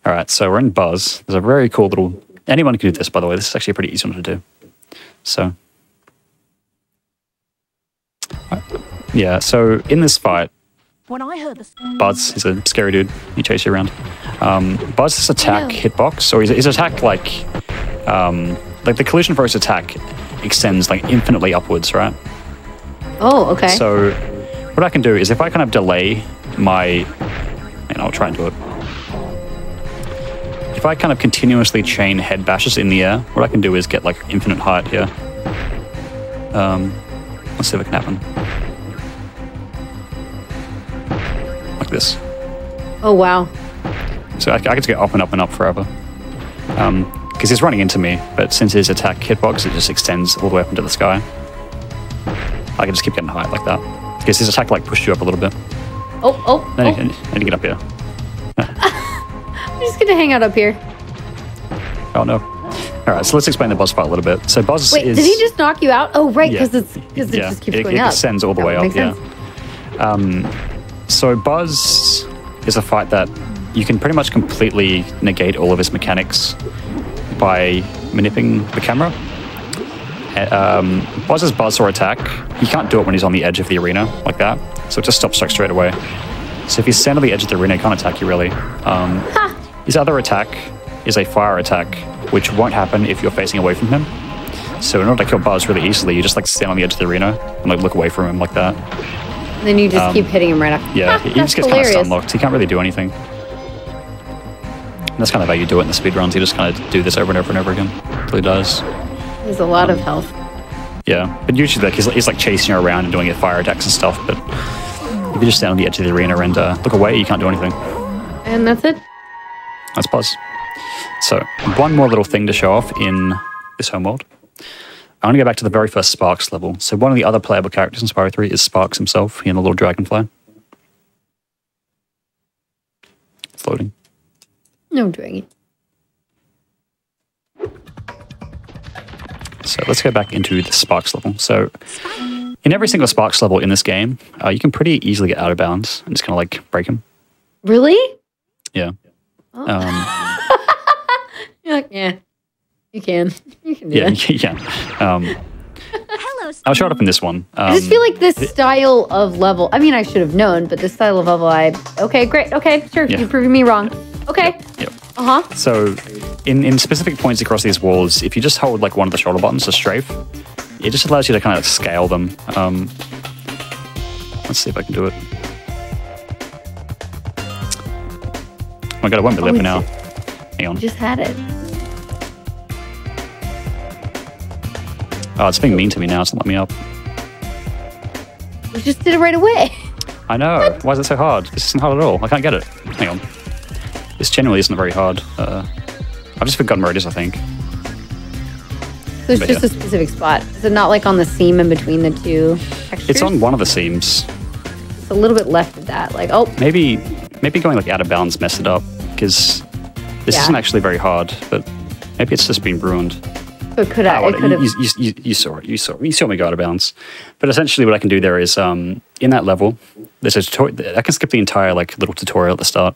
All right, so we're in Buzz. There's a very cool little... Anyone can do this, by the way. This is actually a pretty easy one to do. So... yeah, so in this fight, When I heard this, Buzz is a scary dude. He chases you around. Buzz's attack hitbox, or his attack like the collision for his attack extends like infinitely upwards, right? Oh, okay. So what I can do is if I kind of delay my... and I'll try and do it. If I kind of continuously chain head bashes in the air, what I can do is get like infinite height here. Let's see if it can happen. Like this. Oh, wow. So I can just get up and up and up forever. Because he's running into me, but since his attack hitbox, it just extends all the way up into the sky. I can just keep getting height like that. Because his attack like pushed you up a little bit. I need to get up here. I'm just gonna hang out up here. Oh no. Alright, so let's explain the Buzz fight a little bit. So Buzz Wait, is... did he just knock you out? Oh, right, because it just keeps going up. It extends all the way up, yeah. So Buzz is a fight that you can pretty much completely negate all of his mechanics by manipulating the camera. Buzz's Buzzsaw attack, he can't do it when he's on the edge of the arena like that, so it just stops like straight away. So if you stand on the edge of the arena, he can't attack you really. His other attack is a fire attack, which won't happen if you're facing away from him. So in order to kill Buzz really easily, you just like stand on the edge of the arena and like look away from him like that. And then you just keep hitting him right up. Yeah, he just gets kind of stun locked. He can't really do anything. And that's kind of how you do it in the speedruns. You just kind of do this over and over and over again until he dies. There's a lot of health. Yeah, but usually like he's like chasing you around and doing your fire attacks and stuff, but if you just stand on the edge of the arena and look away, you can't do anything. And that's it? That's Buzz. So, one more little thing to show off in this home world. I want to go back to the very first Sparks level. So one of the other playable characters in Spyro 3 is Sparks himself, in the little dragonfly. It's loading. No dragon. So let's go back into the Sparks level. So in every single Sparks level in this game, you can pretty easily get out of bounds and just kind of like break him. Really? Yeah. Oh. You're like, yeah, you can. You can do that. Yeah. I'll show it up in this one. I just feel like this style of level, I mean, I should have known, but this style of level, okay, great. Okay, sure. Yeah. You're proving me wrong. Okay. Yep. Uh-huh. So in specific points across these walls, if you just hold like one of the shoulder buttons to strafe, it just allows you to kind of scale them. Let's see if I can do it. Oh my god, I won't be living now. Hang on. You just had it. Oh, it's being mean to me now. It's not letting me up. We just did it right away. I know. Why is it so hard? This isn't hard at all. I can't get it. Hang on. This generally isn't very hard. I've just forgotten where it is, I think. So it's just a specific spot. Is it not like on the seam in between the two textures? It's on one of the seams. It's a little bit left of that. Like, oh. Maybe going like out of bounds messed it up, because this isn't actually very hard, but maybe it's just been ruined. So it could have. You saw it. You saw me go out of bounds. But essentially, what I can do there is, in that level, there's a tutorial. I can skip the entire like little tutorial at the start.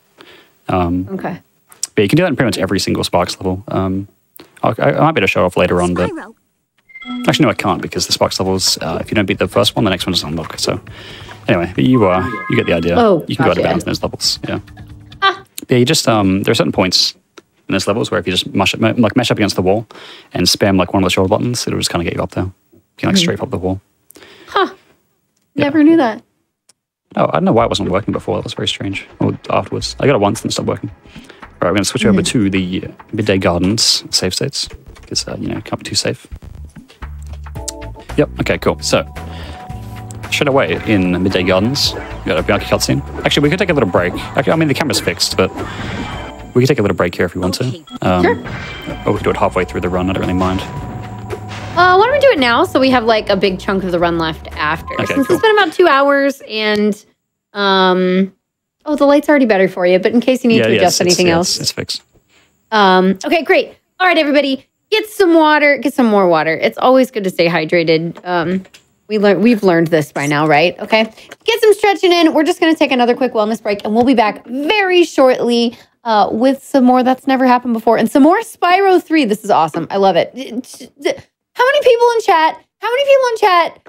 Okay. But you can do that in pretty much every single Sparks level. I might be able to show off later on, but actually no, I can't, because the Sparks levels, if you don't beat the first one, the next one doesn't unlock. So anyway, but you get the idea. Oh, you can go out of bounds in those levels. Yeah. Yeah, you just there are certain points in those levels where if you just mesh up against the wall and spam like one of the shoulder buttons, it'll just kind of get you up there. You can like strafe up the wall. Huh. Never knew that. Oh, I don't know why it wasn't working before. That was very strange. Or afterwards. I got it once and it stopped working. All right, we're going to switch over to the Midday Gardens save states, because, can't be too safe. Yep, okay, cool. So, straight away in Midday Gardens, we got a Bianchi cutscene. Actually, we could take a little break. I mean, the camera's fixed, but we could take a little break here if we want to. Sure. Or we could do it halfway through the run. I don't really mind. Why don't we do it now, so we have like a big chunk of the run left after? Okay, Since cool. It's been about 2 hours, and the light's already better for you, but in case you need to adjust anything else. It's fixed. Okay, great. All right, everybody, get some water, get some more water. It's always good to stay hydrated. We've learned this by now, right? Okay, get some stretching in. We're just going to take another quick wellness break, and we'll be back very shortly with some more That's Never Happened Before and some more Spyro 3. This is awesome. I love it. How many people in chat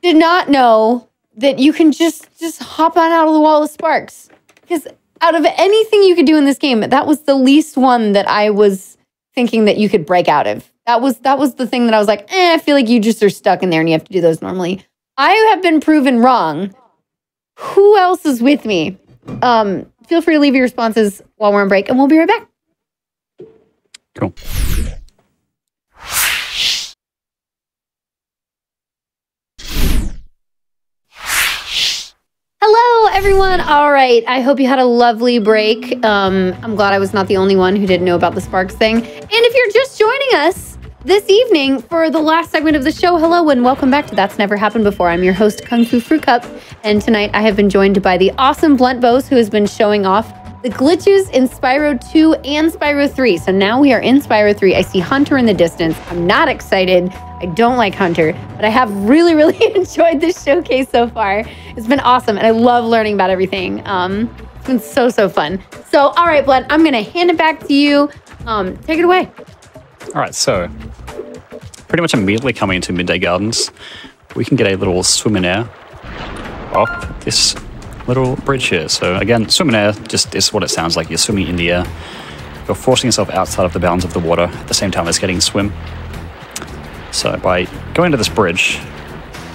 did not know that you can just hop on out of the wall of sparks? Because out of anything you could do in this game, that was the least one that I was thinking that you could break out of. That was the thing that I was like, I feel like you just are stuck in there and you have to do those normally. I have been proven wrong. Who else is with me? Feel free to leave your responses while we're on break, and we'll be right back. Cool. Hello, everyone. All right. I hope you had a lovely break. I'm glad I was not the only one who didn't know about the Sparks thing. And if you're just joining us this evening for the last segment of the show, hello and welcome back to That's Never Happened Before. I'm your host, Kungfufruitcup, and tonight I have been joined by the awesome Blunt Bows, who has been showing off the glitches in Spyro 2 and Spyro 3. So now we are in Spyro 3. I see Hunter in the distance. I'm not excited. I don't like Hunter, but I have really, really enjoyed this showcase so far. It's been awesome, and I love learning about everything. It's been so fun. So, all right, Blunt, I'm going to hand it back to you. Take it away. All right, so pretty much immediately coming into Midday Gardens, we can get a little swim in air off this little bridge here. So again, swim in air just is what it sounds like. You're swimming in the air. You're forcing yourself outside of the bounds of the water at the same time as getting swim. So by going to this bridge,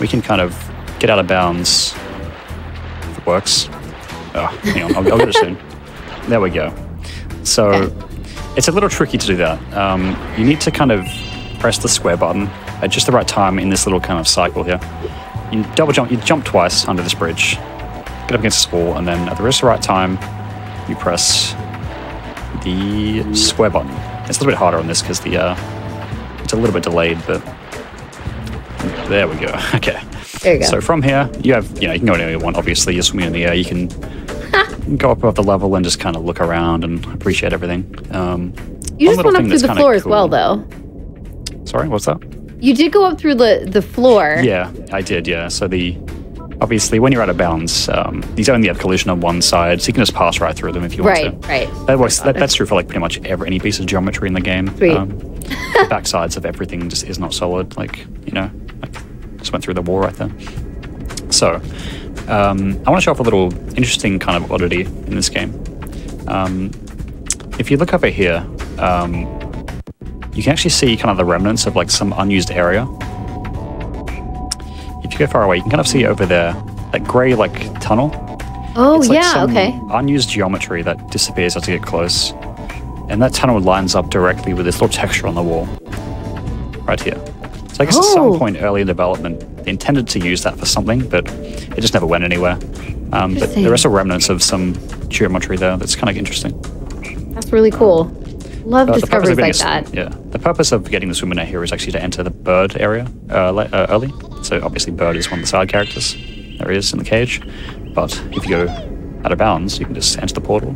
we can kind of get out of bounds, if it works. Oh, hang on, I'll get it soon. There we go. So it's a little tricky to do that. You need to kind of press the square button at just the right time in this little kind of cycle here. You jump twice under this bridge, get up against this wall, and then at the just the right time, you press the square button. It's a little bit harder on this because it's a little bit delayed, but there we go. Okay. There you go. So from here, you can go anywhere you want. Obviously, you're swimming in the air. You can go up above the level and just kind of look around and appreciate everything. You just went up through the floor as well, though. Sorry, what's that? You did go up through the floor. Yeah, I did, yeah. So obviously, when you're out of bounds, these only have collision on one side, so you can just pass right through them if you want to. Right. That's true for like pretty much any piece of geometry in the game. Sweet. The back sides of everything just is not solid. Just went through the wall right there. So, I want to show off a little interesting kind of oddity in this game. if you look over here, you can actually see kind of the remnants of like some unused area. If you go far away, you can kind of see over there that grey like tunnel. Oh, it's like yeah, some okay. unused geometry that disappears as you get close. And that tunnel lines up directly with this little texture on the wall. Right here. So I guess at some point early in development, they intended to use that for something, but it just never went anywhere. But there are some remnants of some geometry there that's kind of interesting. That's really cool. Love discoveries like that. Yeah. The purpose of getting the swimmer here is actually to enter the bird area early. So obviously bird is one of the side characters. There he is in the cage. But if you go out of bounds, you can just enter the portal.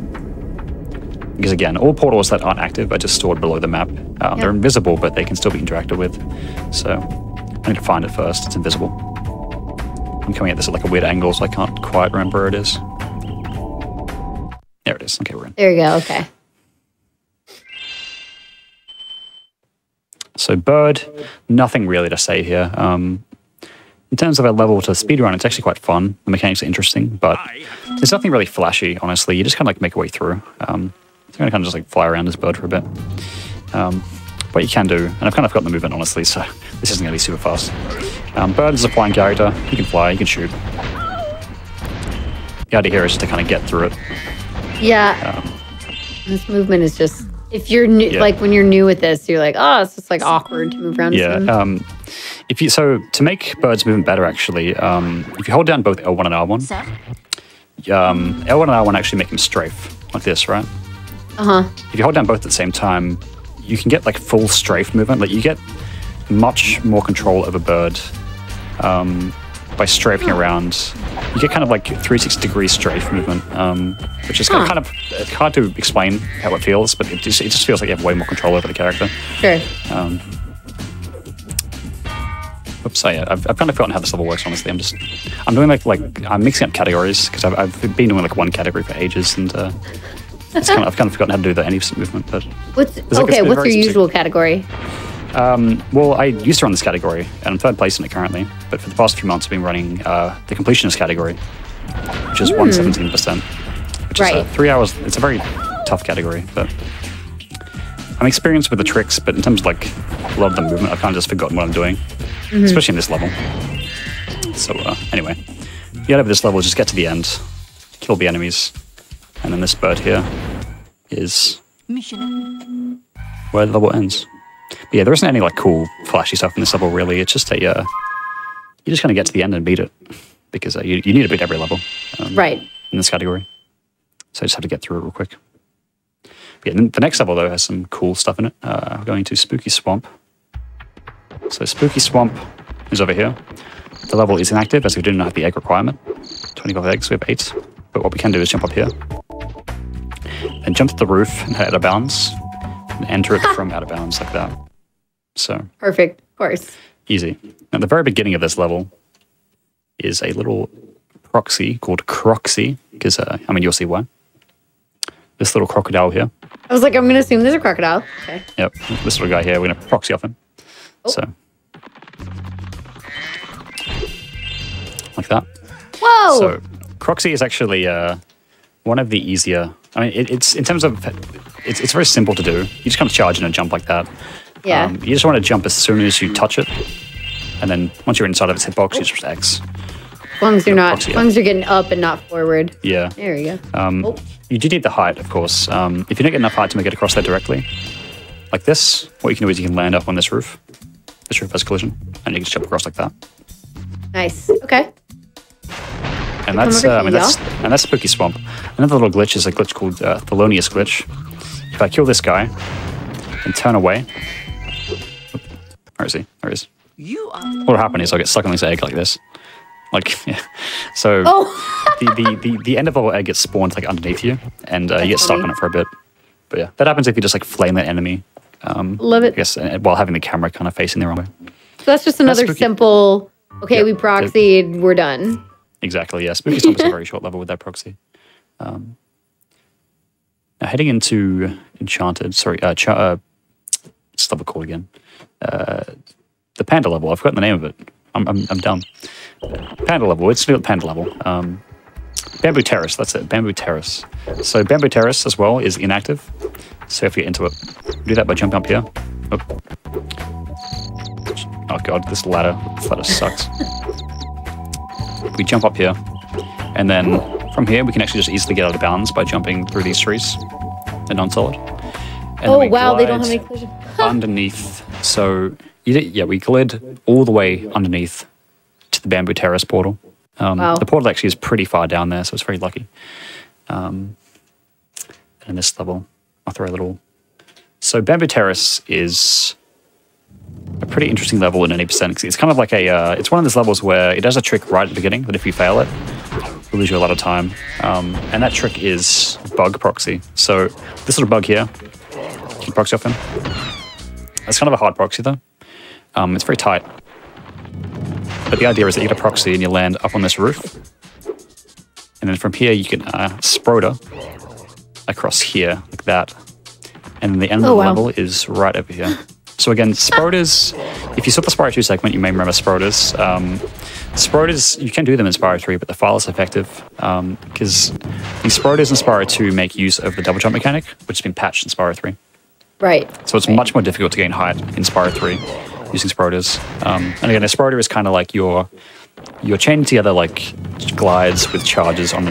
Because again, all portals that aren't active are just stored below the map. They're invisible, but they can still be interacted with. So I need to find it first. It's invisible. I'm coming at this at like a weird angle, so I can't quite remember where it is. There it is. Okay, we're in. There you go. Okay. So bird, nothing really to say here. In terms of a level to speedrun, it's actually quite fun. The mechanics are interesting, but there's nothing really flashy, honestly. You just kind of like make your way through. So I'm going to kind of just like fly around this bird for a bit. What you can do, and I've kind of got the movement, honestly, so this isn't going to be super fast. Bird is a flying character. You can fly, you can shoot. The idea here is just to kind of get through it. Yeah. This movement is just, if you're new, like when you're new with this, you're like, oh, it's just like awkward to move around. Yeah. So to make bird's movement better, actually, if you hold down both L1 and R1, L1 and R1 actually make him strafe, like this, right? If you hold down both at the same time, you can get like full strafe movement. Like you get much more control over bird by strafing around. You get kind of like 360-degree strafe movement, which is kind of hard to explain how it feels, but it just feels like you have way more control over the character. Sure. Oops, so yeah, I've kind of forgotten how this level works, honestly. I'm doing I'm mixing up categories, because I've been doing like one category for ages, and I've kind of forgotten how to do the any movement. But what's your usual category? Well, I used to run this category, and I'm third place in it currently. But for the past few months, I've been running the completionist category, which is 117%, which is 3 hours. It's a very tough category, but I'm experienced with the tricks. But in terms of like a lot of the movement, I've kind of just forgotten what I'm doing, especially in this level. So anyway, the idea of this level is just get to the end, kill the enemies, and then this bird here is where the level ends. But yeah, there isn't any like cool, flashy stuff in this level, really. It's just you just kind of get to the end and beat it, because you need to beat every level, in this category. So I just have to get through it real quick. But yeah, the next level though has some cool stuff in it. We're going to Spooky Swamp. So Spooky Swamp is over here. The level is inactive as we do not have the egg requirement. 25 eggs, we have 8. But what we can do is jump up here, and jump to the roof and head out of bounds, and enter it from out of bounds like that. So perfect, of course. Easy. At the very beginning of this level is a little proxy called Croxy, because you'll see why. This little crocodile here. I was like, I'm going to assume there's a crocodile. Okay. Yep, this little guy here, we're going to proxy off him. So, like that. Whoa! So, Croxy is actually one of the easier. It's in terms of it's very simple to do. You just kind of charge in and jump like that. Yeah. You just want to jump as soon as you touch it, and then once you're inside of its hitbox, you just press X. As long as you're getting up and not forward. Yeah. There you go. You do need the height, of course. If you don't get enough height to make it across there directly, like this, what you can do is you can land up on this roof. This roof has a collision, and you can just jump across like that. Nice. Okay. And that's Spooky Swamp. Another little glitch is a glitch called Thelonious Glitch. If I kill this guy and turn away, where is he? There he is. What will happen is I'll get stuck on this egg like this. Like, yeah. So the end of the egg gets spawned like underneath you, and you get stuck on it for a bit. But yeah, that happens if you just like flame that enemy. Love it. I guess while having the camera kind of facing the wrong way. So that's just another simple. Okay, we proxied. We're done. Exactly. Yeah. Spooky Swamp is a very short level with that proxy. Now heading into Enchanted. Sorry. What's the level called again? The Panda level. I've forgotten the name of it. I'm dumb. Panda level. It's still Panda level. Bamboo Terrace. That's it. Bamboo Terrace. So Bamboo Terrace as well is inactive. So if you get into it, do that by jumping up here. Oh god, this ladder sucks. We jump up here, and then from here we can actually just easily get out of bounds by jumping through these trees. They're non-solid. Oh wow, they don't have any collision. Underneath, so we glid all the way underneath to the Bamboo Terrace portal. Wow. The portal actually is pretty far down there, so it's very lucky. And in this level, I'll throw a little. So Bamboo Terrace is a pretty interesting level in 80%. It's kind of like it's one of those levels where it does a trick right at the beginning, but if you fail it, it'll lose you a lot of time. And that trick is bug proxy. So this little bug here, can you proxy off him? It's kind of a hard proxy though. It's very tight. But the idea is that you get a proxy and you land up on this roof. And then from here you can Spyro across here, like that. And then the end of the level is right over here. So again, Spyros, if you saw the Spyro 2 segment, you may remember Spyros. Spyros, you can do them in Spyro 3, but they're far less effective because the Spyros in Spyro 2 make use of the double jump mechanic, which has been patched in Spyro 3. Right. So it's much more difficult to gain height in Spyro 3 using Spyros. And again, a Spyro is kind of like you're chaining together like glides with charges on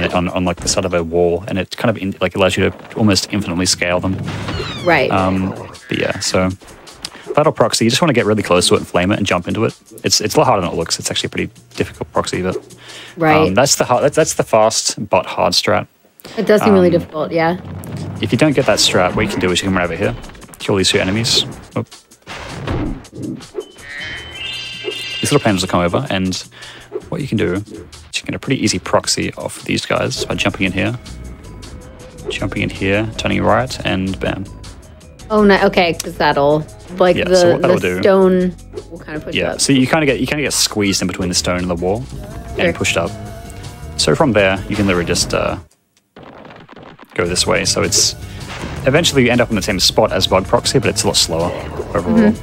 like the side of a wall, and it kind of allows you to almost infinitely scale them. Right. But yeah, so Battle Proxy, you just want to get really close to it and flame it and jump into it. It's a lot harder than it looks. It's actually a pretty difficult proxy, but right. That's the fast but hard strat. It does seem really difficult, yeah. If you don't get that strat, what you can do is you can run over here, kill these two enemies. Oh. These little panels will come over, and what you can do is you can get a pretty easy proxy off these guys by jumping in here, turning right, and bam. Oh, no, okay, because that'll the stone will kind of push up. So you kind of get squeezed in between the stone and the wall, and pushed up. So from there, you can literally just go this way. So it's eventually you end up in the same spot as Bug Proxy, but it's a lot slower overall.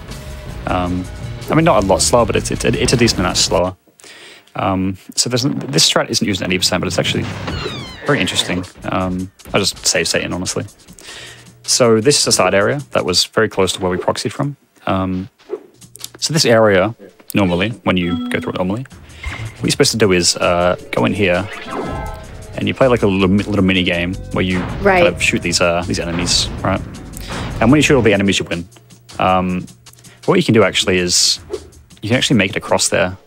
I mean, not a lot slower, but it's a decent amount slower. So this strat isn't used at 80%, but it's actually very interesting. I'll just save Satan, honestly. So this is a side area that was very close to where we proxied from. So this area, normally, when you go through it normally, what you're supposed to do is go in here, and you play like a little mini game where you kind of shoot these enemies, right? And when you shoot all the enemies, you win. What you can do actually is you can actually make it across there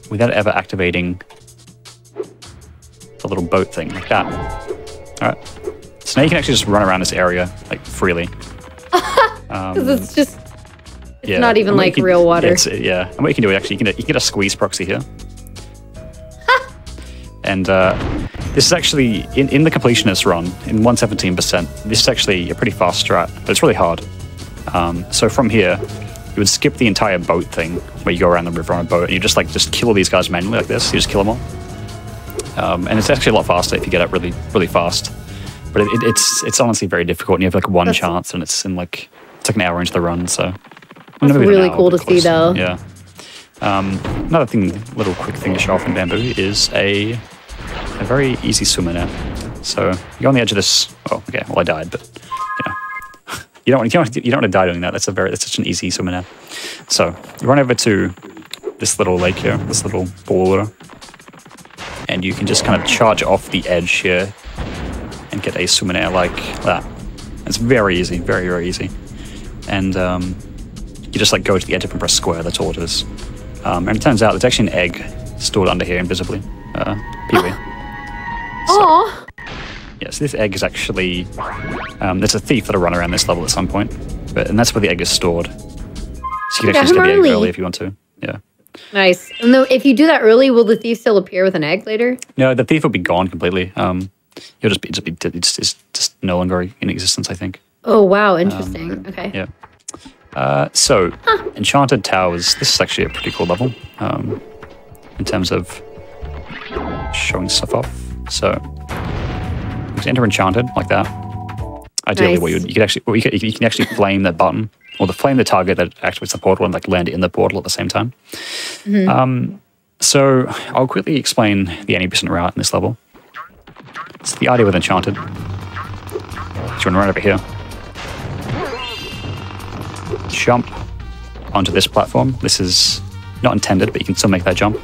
without ever activating the little boat thing like that. All right. So now you can actually just run around this area like freely. Because it's just not even like real water. Yeah. And what you can do is actually you can get a squeeze proxy here. And this is actually in the completionist run in 117%. This is actually a pretty fast strat, but it's really hard. So from here, you would skip the entire boat thing where you go around the river on a boat and you just kill all these guys manually like this. You just kill them all. And it's actually a lot faster if you get up really, really fast. But it's honestly very difficult, and you have like one chance, and it's like an hour into the run. So that's really cool to see, though. Yeah. Another little quick thing to show off in Bamboo is a very easy swimmer now. So you're on the edge of this. Oh, okay. Well, I died, but you don't want to die doing that. That's such an easy swimmer now. So you run over to this little lake here, this little pool of water, and you can just kind of charge off the edge here and get a swim in air like that. It's very easy, very, very easy. And you just like go to the edge and press square, that's all it is. And it turns out there's actually an egg stored under here invisibly. Pee-wee. Aww. Yes, this egg is actually, there's a thief that'll run around this level at some point. And that's where the egg is stored. So you can actually just get the egg early if you want to. Yeah. Nice. And if you do that early, will the thief still appear with an egg later? No, the thief will be gone completely. It's just no longer in existence, I think. Oh, wow. Interesting. Okay. Yeah. So, Enchanted Towers. This is actually a pretty cool level in terms of showing stuff off. So, you can enter Enchanted like that. Ideally, you can actually flame that button or flame the target that activates the portal and like land in the portal at the same time. So, I'll quickly explain the 80% route in this level. So the idea with Enchanted, you want to run over here. Jump onto this platform. This is not intended, but you can still make that jump.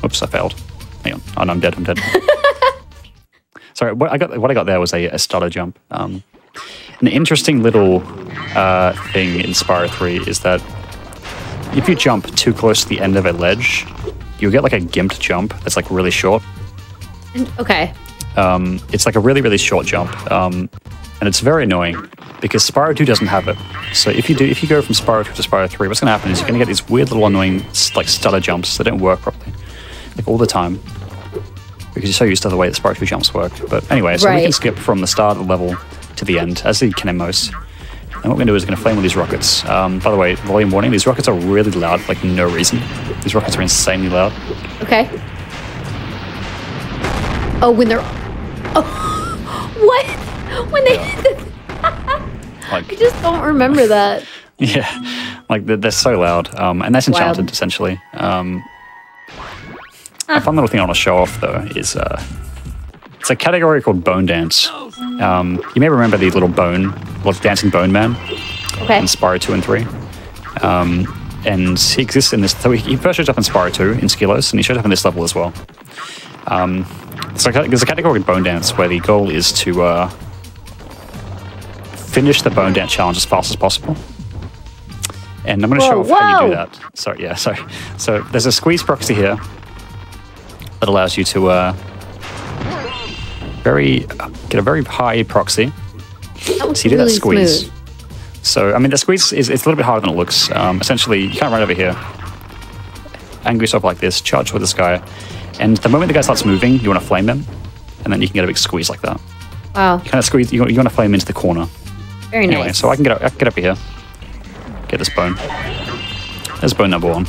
Oops, I failed. Hang on. Oh, no, I'm dead. I'm dead. Sorry, what I got there was a stutter jump. An interesting little thing in Spyro 3 is that if you jump too close to the end of a ledge, you'll get like a gimped jump that's like really short. Okay. It's like a really, really short jump. And it's very annoying because Spyro 2 doesn't have it. So if you go from Spyro 2 to Spyro 3, what's going to happen is you're going to get these weird little annoying like stutter jumps that don't work properly, like all the time, because you're so used to the way that Spyro 2 jumps work. But anyway, so we can skip from the start of the level to the end, as you can in most. And what we're going to do is going to flame all these rockets. By the way, volume warning, these rockets are really loud, like no reason. These rockets are insanely loud. Okay. Oh, when they're... Oh, what? When they... Like, I just don't remember that. Yeah, like they're so loud. And that's enchanted, essentially. A fun little thing I want to show off, though, is it's a category called Bone Dance. You may remember the little dancing bone man in Spyro 2 and 3. And he exists in this. So he first shows up in Spyro 2 in Skilos, and he shows up in this level as well. So there's a category called Bone Dance where the goal is to finish the Bone Dance challenge as fast as possible. And I'm going to show off how you do that. Sorry, yeah, sorry. So there's a squeeze proxy here that allows you to get a very high proxy. So you do that squeeze. Smooth. So, I mean, the squeeze it's a little bit harder than it looks. Essentially, you can't run over here. Angle yourself like this, charge with this guy. And the moment the guy starts moving, you want to flame him. And then you can get a big squeeze like that. Wow. You kind of squeeze, you want to flame into the corner. Very nice. So I can get up here. Get this bone. There's bone number 1.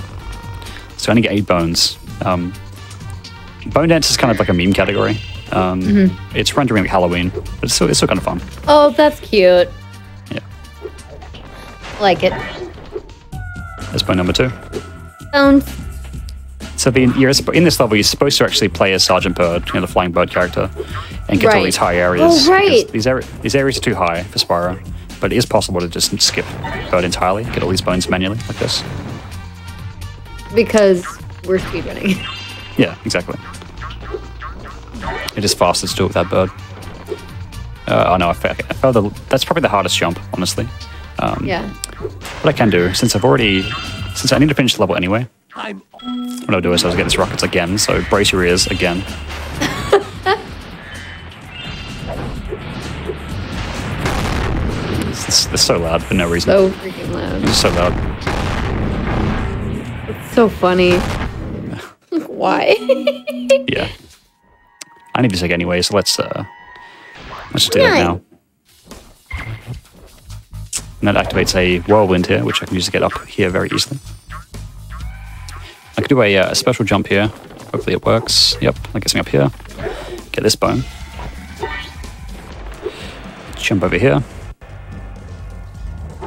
So I only get 8 bones. Bone Dance is kind of like a meme category. It's run during Halloween, but it's still kind of fun. Oh, that's cute. Yeah. Like it. There's bone number 2. Bones. So in this level, you're supposed to actually play as Sergeant Bird, the flying bird character, and get to all these high areas. Oh, right. These areas are too high for Spyro, but it is possible to just skip Bird entirely, get all these bones manually, like this. Because we're speedrunning. Yeah, exactly. It is faster to do it with that bird. Oh no, I failed that's probably the hardest jump, honestly. Yeah. What I can do, since I need to finish the level anyway, what I'll do is I'll get these rockets again, so brace your ears again. They're so loud for no reason. So freaking loud. It's so loud. It's so funny. Why? Yeah. I need to take anyway, so let's just do that now. And that activates a whirlwind here, which I can use to get up here very easily. I could do a special jump here. Hopefully it works. Yep, that gets me up here. Get this bone. Jump over here.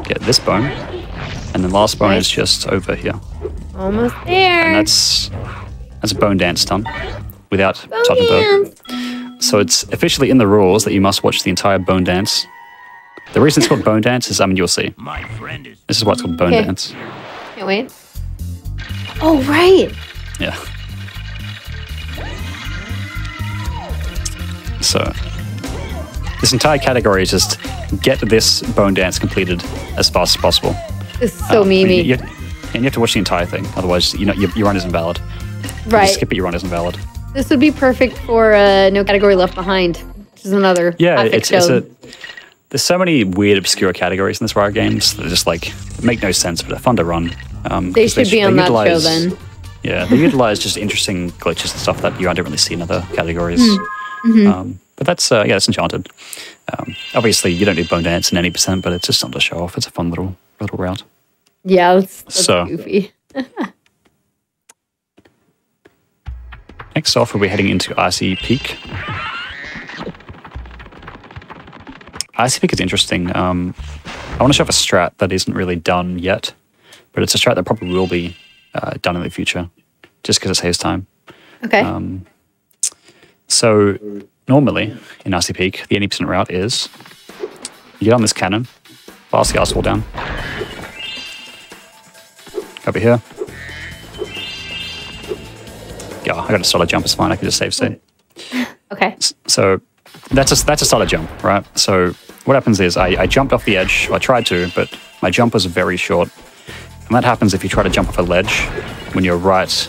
Get this bone. And then last bone is just over here. Almost there. And that's a Bone Dance done without Sergeant Bird. So it's officially in the rules that you must watch the entire Bone Dance. The reason it's called Bone Dance is, you'll see. My friend is... This is why it's called Bone Dance. Can't wait. Oh, right. Yeah. So this entire category is just get this Bone Dance completed as fast as possible. This is so memey. And you have to watch the entire thing, otherwise your run is invalid. Right. You skip it, your run is invalid. This would be perfect for No Category Left Behind, which is another there's so many weird, obscure categories in the Spyro games that just make no sense, but they're fun to run. They should be on that show then. Yeah, they utilize just interesting glitches and stuff that you don't really see in other categories. But that's that's enchanted. Obviously, you don't need Bone Dance in any percent, but it's just something to show off. It's a fun little route. Yeah, that's goofy. Next off, we'll be heading into Icy Peak. Icy Peak is interesting. I want to show off a strat that isn't really done yet, but it's a strat that probably will be done in the future, just because it saves time. Okay. So normally in Icy Peak, the 80% route is You get on this cannon, blast the ice wall down. Over here. Yeah, I got a solid jump, it's fine, I can just save state. Okay. So that's a solid jump, right? So what happens is I jumped off the edge, I tried to, but my jump was very short. And that happens if you try to jump off a ledge when you're right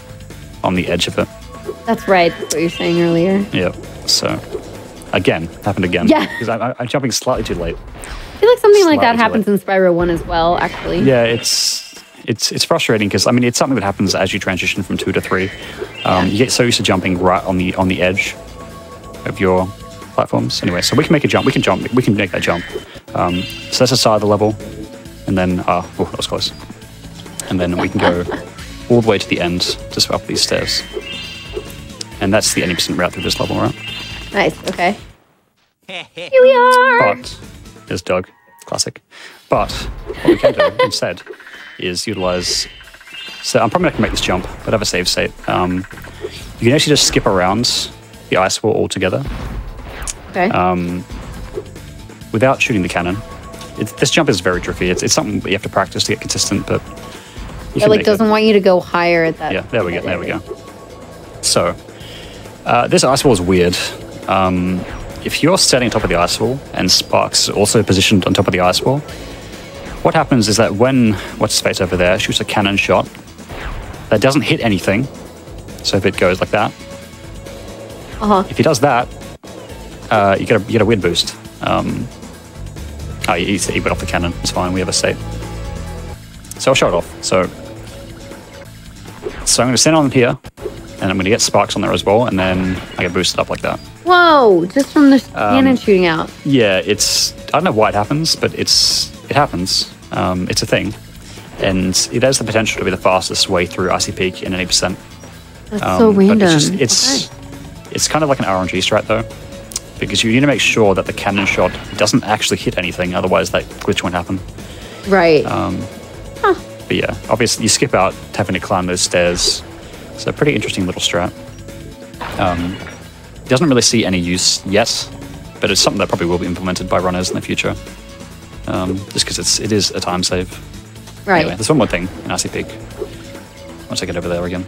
on the edge of it. That's right. That's what you were saying earlier. Yeah. So again, happened again. Yeah. Because I'm jumping slightly too late. I feel like something like that happens in Spyro 1 as well, actually. Yeah, it's frustrating because I mean it's something that happens as you transition from 2 to 3. You get so used to jumping right on the edge of your platforms. Anyway, so we can make a jump. We can make that jump. So that's the side of the level, and then oh, that was close. And then we can go all the way to the end, just up these stairs. And that's the 80% route through this level, right? Nice. Okay. Here we are. But there's Doug, classic. But what we can do instead is utilize. So I'm probably not gonna make this jump, but I have a save state. You can actually just skip around the ice wall altogether. Okay. Without shooting the cannon. This jump is very tricky. It's something that you have to practice to get consistent, but it like doesn't want you to go higher at that. Yeah, there we go. There we go. So this ice wall is weird. If you're standing on top of the ice wall and Sparks is also positioned on top of the ice wall, what happens is that when what's his face over there shoots a cannon shot that doesn't hit anything, so if it goes like that, if he does that, you get a weird boost. He went off the cannon. It's fine. We have a state. So I'll show it off. So I'm going to stand on here, and I'm going to get Sparks on there as well, and then I get boosted up like that. Whoa! Just from the cannon shooting out. Yeah, I don't know why it happens, but it happens. It's a thing, and it has the potential to be the fastest way through Icy Peak in 80%. That's so random. But it's kind of like an RNG strat though, because you need to make sure that the cannon shot doesn't actually hit anything, otherwise that glitch won't happen. Right. But yeah, obviously you skip out having to climb those stairs. So a pretty interesting little strat. Doesn't really see any use yet, but it's something that probably will be implemented by runners in the future. Just because it is a time save. Right. Anyway, there's one more thing in Icy Peak. Once I get over there again.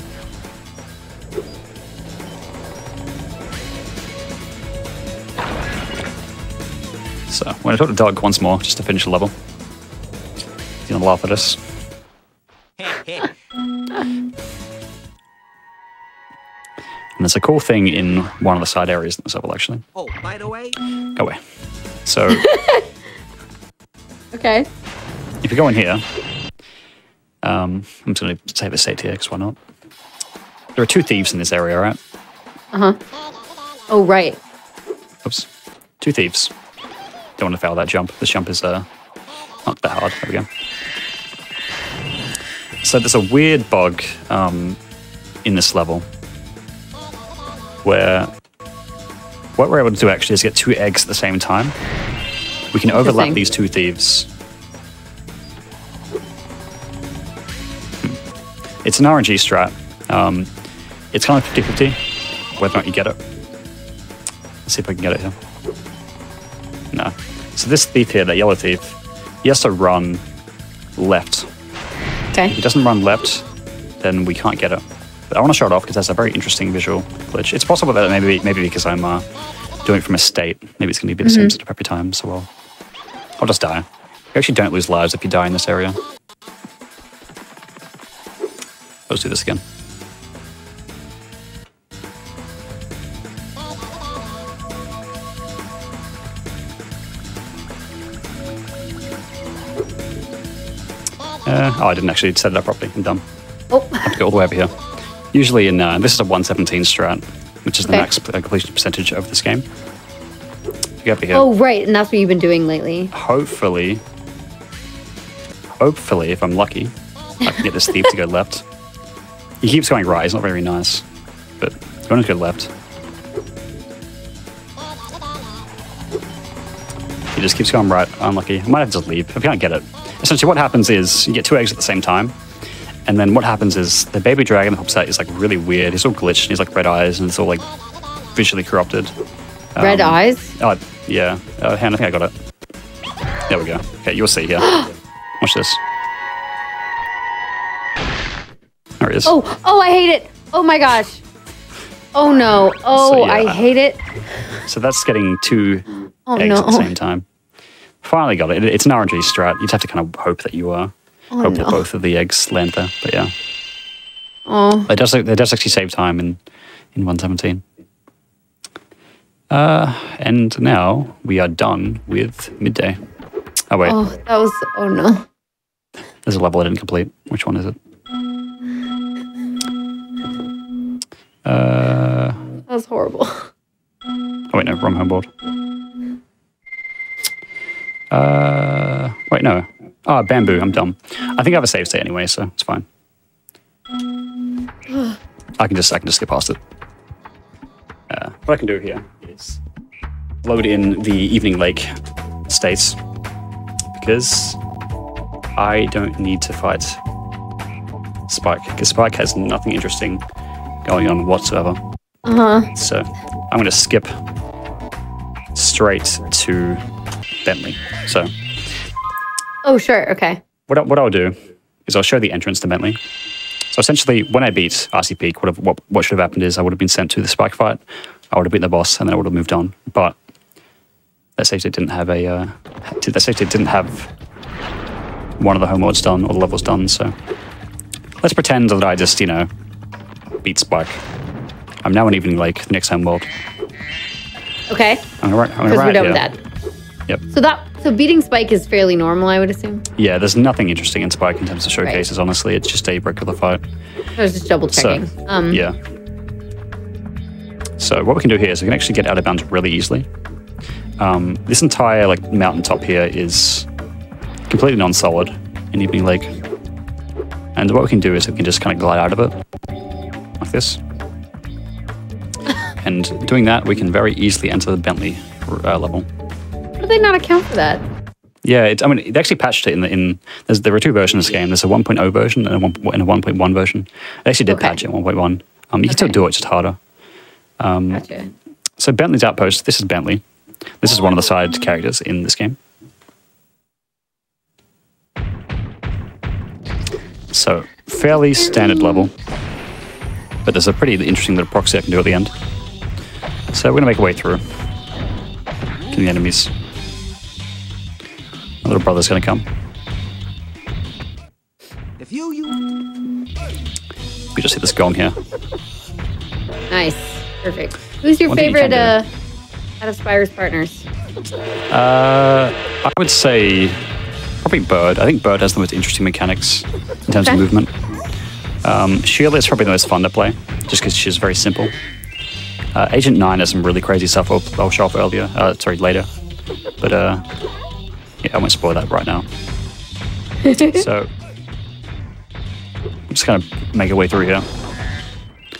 So I'm going to talk to Doug once more, just to finish the level. He's going to laugh at us. And there's a cool thing in one of the side areas in this level, actually. Oh, by the way? Go away. So, okay. if you go in here, I'm just going to save a state here, because why not? There are 2 thieves in this area, right? Oh, right. Oops. 2 thieves. Don't want to fail that jump. This jump is not that hard. There we go. So there's a weird bug in this level where what we're able to do actually is get 2 eggs at the same time. We can overlap these 2 thieves. It's an RNG strat. It's kind of 50-50 whether or not you get it. Let's see if I can get it here. No. So this thief here, that yellow thief, he has to run left. Okay. If he doesn't run left, then we can't get it. But I want to show it off because that's a very interesting visual glitch. It's possible that maybe because I'm doing it from a state, maybe it's going to be the same sort of every time, so I'll just die. You actually don't lose lives if you die in this area. Let's do this again. I didn't actually set it up properly. I'm dumb. Oh. I have to go all the way over here. Usually in this is a 117 strat, which is the max completion percentage of this game. Go over here. Oh, right, and that's what you've been doing lately. Hopefully, if I'm lucky, I can get this thief to go left. He keeps going right. He's not very nice, but he's going to go left. He just keeps going right. Unlucky. I might have to just leave. I can't get it. Essentially, what happens is you get 2 eggs at the same time, and then what happens is the baby dragon that pops out is like really weird. He's all glitched. And he's like red eyes, and it's all like visually corrupted. Red eyes? Oh, yeah. I think I got it. There we go. Okay, you'll see here. Watch this. There it is. Oh, I hate it. Oh my gosh. Oh no. Oh, So, yeah. I hate it. So that's getting 2 Oh eggs no. at the same time. Finally got it. It's an RNG strat. You'd have to kind of hope that you hope that both of the eggs land there. But yeah. Oh. It does actually save time in 117. And now we are done with midday. Oh wait, Oh, that was. Oh no. there's a level I didn't complete. Which one is it? That was horrible. Oh wait, no, wrong homeboard. Wait, no. Ah, bamboo. I'm dumb. I think I have a save state anyway, so it's fine. I can just skip past it. What I can do here is load in the Evening Lake states because I don't need to fight Spike because Spike has nothing interesting going on whatsoever. So I'm going to skip straight to Bentley. So Oh, sure. Okay. what I'll do is I'll show the entrance to Bentley. So essentially, when I beat RC Peak, what should have happened is I would have been sent to the Spike fight. I would have beaten the boss, and then I would have moved on. But that safety didn't have one of the homeworlds done or the levels done. So let's pretend that I just beat Spike. I'm now in Evening Lake, the next homeworld. Okay. I'm gonna Because we're write done here. with that. Yep. So beating Spike is fairly normal, I would assume. Yeah, there's nothing interesting in Spike in terms of showcases. Honestly, it's just a regular fight. I was just double checking. Yeah. So what we can do here is we can actually get out of bounds really easily. This entire mountaintop here is completely non-solid in Evening Lake. And what we can do is we can just kind of glide out of it like this. And doing that, we can very easily enter the Bentley level. How do they not account for that? Yeah, they actually patched it there were 2 versions of this game. There's a 1.0 version and a 1.1 version. They actually did patch it in 1.1. You can still do it, just harder. Gotcha. So Bentley's Outpost, this is Bentley. This is one of the side characters in this game. So, fairly standard level. But there's a pretty interesting little proxy I can do at the end. So we're going to make our way through to the enemies. My little brother's going to come. We just hit this gong here. Nice. Perfect. Who's your One thing you favorite can out of Spyro's partners? I would say probably Bird. I think Bird has the most interesting mechanics in terms of movement. Sheila is probably the most fun to play, just because she's very simple. Agent 9 has some really crazy stuff I'll show off later. But yeah, I won't spoil that right now. So I'm just going to make our way through here.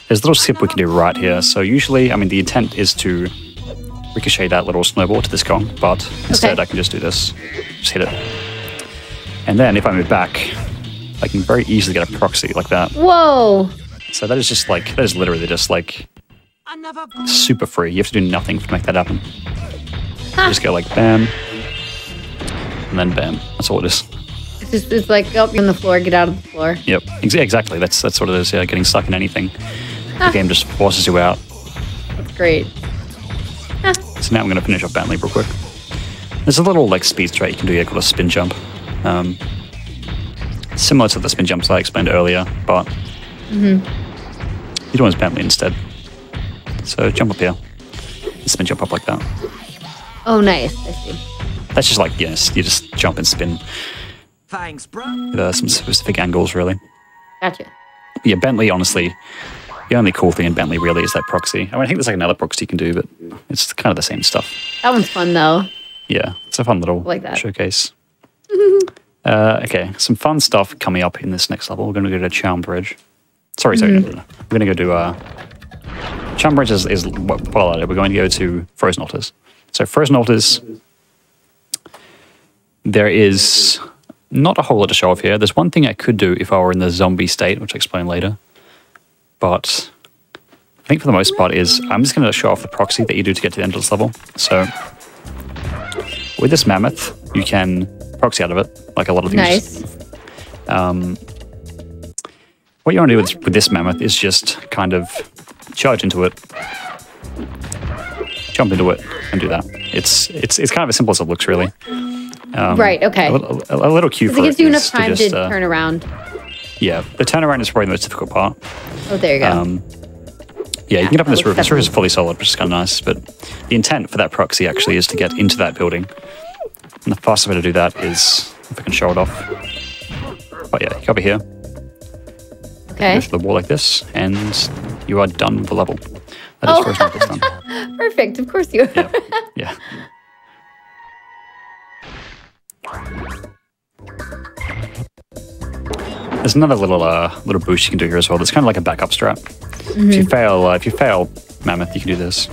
There's a little skip we can do right here. So usually, the intent is to ricochet that little snowball to this gong, but instead I can just do this. Just hit it. And then if I move back, I can very easily get a proxy like that. Whoa! So that is literally just super free. You have to do nothing to make that happen. You just go bam, and then bam. That's all it is. It's like, oh, you're on the floor, get out of the floor. Yep, exactly. That's what it is. Yeah, getting stuck in anything. The game just forces you out. That's great. So now I'm going to finish off Bentley real quick. There's a little speed strat you can do here called a spin jump. Similar to the spin jumps I explained earlier, but you do one as Bentley instead. So jump up here. Spin jump up like that. Oh, nice. I see. That's just you just jump and spin. Thanks, bro. With some specific angles, really. Gotcha. Yeah, Bentley, honestly, the only cool thing in Bentley really is that proxy. I think there's another proxy you can do, but it's kind of the same stuff. That one's fun, though. Yeah, it's a fun little showcase. Okay, some fun stuff coming up in this next level. We're going to go to Charm Bridge. Sorry. We're going to go to... Charm Bridge is what I did. We're going to go to Frozen Altars. So Frozen Altars, there is not a whole lot to show off here. There's one thing I could do if I were in the zombie state, which I'll explain later. But I think for the most part I'm just going to show off the proxy that you do to get to the end of this level. So with this mammoth, you can proxy out of it, like a lot of things. Nice. What you want to do with this mammoth is just kind of charge into it, jump into it, and do that. It's kind of as simple as it looks, really. Right, okay. A little cue for it gives it you is enough time just, to turn around. Yeah, the turnaround is probably the most difficult part. Oh, there you go. Yeah, you can get up on this roof. This roof is definitely- fully solid, which is kind of nice. But the intent for that proxy actually is to get into that building. And the fastest way to do that is, if I can show it off. Oh yeah, you go over here, Okay. go through the wall like this, and you are done with the level. That is first level done. Perfect. Of course you are. Yeah, yeah. There's another little boost you can do here as well. It's kind of like a backup strap. If you fail Mammoth, you can do this.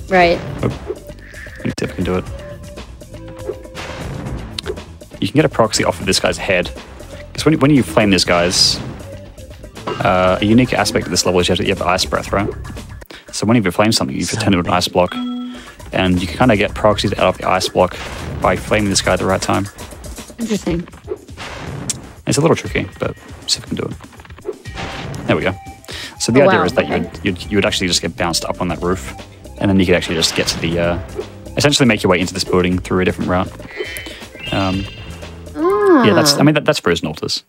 Right. Let me see if I can do it. You can get a proxy off of this guy's head. Because when you flame these guys, a unique aspect of this level is you have ice breath, right? So when you flame something, you can turn it into an ice block. And you can kind of get proxies out of the ice block by flaming this guy at the right time. Interesting. It's a little tricky, but see if I can do it. There we go. So the idea wow, is that okay. you would actually just get bounced up on that roof, and then you could actually just get to the essentially make your way into this building through a different route. Yeah, that's Frozen Altars.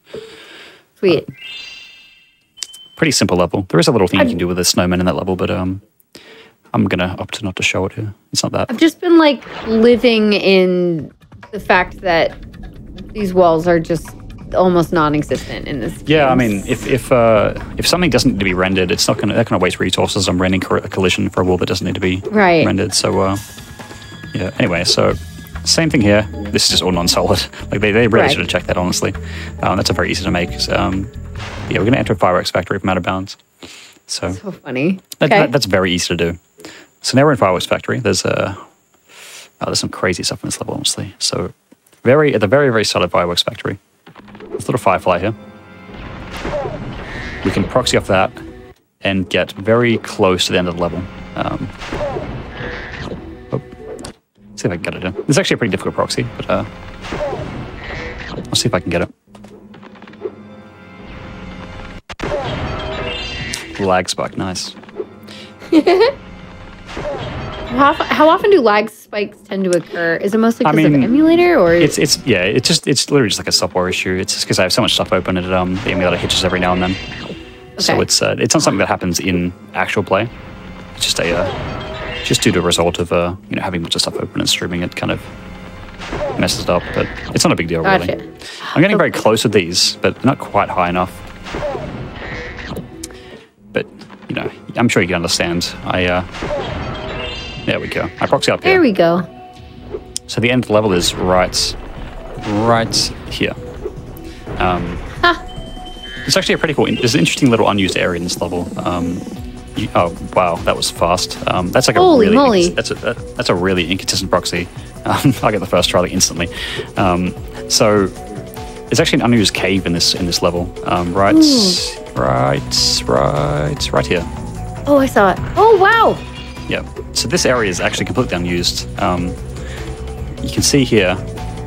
Sweet. Pretty simple level. There is a little thing you can do with a snowman in that level, but I'm gonna opt not to show it here. It's not that. I've just been like living in the fact that these walls are just almost non-existent in this Yeah, game. I mean, if something doesn't need to be rendered, it's not gonna waste resources on rendering a collision for a wall that doesn't need to be Right. rendered. So yeah. Anyway, so same thing here. This is just all non-solid. Like they really Right. should have checked that, honestly. That's a very easy to make. Yeah, we're gonna enter a fireworks factory from out of bounds. So So funny. Okay. that's very easy to do. So now we're in fireworks factory. There's some crazy stuff in this level, honestly. So at the very start of fireworks factory. There's a little firefly here. We can proxy off that and get very close to the end of the level. See if I can get it in. This is actually a pretty difficult proxy, but I'll see if I can get it. Lag spike, nice. How often do lag spikes tend to occur? Is it mostly because of emulator or? It's literally just like a software issue. It's just because I have so much stuff open and the emulator hitches every now and then. So it's not something that happens in actual play. It's just just due to a result of having a bunch of stuff open and streaming it kind of messes it up. But it's not a big deal Gotcha. really. I'm getting very close with these, but not quite high enough. But I'm sure you can understand. There we go. I proxy up here. There we go. So the end of the level is right here. It's actually a pretty cool. There's an interesting little unused area in this level. Oh wow, that was fast. That's like Holy a really moly. that's a really inconsistent proxy. I get the first try like instantly. So there's actually an unused cave in this level. Right here. Oh, I saw it. Oh, wow. Yeah. So this area is actually completely unused. You can see here,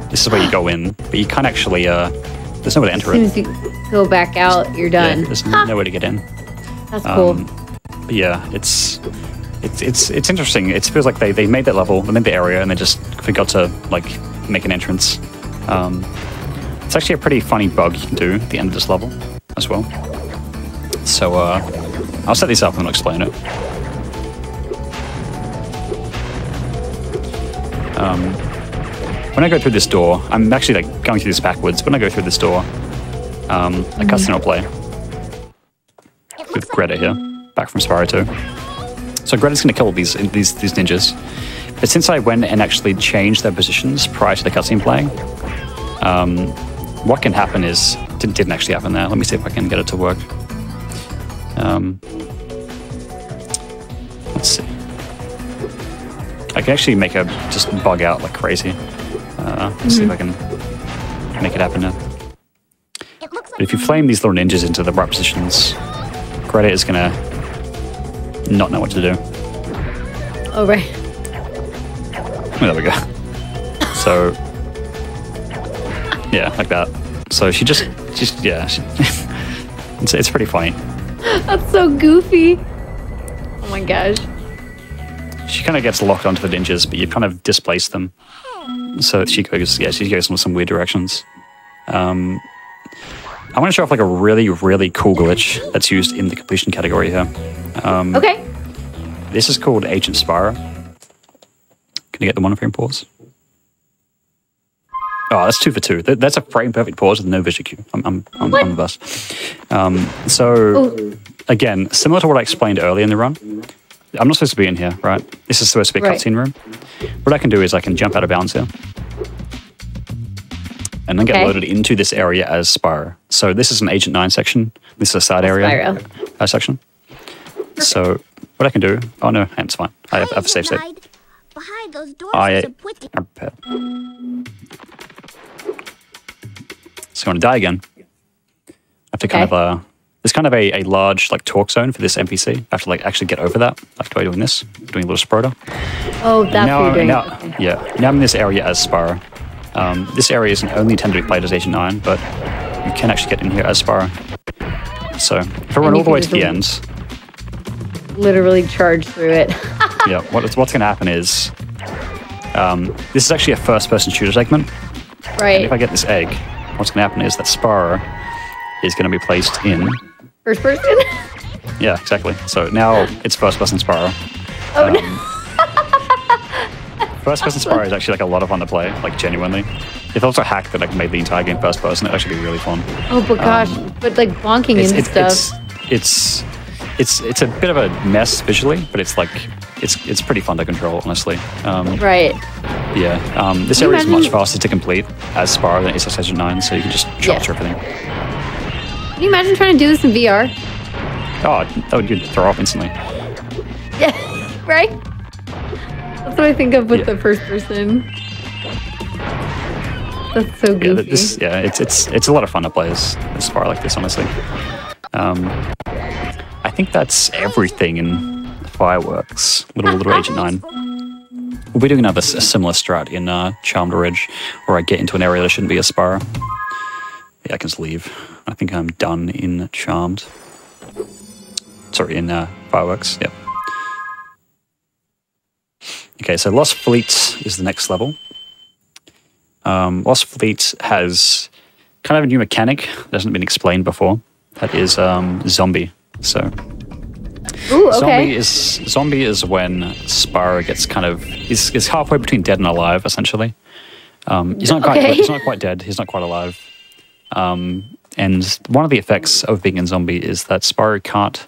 this is where you go in, but you can't actually, there's nowhere to enter As it. soon as you go back out, you're done. Yeah, there's nowhere to get in. That's cool. But yeah, it's interesting. It feels like they made that level, they made the area, and they just forgot to make an entrance. It's actually a pretty funny bug you can do at the end of this level as well. So I'll set these up and I'll explain it. When I go through this door, I'm actually going through this backwards. When I go through this door, a cutscene will play with Greta here, back from Spyro 2. So Greta's going to kill these ninjas, but since I went and actually changed their positions prior to the cutscene playing, what can happen is didn't actually happen there. Let me see if I can get it to work. Let's see. I can actually make just bug out like crazy. Let's see if I can make it happen now. But if you flame these little ninjas into the right positions, Greta is gonna not know what to do. Oh, right. Oh, there we go. So, yeah, like that. So she just yeah, it's pretty funny. That's so goofy. Oh my gosh. She kind of gets locked onto the ninjas, but you kind of displace them. So she goes in some weird directions. I want to show off like a really, really cool glitch that's used in the completion category here. Okay. This is called Agent Spyro. Can you get the one frame pause? Oh, that's 2 for 2. That's a frame perfect pause with no visual cue. I'm the best. Again, similar to what I explained earlier in the run, I'm not supposed to be in here, right? This is supposed to be a cutscene room. What I can do is I can jump out of bounds here. And then get loaded into this area as Spyro. So this is an Agent 9 section. This is a side area section. Perfect. So what I can do... Oh no, it's fine. I have a safe state. Behind those doors I'm prepared. So you want to die again. I have to kind of... there's kind of a large like talk zone for this NPC. I have to like actually get over that. Like by doing this. Doing a little Spyro. Oh, that's what you're doing. Yeah. Now I'm in this area as Spyro. This area isn't only intended to be played as Agent 9, but you can actually get in here as Spyro. So if I run all the way to the end... Literally charge through it. Yeah, what's going to happen is... this is actually a first-person shooter segment. Right. And if I get this egg, what's going to happen is that Spyro is going to be placed in... First person? Yeah, exactly. So now it's first-person Spyro. Oh, no. First-person Spyro is actually like a lot of fun to play, like genuinely. If also a hack that like made the entire game first-person, it'd actually be really fun. Oh, but gosh, but like bonking and stuff. It's a bit of a mess visually, but it's like it's pretty fun to control, honestly. Right. Yeah. This area is much faster to complete as Spyro than it is as Agent 9, so you can just chop through everything. Can you imagine trying to do this in VR? Oh, that would you'd throw off instantly. Yeah. Right. That's what I think of with the first person. That's so goofy. It's a lot of fun to play as Spyro like this, honestly. I think that's everything in Fireworks. Little Agent 9. We'll be doing a similar strat in Charmed Ridge, where I get into an area that shouldn't be a Spyro. Yeah, I can just leave. I think I'm done in Charmed. Sorry, in Fireworks. Yep. Okay, so Lost Fleet is the next level. Lost Fleet has kind of a new mechanic that hasn't been explained before. That is zombie. So zombie is when Spyro gets kind of is halfway between dead and alive, essentially. He's not quite dead. He's not quite alive. And one of the effects of being in zombie is that Spyro can't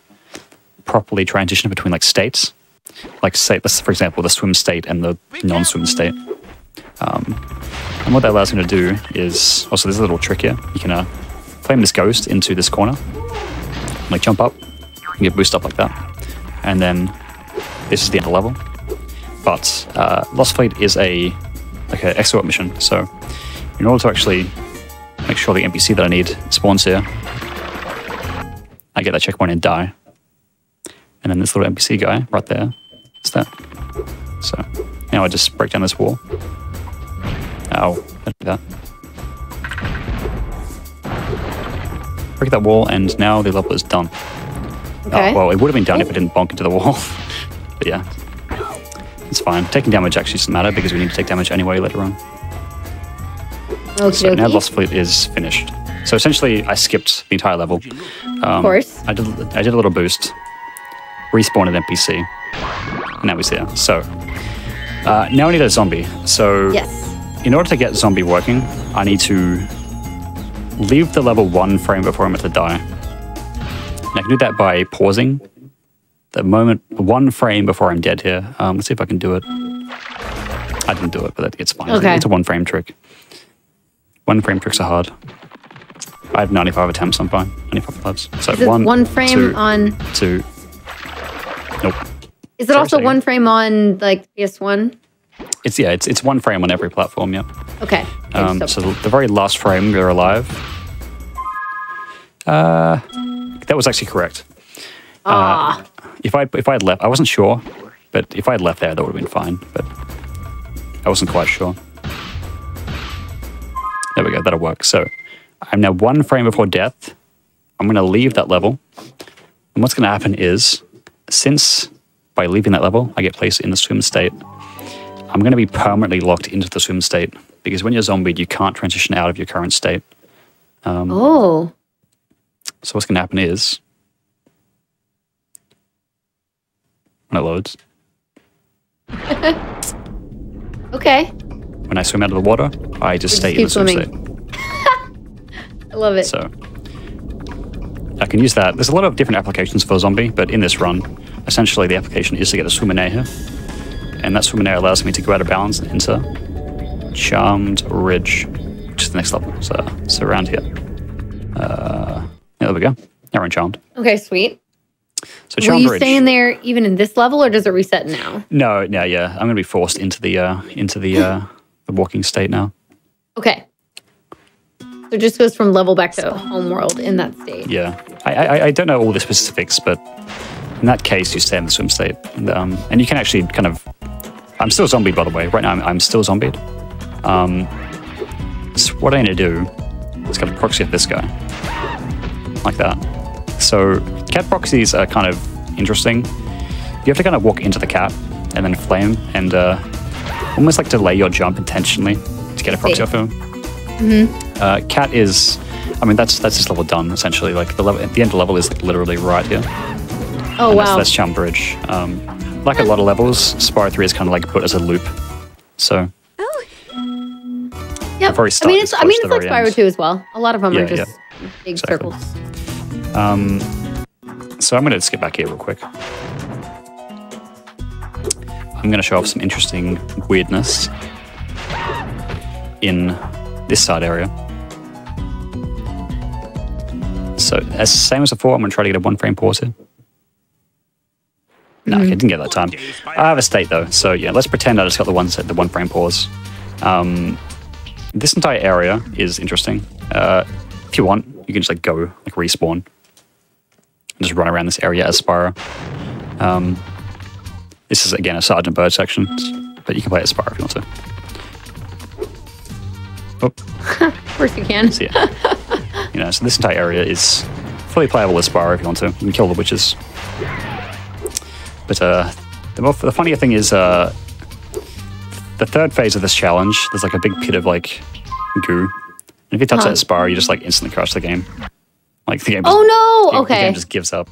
properly transition between like states. Like say, for example, the swim state and the non-swim state. And what that allows him to do is also there's a little trick here. You can flame this ghost into this corner, like jump up, and get boost up like that, and then this is the end of the level. But Lost Fleet is like an escort mission, so in order to actually make sure the NPC that I need spawns here, I get that checkpoint and die. And then this little NPC guy right there, it's that. So now I just break down this wall. Ow, don't do that. Break that wall, and now the level is done. Okay. Well, it would have been done if it didn't bonk into the wall. But yeah, it's fine. Taking damage actually doesn't matter because we need to take damage anyway later on. So now Lost Fleet is finished. So essentially, I skipped the entire level. Of course. I did a little boost, respawned an NPC, and now he's here. So now I need a zombie. So in order to get zombie working, I need to leave the level 1 frame before I'm about to die. And I can do that by pausing the moment 1 frame before I'm dead here. Let's see if I can do it. I didn't do it, but it's fine. Okay. It's a 1 frame trick. 1 frame tricks are hard. I have 95 attempts, I'm fine. 95 lives. So is it 1 frame on... 2. Nope. Is it also 1 frame on like PS1? It's 1 frame on every platform, yeah. Okay. So the very last frame you're alive. That was actually correct. If I had left, I wasn't sure, but if I had left there, that would have been fine. But I wasn't quite sure. There we go. That'll work. So I'm now 1 frame before death. I'm going to leave that level. And what's going to happen is, since by leaving that level, I get placed in the swim state, I'm going to be permanently locked into the swim state. Because when you're zombied, you can't transition out of your current state. Oh. So what's going to happen is, when it loads, Okay. when I swim out of the water, I just stay in the swim state. I love it. So I can use that. There's a lot of different applications for a zombie, but in this run, essentially the application is to get a swim in air here. And that swim in air allows me to go out of bounds and enter Charmed Ridge, which is the next level. So around here. Yeah, there we go. Now we're in Charmed. Okay, sweet. So Will Charmed you Ridge. stay in there even in this level, or does it reset now? No, yeah. I'm going to be forced into the walking state now. Okay. So it just goes from level back to home world in that state. Yeah. I don't know all the specifics, but in that case, you stay in the swim state. And you can actually kind of... I'm still zombied, by the way. Right now, I'm still zombied. So what I'm going to do is kind of proxy at this guy. Like that. So cat proxies are kind of interesting. You have to kind of walk into the cat and then flame and almost like delay your jump intentionally to get a proxy off him. Cat is... I mean, that's this level done, essentially. Like, the level at the end of the level is like literally right here. Oh, And wow. That's Charmed Bridge. Like a lot of levels, Spyro 3 is kind of like put as a loop. So Yep. very start I mean, is it's close like to the very Spyro end. 2 as well. A lot of them Yeah, are just big Exactly. circles. So I'm going to skip back here real quick. I'm going to show off some interesting weirdness in this side area. So as same as before, I'm going to try to get a 1 frame pause here. No, I didn't get that time. I have a state though, so yeah, let's pretend I just got the 1 frame pause. This entire area is interesting. If you want, you can just like go, like respawn, and just run around this area as Spyro. This is again a Sergeant Bird section, but you can play as Spyro if you want to. Oh, Of course you can. so yeah, so this entire area is fully playable as Spyro if you want to. You can kill the witches. But the funnier thing is the third phase of this challenge, there's like a big pit of like goo. And if you touch that Spyro, you just like instantly crash the game. Like the game just, Oh, no! the Okay. game just gives up.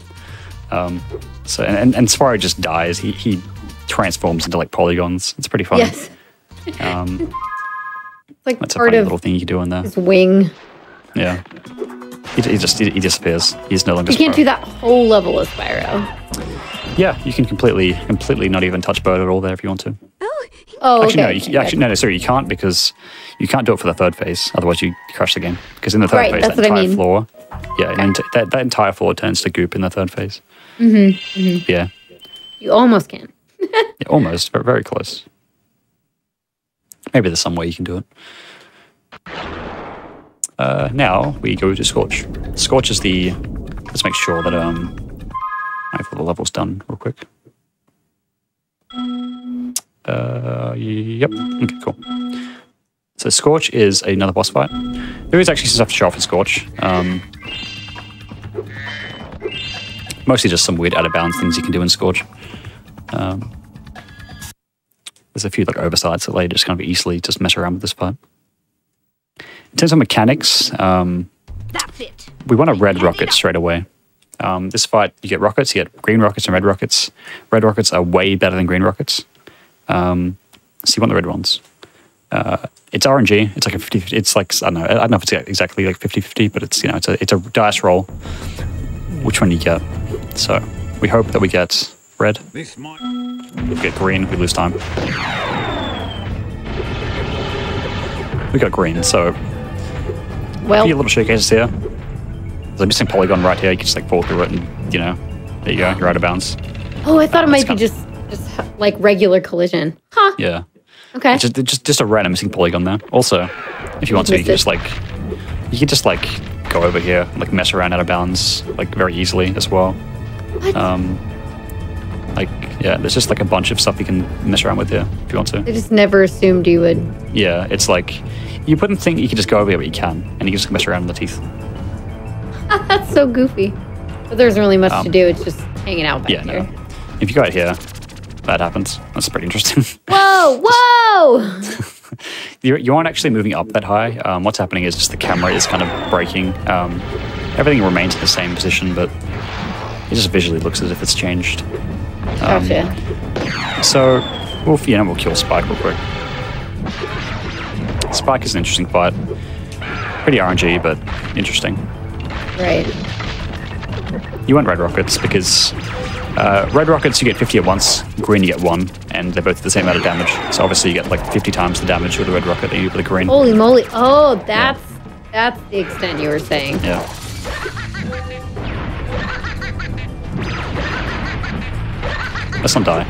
So and Spyro just dies. He transforms into like polygons. It's pretty funny. Yes. It's like That's a part funny of little thing you can do in there. his wing. Yeah. He disappears. He's no longer You can't Spyro. do that whole level of Spyro. Yeah, you can completely not even touch Bird at all there if you want to. Oh, Actually, okay. no, sorry, you can't, because you can't do it for the third phase. Otherwise, you crash the game. Because in the third Right, phase, that's that what I entire mean. floor, and that entire floor turns to goop in the third phase. Yeah, You almost can. yeah, almost, but very close. Maybe there's some way you can do it. Now we go to Scorch. Scorch is the. Let's make sure that I have all the levels done real quick. Yep. Okay, cool. So Scorch is another boss fight. There is actually some stuff to show off in Scorch. Mostly just some weird out of bounds things you can do in Scorch. There's a few like oversights that they just kind of easily just mess around with this fight. In terms of mechanics, That's it. we want a red rocket straight away. This fight, you get rockets, you get green rockets and red rockets. Red rockets are way better than green rockets. So you want the red ones. It's RNG. It's like a 50, it's like, I don't know if it's exactly like 50-50, but it's, it's a dice roll. Which one you get. So we hope that we get red. This might... If we get green, we lose time. We got green, so Well, a few little showcases here. There's a missing polygon right here. You can just like fall through it and, there you go. You're out of bounds. oh, I thought it might be kind just like regular collision. Huh. Yeah. Okay. It's just a random missing polygon there. Also, if you want to, you can Missed just go over here, like mess around out of bounds, like very easily as well. What? There's just like a bunch of stuff you can mess around with here if you want to. I just never assumed you would. Yeah, it's like You wouldn't think you could just go over here, but you can. And you can just mess around in the teeth. That's so goofy. But there isn't really much to do. It's just hanging out back here. No. If you go out here, that happens. That's pretty interesting. Whoa, whoa! You aren't actually moving up that high. What's happening is just the camera is kind of breaking. Everything remains in the same position, but it just visually looks as if it's changed. Gotcha. So, we'll kill Spike real quick. Spike is an interesting fight. Pretty RNG, but interesting. Right. You want red rockets because red rockets you get 50 at once, green you get 1, and they both do the same amount of damage. So obviously you get like 50 times the damage with a red rocket than you do with a green. Holy moly! Oh, that's the extent you were saying. Yeah. Let's not die.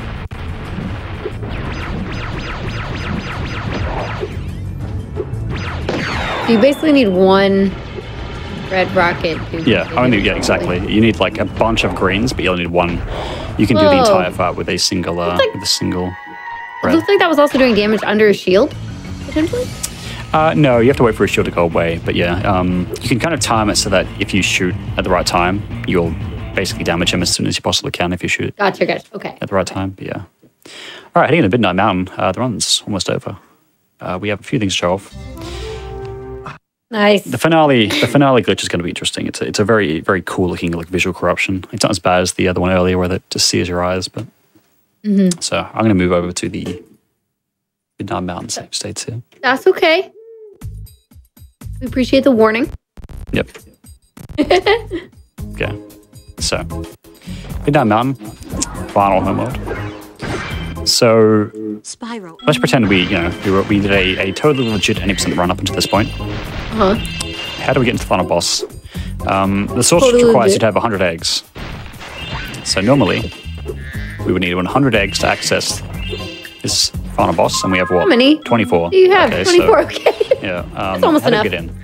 You basically need one red rocket. Exactly. You need like a bunch of greens, but you only need 1. You can do the entire fight with a single red. It looks like that was also doing damage under a shield, potentially? No, you have to wait for a shield to go away. But yeah, you can kind of time it so that if you shoot at the right time, you'll basically damage him as soon as you possibly can if you shoot Gotcha. Okay. at the right time. But yeah. All right, heading into Midnight Mountain. The run's almost over. We have a few things to show off. Nice. The finale glitch is going to be interesting. It's a very, very cool looking like visual corruption. It's not as bad as the other one earlier where it just sears your eyes, but so I'm going to move over to the Midnight Mountain save states here. That's okay. We appreciate the warning. Yep. Okay. So Midnight Mountain, final home mode. So Spyro. let's pretend we did a totally legit 80% run up until this point. How do we get into the final boss? The sorceress requires you to have 100 eggs. So normally, we would need 100 eggs to access this final boss, and we have what? How many? 24. You have 24, okay. Yeah. That's almost how enough. to get in?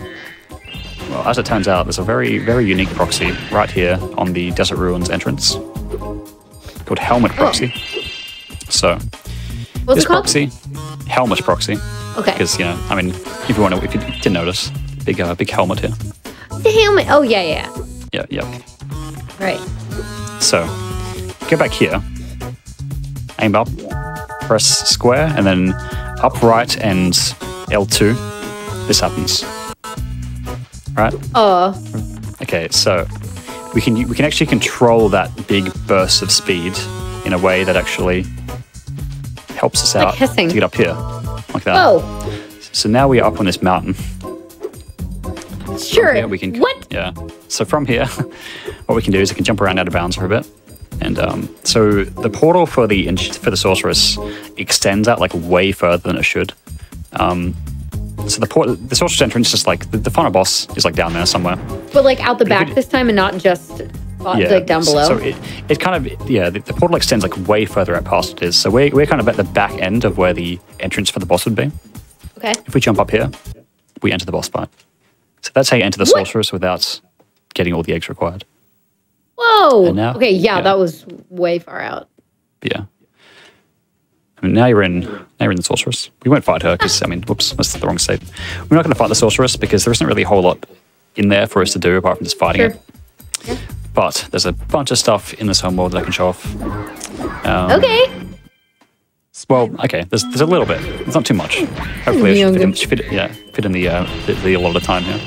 Well, as it turns out, there's a very, very unique proxy right here on the Desert Ruins entrance called Helmet Proxy. So, What's this it called? proxy, Helmet Proxy. Okay. Because, if you didn't notice, big helmet here. The helmet. Oh, yeah. Yeah. Right. So, go back here, aim up, press square, and then up right and L2. This happens. Right? Okay, so we can actually control that big burst of speed in a way that actually helps us out hissing. to get up here. Like that. Oh. So now we are up on this mountain. Sure. Here we can, What? Yeah. So from here, what we can do is we can jump around out of bounds for a bit. And so the portal for the sorceress extends out like way further than it should. So the sorceress entrance is just like the final boss is like down there somewhere. But like out the back this time and not just like down below. So it kind of the portal extends like way further out past it is. So we're kind of at the back end of where the entrance for the boss would be. Okay. If we jump up here, we enter the boss fight. So that's how you enter the sorceress without getting all the eggs required. Whoa. And now, okay, that was way far out. Yeah. I mean, now you're in the sorceress. We won't fight her because, whoops, that's the wrong state. We're not going to fight the sorceress because there isn't really a whole lot in there for us to do apart from just fighting it. Yeah. But there's a bunch of stuff in this home world that I can show off. Okay. Well, okay, there's a little bit. It's not too much. Hopefully it should fit in the allotted time here.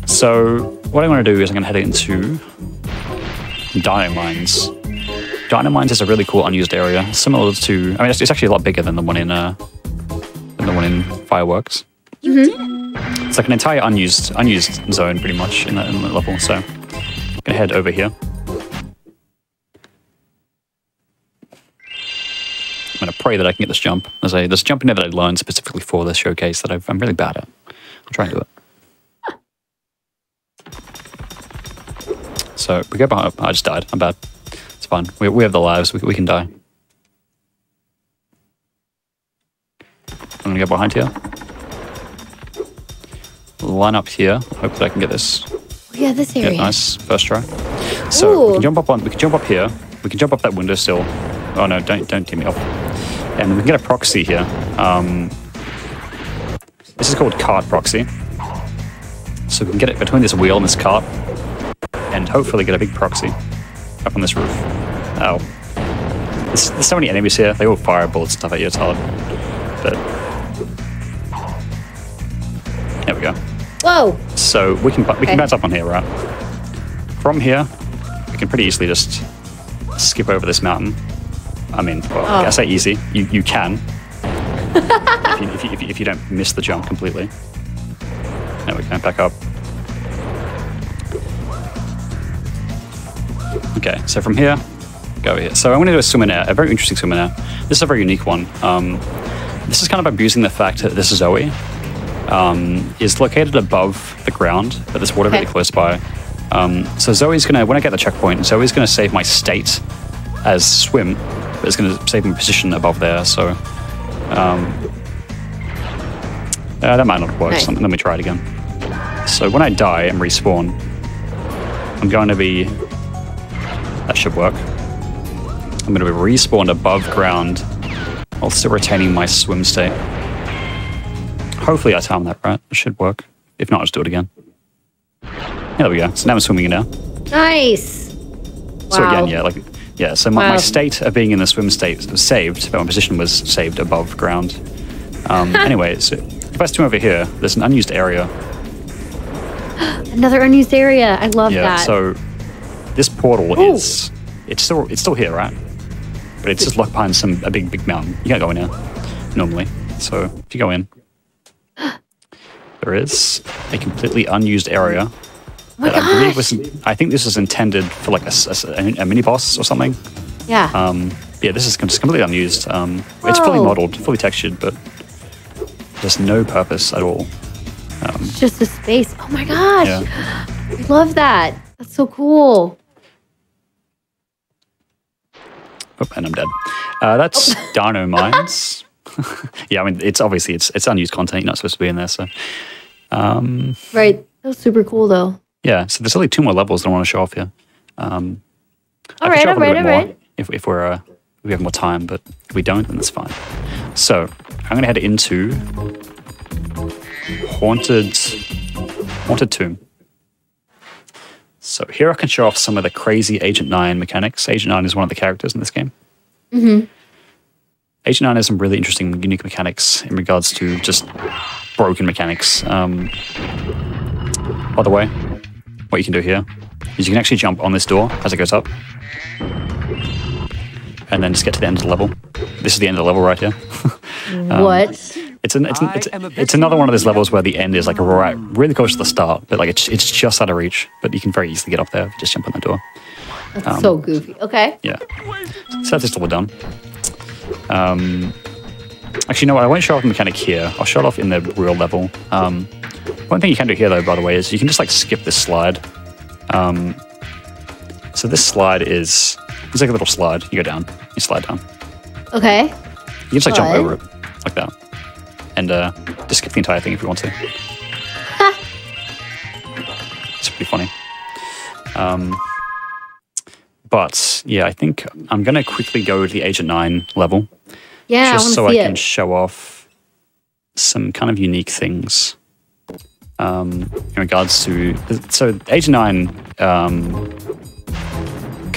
So what I'm going to do is I'm going to head into Dino Mines. Dino Mines is a really cool unused area, similar to. It's actually a lot bigger than the one in Fireworks. It's like an entire unused zone, pretty much in that level. So I'm gonna head over here. I'm gonna pray that I can get this jump. There's this jump in there that I learned specifically for this showcase that I'm really bad at. I'll try and do it. So we go behind. I just died. I'm bad. It's fine. We have the lives. We can die. I'm gonna go behind here. Line up here. Hope that I can get this. Yeah, this area. Yeah, nice. First try. So we can jump up here. We can jump up that windowsill. Oh no! Don't get me off. And we can get a proxy here. This is called cart proxy. So we can get it between this wheel and this cart, and hopefully get a big proxy up on this roof. Oh. There's so many enemies here. They all fire bullets and stuff at you. It's hard. But there we go. Whoa. So we can bounce up on here, right? From here, we can pretty easily just skip over this mountain. I mean, well, I say easy. You can. if you don't miss the jump completely. There we go, back up. Okay, so from here, go here. So I'm going to do a swim in air, a very interesting swim in air. This is a very unique one. This is kind of abusing the fact that this Zoe is located above the ground, but there's water really close by. So Zoe's going to, when I get the checkpoint, Zoe's going to save my state as swim, but it's going to save my position above there, so that might not work. Nice. So let me try it again. So when I die and respawn, I'm going to be... That should work. I'm going to be respawned above ground while still retaining my swim state. Hopefully I timed that right. It should work. If not, I'll just do it again. Yeah, there we go. So now I'm swimming now. Nice. Wow. So again, so my state of being in the swim state was saved, but my position was saved above ground. Anyway, so if I swim over here, there's an unused area. Another unused area. I love that. Yeah, so this portal is it's still here, right? But it's just locked behind a big mountain. You can't go in here normally. So if you go in, there is a completely unused area that I believe I think this was intended for like a mini boss or something. Yeah. Yeah, this is just completely unused. It's fully modeled, fully textured, but there's no purpose at all. It's just a space. Oh my gosh. Yeah. I love that. That's so cool. Oh, and I'm dead. That's Dino Mines. Yeah, I mean, it's obviously it's unused content. You're not supposed to be in there, so. Right. That was super cool, though. Yeah, so there's only 2 more levels that I want to show off here. All right. If we have more time, but if we don't, then that's fine. So I'm going to head into Haunted Tomb. So here I can show off some of the crazy Agent 9 mechanics. Agent 9 is one of the characters in this game. Mm-hmm. Agent 9 has some really interesting, unique mechanics in regards to just broken mechanics. By the way, what you can do here is you can actually jump on this door as it goes up. And then just get to the end of the level. This is the end of the level right here. What? It's another one of those levels where the end is like really close to the start, but like it's just out of reach. But you can very easily get up there if you just jump on the door. That's so goofy. Okay. Yeah. So that's this level done. Actually, you know what? I won't show off the mechanic here. I'll show it off in the real level. One thing you can do here, though, by the way, is you can just like skip this slide. So this slide is it's like a little slide. You go down, you slide down. Okay. You can just like jump over it like that, and just skip the entire thing if you want to. It's pretty funny. But yeah, I think I'm gonna quickly go to the Agent 9 level. Yeah, just so I can show off some kind of unique things in regards to. So Agent 9, kind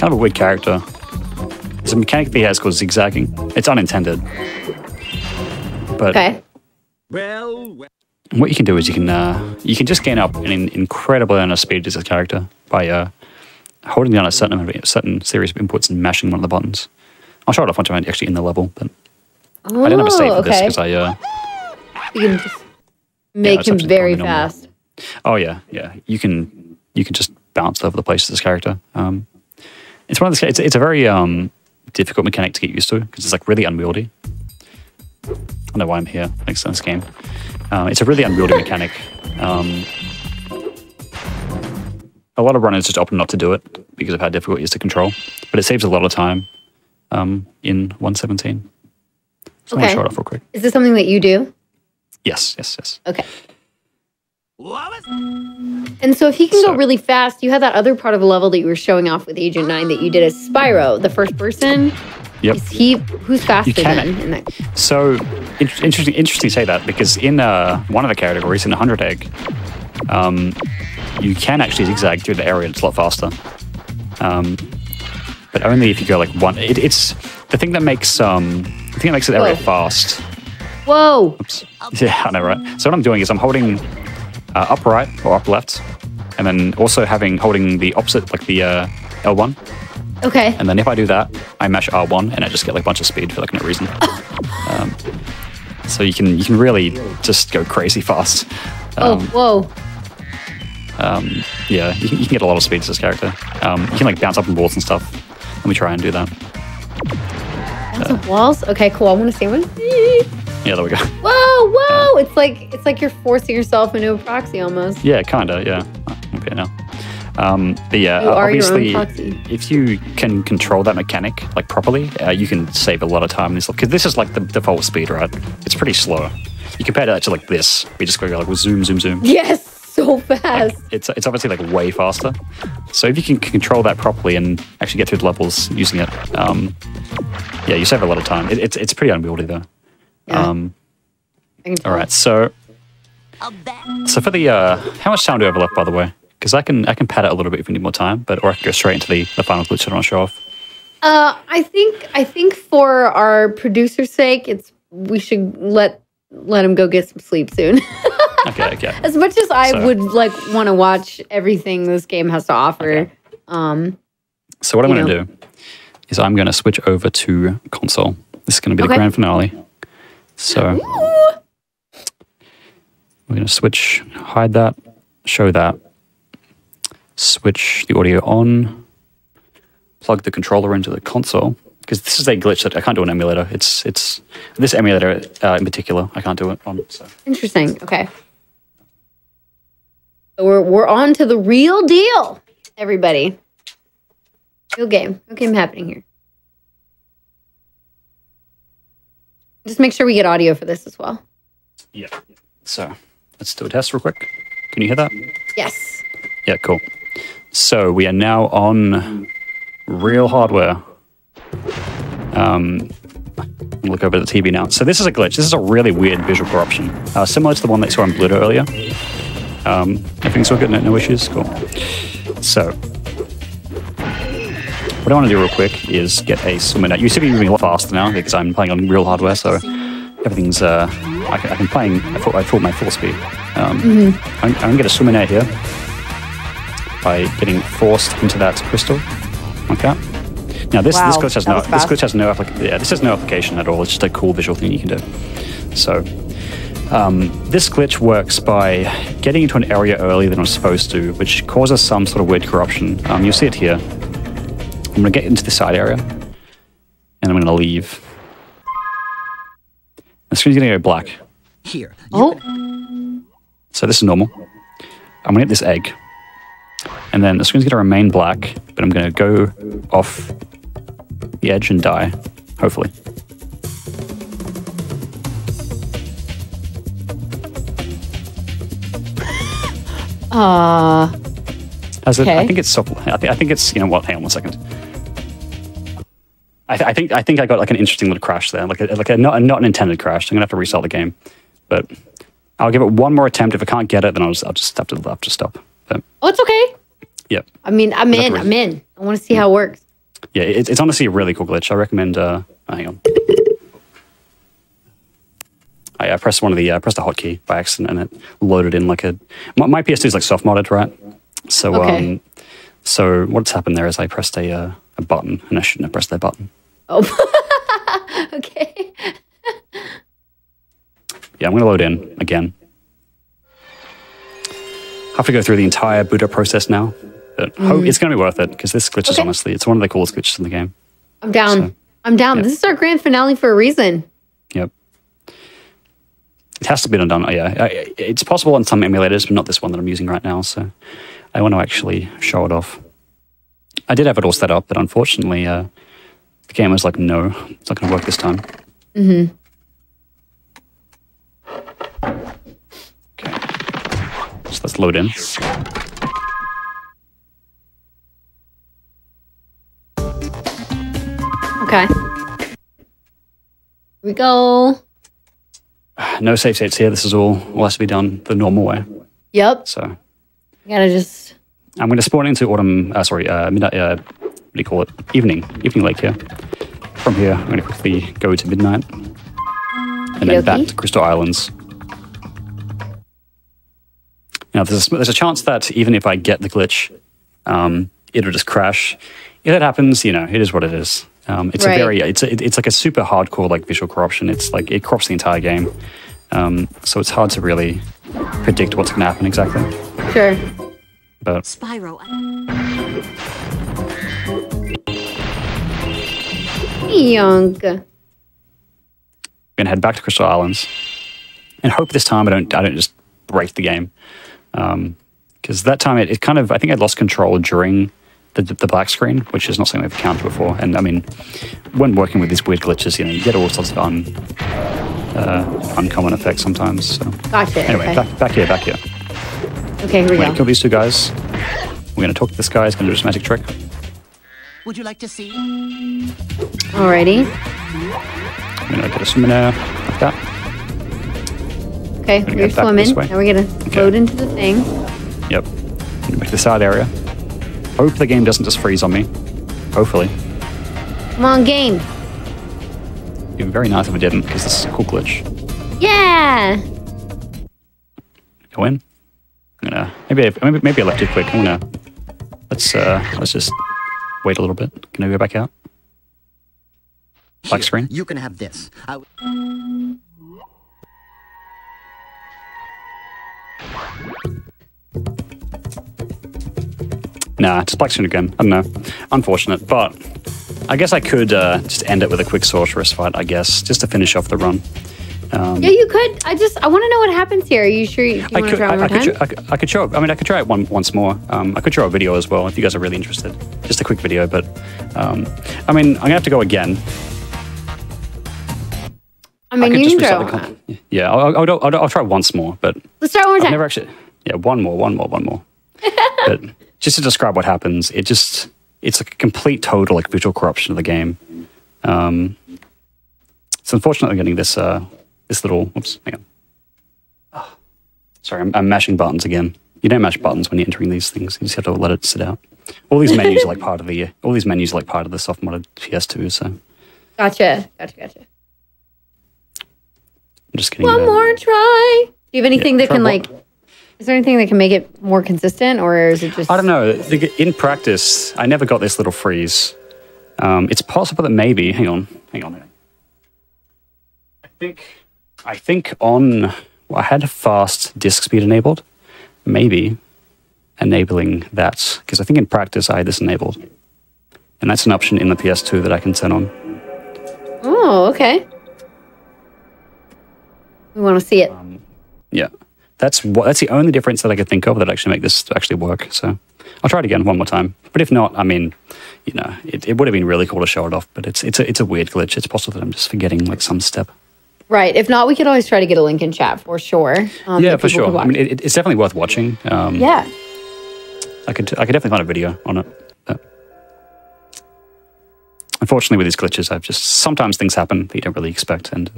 of a weird character. There's a mechanic that he has called zigzagging. It's unintended, but Well. what you can do is you can just gain up an incredible amount of speed as a character by holding down a certain series of inputs and mashing one of the buttons. I'll show it off once I'm actually in the level, but I didn't have a save for this because you can just make him very fast. Oh yeah. You can just bounce over the place as this character. It's one of those. It's a very difficult mechanic to get used to because it's like really unwieldy. I don't know why I'm here next to this game. It's a really unwieldy mechanic. A lot of runners just opt not to do it because of how difficult it is to control, but it saves a lot of time in 1.17. So I'm going to show it off real quick. Is this something that you do? Yes. Okay. And so if he can go really fast, you had that other part of the level that you were showing off with Agent 9 that you did as Spyro, the first person. Yep. Is he? Who's faster You can- than? In that? So interesting you say that, because in one of the categories, in 100 egg, you can actually zigzag through the area. It's a lot faster, but only if you go like one. It's the thing that makes the area fast. Whoa! Oops. Yeah, I know, right? So what I'm doing is I'm holding up right or up left, and then also holding the opposite, like the L1. Okay. And then if I do that, I mash R1 and I just get like a bunch of speed for like no reason. So you can really just go crazy fast. Whoa. Yeah, you can get a lot of speed to this character. You can like bounce up on walls and stuff. Let me try and do that. Bounce up walls? Okay, cool. I want to see one. Yeah, there we go. Whoa! It's like you're forcing yourself into a proxy almost. Yeah, kinda. Yeah, okay now. But yeah, You are your own obviously, proxy. if you can control that mechanic like properly, you can save a lot of time in this. Because this is like the default speed, right? It's pretty slow. You compare that to like this, we just go like with zoom. Yes, so fast. It's obviously like way faster. So if you can control that properly and actually get through the levels using it, yeah, you save a lot of time. It's pretty unwieldy though. Yeah. I can tell. All right, so for the how much time do I have left, by the way? Because I can pad it a little bit if we need more time, or I can go straight into the final glitch I want to show off. I think for our producer's sake, we should let him go get some sleep soon. Okay. As much as I would like want to watch everything this game has to offer. Okay. So what I'm going to do is I'm going to switch over to console. This is going to be the grand finale. So we're going to switch, hide that, show that, switch the audio on, plug the controller into the console, because this is a glitch that I can't do on emulator. It's this emulator in particular I can't do it on. So. Interesting. Okay. So we're on to the real deal, everybody. Real game happening here. Just make sure we get audio for this as well. Yeah. So let's do a test real quick. Can you hear that? Yes. Yeah, cool. So we are now on real hardware. Look over the TV now. So this is a glitch. This is a really weird visual corruption, similar to the one that you saw in Bluto earlier. Everything's all good, no issues. Cool. So what I want to do real quick is get a swimmer. You see me moving a lot faster now because I'm playing on real hardware, so everything's I'm playing I thought my full speed. I'm gonna get a swimmer out here by getting forced into that crystal. Okay. Now this glitch has this has no application at all. It's just a cool visual thing you can do. So this glitch works by getting into an area earlier than I'm supposed to, which causes some sort of weird corruption. You'll see it here. I'm going to get into the side area, and I'm going to leave. The screen's going to go black. Here. So this is normal. I'm going to get this egg. And then the screen's going to remain black, but I'm going to go off the edge and die, hopefully. Okay. I think it's soft. I think it's, you know what, hang on 1 second. I think I got like an interesting little crash there, like a not an intended crash. I'm gonna have to restart the game, but I'll give it one more attempt. If I can't get it, then I'll just have to stop. But, It's okay. yeah. I mean, I'm in. I want to see how it works. Yeah, it's honestly a really cool glitch. I recommend. Hang on. I pressed the hotkey by accident, and it loaded in like my PS2 is like soft modded, right? So Okay. So what's happened there is I pressed a button, and I shouldn't have pressed that button. Oh. Okay. Yeah, I'm going to load in again. I have to go through the entire boot up process now, but it's going to be worth it because this glitch is honestly, it's one of the coolest glitches in the game. I'm down. So, I'm down. yeah. This is our grand finale for a reason. Yep. It has to be undone. Yeah, it's possible on some emulators, but not this one that I'm using right now. So I want to actually show it off. I did have it all set up, but unfortunately, the game was like, no, it's not going to work this time. Okay. So let's load in. Okay. we go. No save states here. This is all has to be done the normal way. Yep. So You gotta just. I'm going to spawn into autumn. Midnight. What do you call it? Evening lake here. From here, I'm going to quickly go to midnight, and then back to Crystal Islands. Now, there's a chance that even if I get the glitch, it'll just crash. If that happens, you know, it is what it is. It's it's like a super hardcore like visual corruption. It's like it corrupts the entire game. So it's hard to really predict what's going to happen exactly. Sure. But Spyro. Young. I'm gonna head back to Crystal Islands, and hope this time I don't just break the game. Because that time it kind of, I think I lost control during the black screen, which is not something I've encountered before. And I mean, when working with these weird glitches, you know, you get all sorts of uncommon effects sometimes. So. Gotcha. Anyway, okay. back here. Okay, here we We're go. gonna kill these two guys. We're gonna talk to this guy. He's gonna do his magic trick. Would you like to see? Alrighty. I'm gonna get a swim in there like that. Okay, Gonna we're get back swimming. this way. Now we're gonna float into the thing. Yep. Back to the side area. Hope the game doesn't just freeze on me. Hopefully. Come on, game. It'd be very nice if it didn't, because this is a cool glitch. Yeah. Go in. I'm gonna maybe I left too quick. I'm gonna let's just wait a little bit. Can I go back out? Black screen. You can have this. Nah, just black screen again. I don't know. Unfortunate, but I guess I could just end it with a quick sorceress fight. I guess just to finish off the run. Yeah, you could. I want to know what happens here. Are you sure you want to try one more time? I could show. I mean, I could try it once more. I could show a video as well if you guys are really interested. Just a quick video, but I mean, I'm gonna have to go again. I mean, you can try. Yeah, I'll try once more, but let's try one more time. Never actually. Yeah, one more. But just to describe what happens, it's like a complete total like visual corruption of the game. So unfortunately, I'm getting this little. Whoops, hang on. Oh, sorry, I'm mashing buttons again. You don't mash buttons when you're entering these things. You just have to let it sit out. All these menus are like part of the soft modded PS2. So. Gotcha. I'm just kidding. One more try. Do you have anything that can like? Is there anything that can make it more consistent, or is it just? I don't know. In practice, I never got this little freeze. It's possible that maybe. Hang on. I think I had fast disk speed enabled. Maybe enabling that, because I think in practice I had this enabled, and that's an option in the PS2 that I can turn on. Oh, okay. We want to see it. Yeah, that's the only difference that I could think of that actually make this actually work. So I'll try it again one more time. But if not, I mean, you know, it would have been really cool to show it off. But it's a weird glitch. It's possible that I'm just forgetting like some step. Right. If not, we could always try to get a link in chat for sure. Yeah, for sure. I mean, it's definitely worth watching. Yeah. I could definitely find a video on it. But unfortunately, with these glitches, sometimes things happen that you don't really expect, and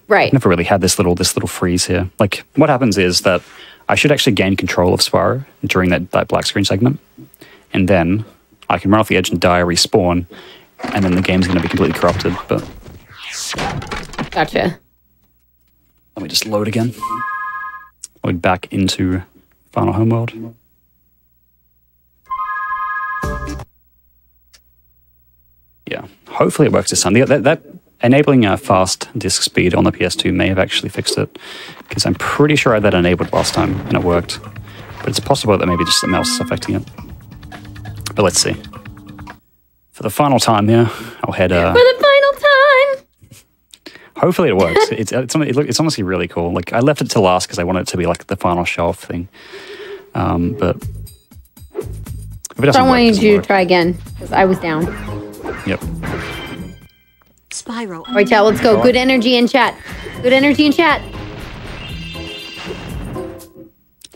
right. I've never really had this little freeze here. Like, what happens is that I should actually gain control of Spyro during that black screen segment, and then I can run off the edge and die, respawn, and then the game's going to be completely corrupted. But gotcha. Let me just load again. Load back into Final Homeworld. Yeah, hopefully it works this time. That enabling a fast disk speed on the PS2 may have actually fixed it, because I'm pretty sure I had that enabled last time and it worked. But it's possible that maybe just the mouse is affecting it. But let's see. For the final time here, I'll head... For the final time! Hopefully it works. It's honestly really cool. Like, I left it to last because I wanted it to be like the final show-off thing. But if it doesn't I wanted you to try again, because I was down. Yep. Spyro. All right, chat, let's go. Good energy in chat. Good energy in chat.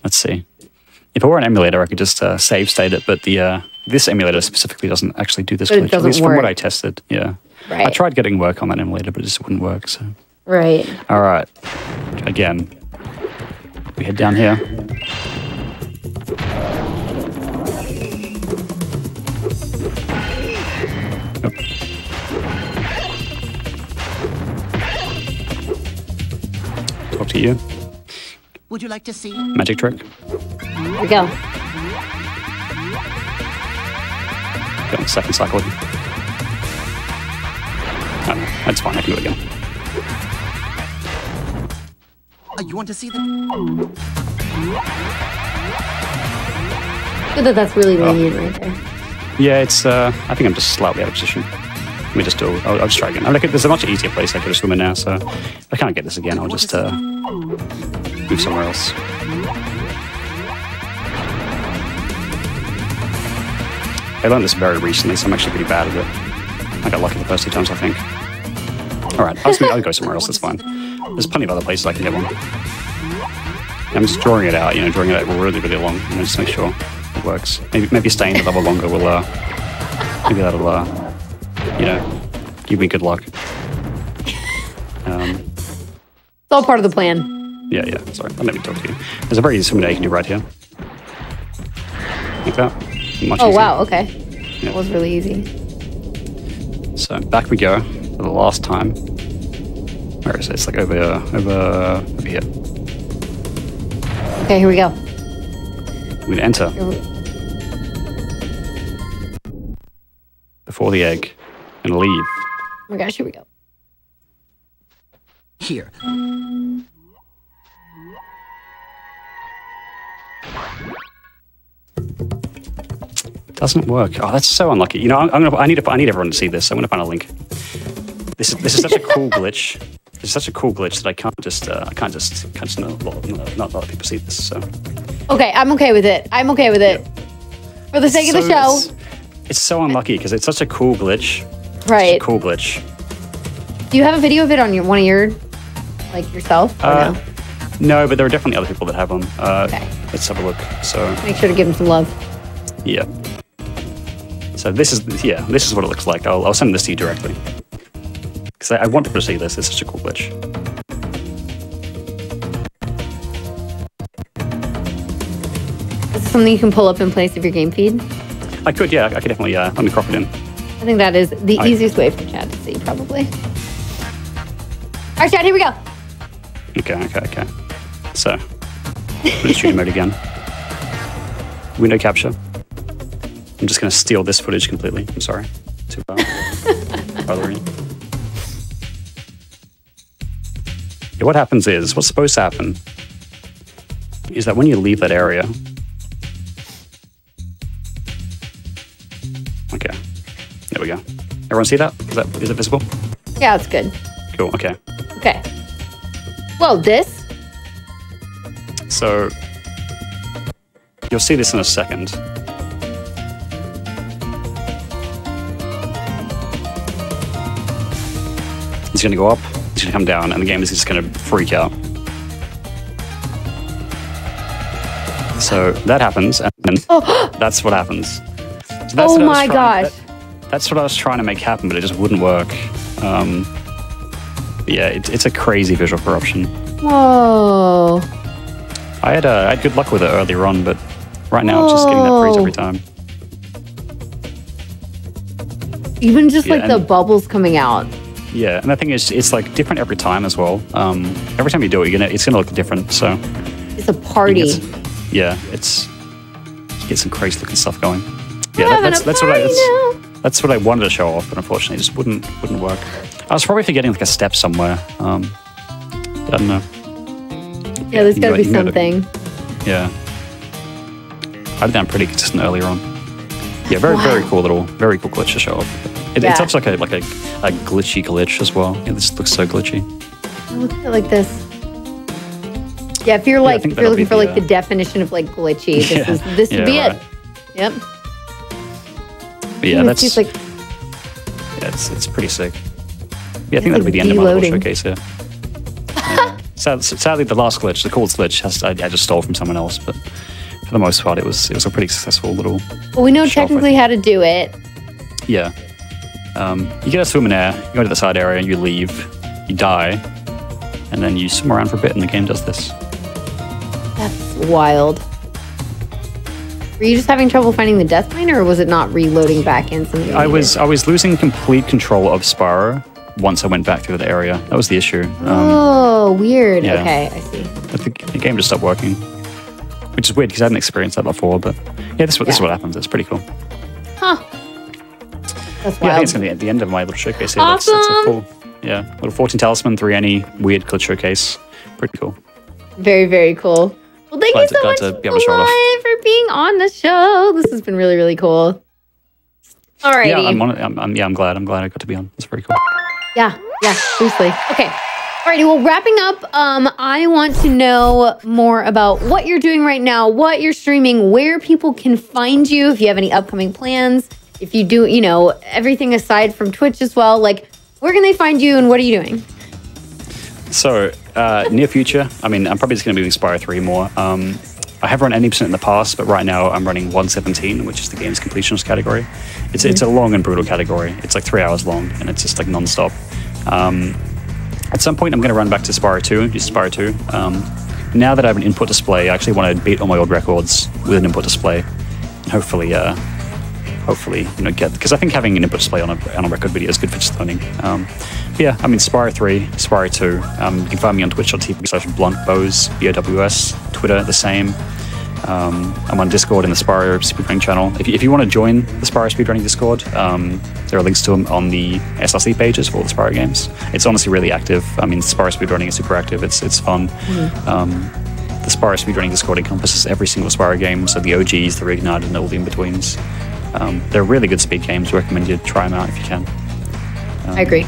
Let's see. If it were an emulator, I could just save state it, but this emulator specifically doesn't actually do this glitch. At least from what I tested. Yeah. Right. I tried getting work on that emulator, but it just wouldn't work. So. Right. All right. Again, we head down here. Yep. Talk to you. Would you like to see? Magic trick. Here we go. Go on second cycle. Oh, no, that's fine. I can do it again. You want to see the? Good that that's really lenient right there. Yeah, it's. I think I'm just slightly out of position. Let me just do. I'll just try again. There's a much easier place I could have swim in now, so if I can't get this again, I'll just move somewhere else. I learned this very recently, so I'm actually pretty bad at it. I got lucky the first 2 times, I think. All right, I'll go somewhere else. That's fine. There's plenty of other places I can get one. I'm just drawing it out. Drawing it out really, really long, and just make sure it works. Maybe staying the level longer will. Maybe that'll. Give me good luck. It's all part of the plan. Yeah. Sorry, I let me talk to you. There's a very easy swimming that you can do right here. Like that. Much easier. Wow. Okay. Yeah. That was really easy. So back we go for the last time. Where is it? It's like over here. Okay, here we go. We're gonna enter before the egg and leave. Oh my gosh, here we go. Here. Doesn't work. Oh, that's so unlucky. I need everyone to see this. I'm gonna find a link. This is such a cool glitch. It's such a cool glitch that I can't just not let people see this. So. Okay, I'm okay with it. I'm okay with it. Yeah. For the sake of the show. It's so unlucky because it's such a cool glitch. Right. Such a cool glitch. Do you have a video of it on one of your, yourself? Or no? No, but there are definitely other people that have them. Okay. Let's have a look. So. Make sure to give them some love. Yeah. So this is what it looks like. I'll send this to you directly. Because I want people to see this. It's such a cool glitch. Is this something you can pull up in place of your game feed? I could, yeah. I could definitely, let me crop it in. I think that is the easiest way for Chad to see, probably. All right, Chad, here we go. Okay. So, put the shooting mode again. Window capture. I'm just going to steal this footage completely. I'm sorry. Too farther in. Yeah, what happens is, what's supposed to happen is that when you leave that area, okay, there we go. Everyone see that? Is it visible? Yeah, it's good. Cool, okay. Okay. Well, this. So, you'll see this in a second. It's going to go up, it's going to come down, and the game is just going to freak out. So that happens, and then that's what happens. So that's oh my gosh. That's what I was trying to make happen, but it just wouldn't work. Yeah, it's a crazy visual corruption. Whoa. I had good luck with it earlier on, but right now it's just getting that freeze every time. Even just the bubbles coming out. Yeah, and the thing is, it's like different every time as well. Every time you do it, it's gonna look different. So it's a party. You get some crazy looking stuff going. Yeah, that's what I wanted to show off, but unfortunately, it just wouldn't work. I was probably forgetting like a step somewhere. But I don't know. Yeah, there's got to be something. Yeah, I did that pretty consistent earlier on. Yeah, very cool glitch to show off. It's such like a glitchy glitch as well. Yeah, this looks so glitchy. Look at it like this. Yeah, if you're looking for the definition of glitchy, this would be it. Yep. But yeah, it's pretty sick. Yeah, I think that'll be the end of my little showcase here. Yeah. Sadly, the last glitch, the coolest glitch, I just stole from someone else, but for the most part, it was a pretty successful little. Well, we know technically how to do it. Yeah. You get a swim in air, you go to the side area, you leave, you die, and then you swim around for a bit, and the game does this. That's wild. Were you just having trouble finding the death mine, or was it not reloading back in something? I was losing complete control of Spyro once I went back through the area. That was the issue. Oh, weird. yeah. Okay, I see. The game just stopped working, which is weird because I hadn't experienced that before. But yeah, this is what happens. It's pretty cool. Huh. That's Yeah, I wild. think it's going to be at the end of my little showcase here. Awesome. That's a full, little 14 talisman, 3 any weird glitch showcase. Pretty cool. Very, very cool. Well, thank you so Glad much, to be able to show it off. Ryan, for being on the show. This has been really, really cool. Alrighty. Yeah, I'm glad. I'm glad I got to be on. It's very cool. Yeah, seriously. Okay. Alrighty, well, wrapping up, I want to know more about what you're doing right now, what you're streaming, where people can find you, if you have any upcoming plans, if you do, everything aside from Twitch as well. Like, where can they find you and what are you doing? So, near future, I'm probably just going to be doing Spyro 3 more. I have run 80% in the past, but right now I'm running 117, which is the game's completionist category. It's a long and brutal category. It's like 3 hours long, and it's just like non-stop. At some point, I'm going to run back to Spyro 2, just Spyro 2. Now that I have an input display, I actually want to beat all my old records with an input display. Hopefully, get, because I think having an input display on a record video is good for just learning. Spyro 3, Spyro 2. You can find me on twitch.tv/bluntbows, BOWS, Twitter, the same. I'm on Discord in the Spyro speedrunning channel. If you want to join the Spyro speedrunning Discord, there are links to them on the SRC pages for all the Spyro games. It's honestly really active. Spyro speedrunning is super active. It's fun. The Spyro speedrunning Discord encompasses every single Spyro game, so the OGs, the Reignited, and all the in-betweens. They're really good speed games. Recommend you try them out if you can. I agree.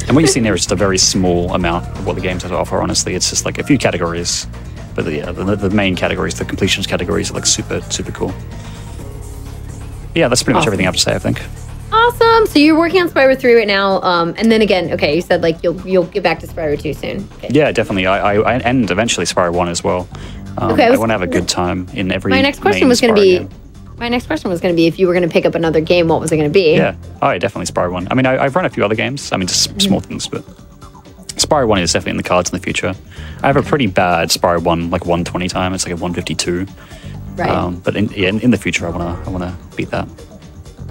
And what you've seen there is just a very small amount of what the games have to offer, honestly. It's just like a few categories. But the main categories, the completions categories, are like super, super cool. Yeah, that's pretty much everything I have to say, I think. Awesome. So you're working on Spyro 3 right now. And then again, okay, you said like you'll get back to Spyro 2 soon. Okay. Yeah, definitely. I and eventually Spyro 1 as well. I want to have a good time in every My next question was going to be if you were going to pick up another game, what was it going to be? Yeah. Oh, yeah, definitely Spyro 1. I've run a few other games. Just small things, but Spyro 1 is definitely in the cards in the future. I have a pretty bad Spyro 1, like 120 time. It's like a 152. Right. But in the future, I wanna beat that.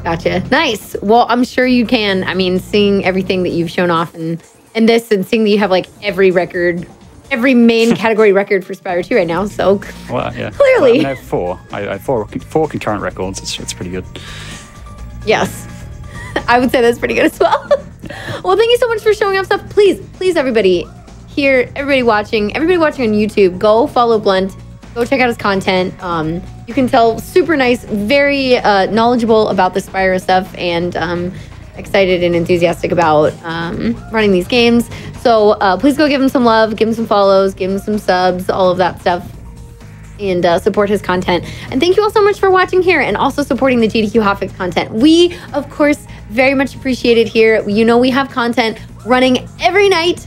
Gotcha. Nice. Well, I'm sure you can. Seeing everything that you've shown off and this, and seeing that you have like every main category record for Spyro 2 right now. So yeah. Clearly. I have 4. I have four concurrent records. It's pretty good. Yes. I would say that's pretty good as well. Well, thank you so much for showing off stuff. Please, everybody here, everybody watching on YouTube, go follow Blunt. Go check out his content. You can tell, super nice, very knowledgeable about the Spyro stuff, and excited and enthusiastic about running these games. So please go give him some love, give him some follows, give him some subs, all of that stuff, and support his content. And thank you all so much for watching here and also supporting the GDQ Hotfix content. We, of course, very much appreciate it here. We have content running every night,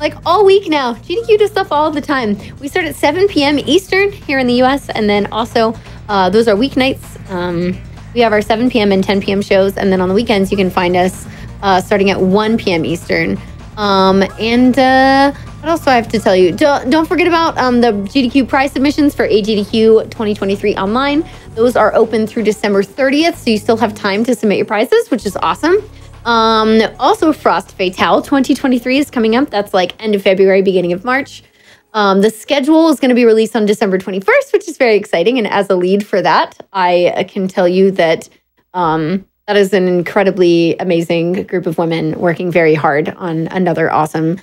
like all week now. GDQ does stuff all the time. We start at 7 p.m. Eastern here in the US, and then also those are weeknights. We have our 7 p.m. and 10 p.m. shows, and then on the weekends you can find us starting at 1 p.m. Eastern. What else do I have to tell you? Don't forget about the GDQ prize submissions for AGDQ 2023 online. Those are open through December 30th, so you still have time to submit your prizes, which is awesome. Also, Frost Fatale 2023 is coming up. That's like end of February, beginning of March. The schedule is going to be released on December 21st, which is very exciting. And as a lead for that, I can tell you that that is an incredibly amazing group of women working very hard on another awesome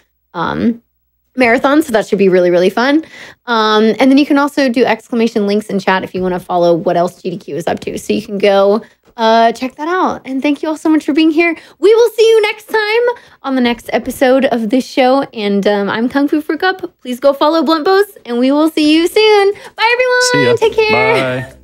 marathon. So that should be really, really fun. And then you can also do exclamation links in chat if you want to follow what else GDQ is up to. So you can go check that out. And thank you all so much for being here. We will see you next time on the next episode of this show. And I'm Kungfufruitcup. Please go follow Blunt Bows, and we will see you soon. Bye, everyone. See ya. Take care. Bye.